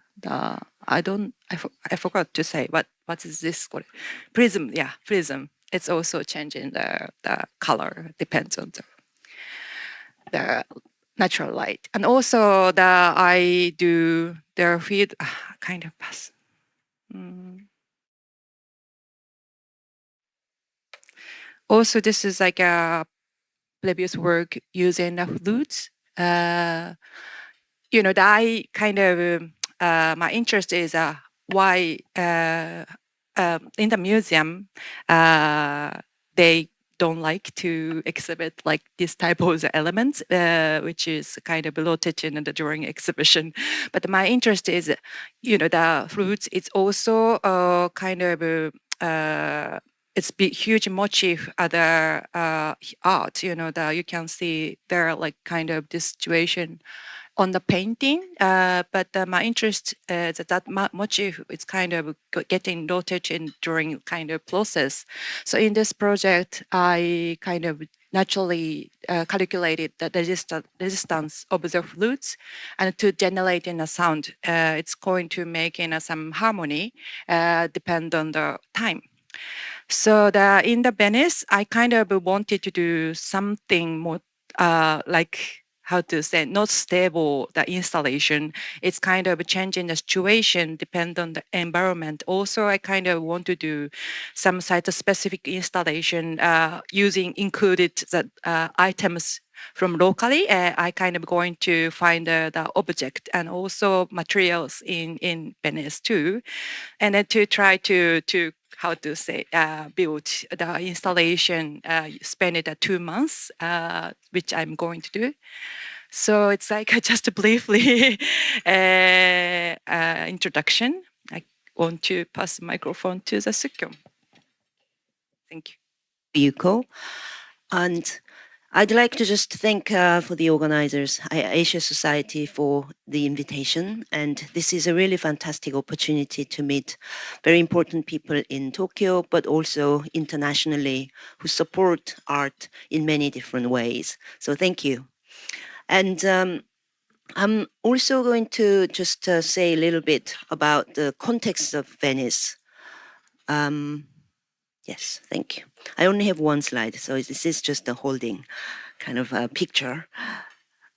forgot to say what is this called? Prism, yeah, prism. It's also changing the color, depends on the natural light, and also I do the field kind of pass. Also, this is like a previous work using the flutes. I kind of, my interest is why in the museum, they don't like to exhibit like this type of elements, which is kind of rotating during exhibition. But my interest is, the flutes, it's also kind of it's huge motif other art, that you can see there like kind of this situation on the painting, but my interest is that motif is kind of getting rotated during kind of process. So in this project, I kind of naturally calculated the resistance of the flutes, and to generate in a sound, it's going to make in some harmony, depend on the time. So in the Venice, I kind of wanted to do something more like, how to say, not stable, the installation. It's kind of changing the situation, depend on the environment. Also, I kind of want to do some site-specific installation using included the items from locally. I kind of going to find the object and also materials in Venice too. And then to try to how to say, build the installation, spend it 2 months, which I'm going to do. So it's like just a briefly introduction. I want to pass the microphone to the Sukyo. Thank you. Yuko. And I'd like to just thank for the organizers, Asia Society, for the invitation. And this is a really fantastic opportunity to meet very important people in Tokyo, but also internationally, who support art in many different ways. So thank you. And I'm also going to just say a little bit about the context of Venice. Yes, thank you. I only have one slide, so this is just a holding kind of a picture.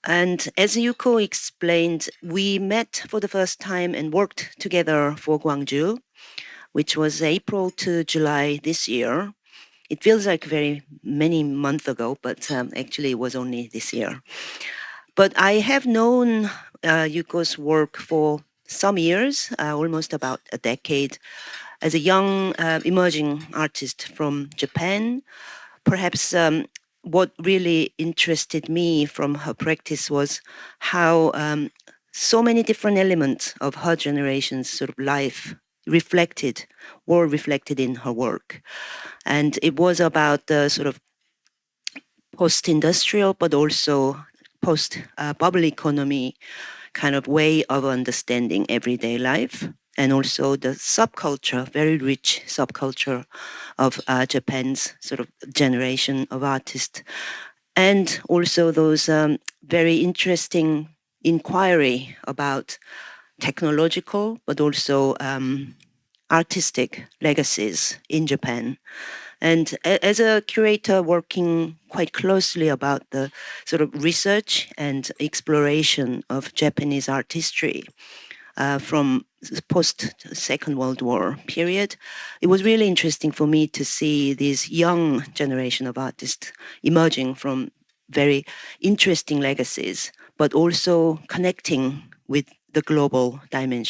And as Yuko explained, we met for the first time and worked together for Gwangju, which was April to July this year. It feels like very many months ago, but actually it was only this year. But I have known Yuko's work for some years, almost about a decade, as a young emerging artist from Japan. Perhaps what really interested me from her practice was how so many different elements of her generation's sort of life were reflected in her work. And it was about the sort of post-industrial, but also post-bubble economy kind of way of understanding everyday life. And also the subculture, very rich subculture of Japan's sort of generation of artists. And also those very interesting inquiry about technological, but also artistic legacies in Japan. And as a curator working quite closely about the sort of research and exploration of Japanese art history, from post-Second World War period, it was really interesting for me to see this young generation of artists emerging from very interesting legacies, but also connecting with the global dimension.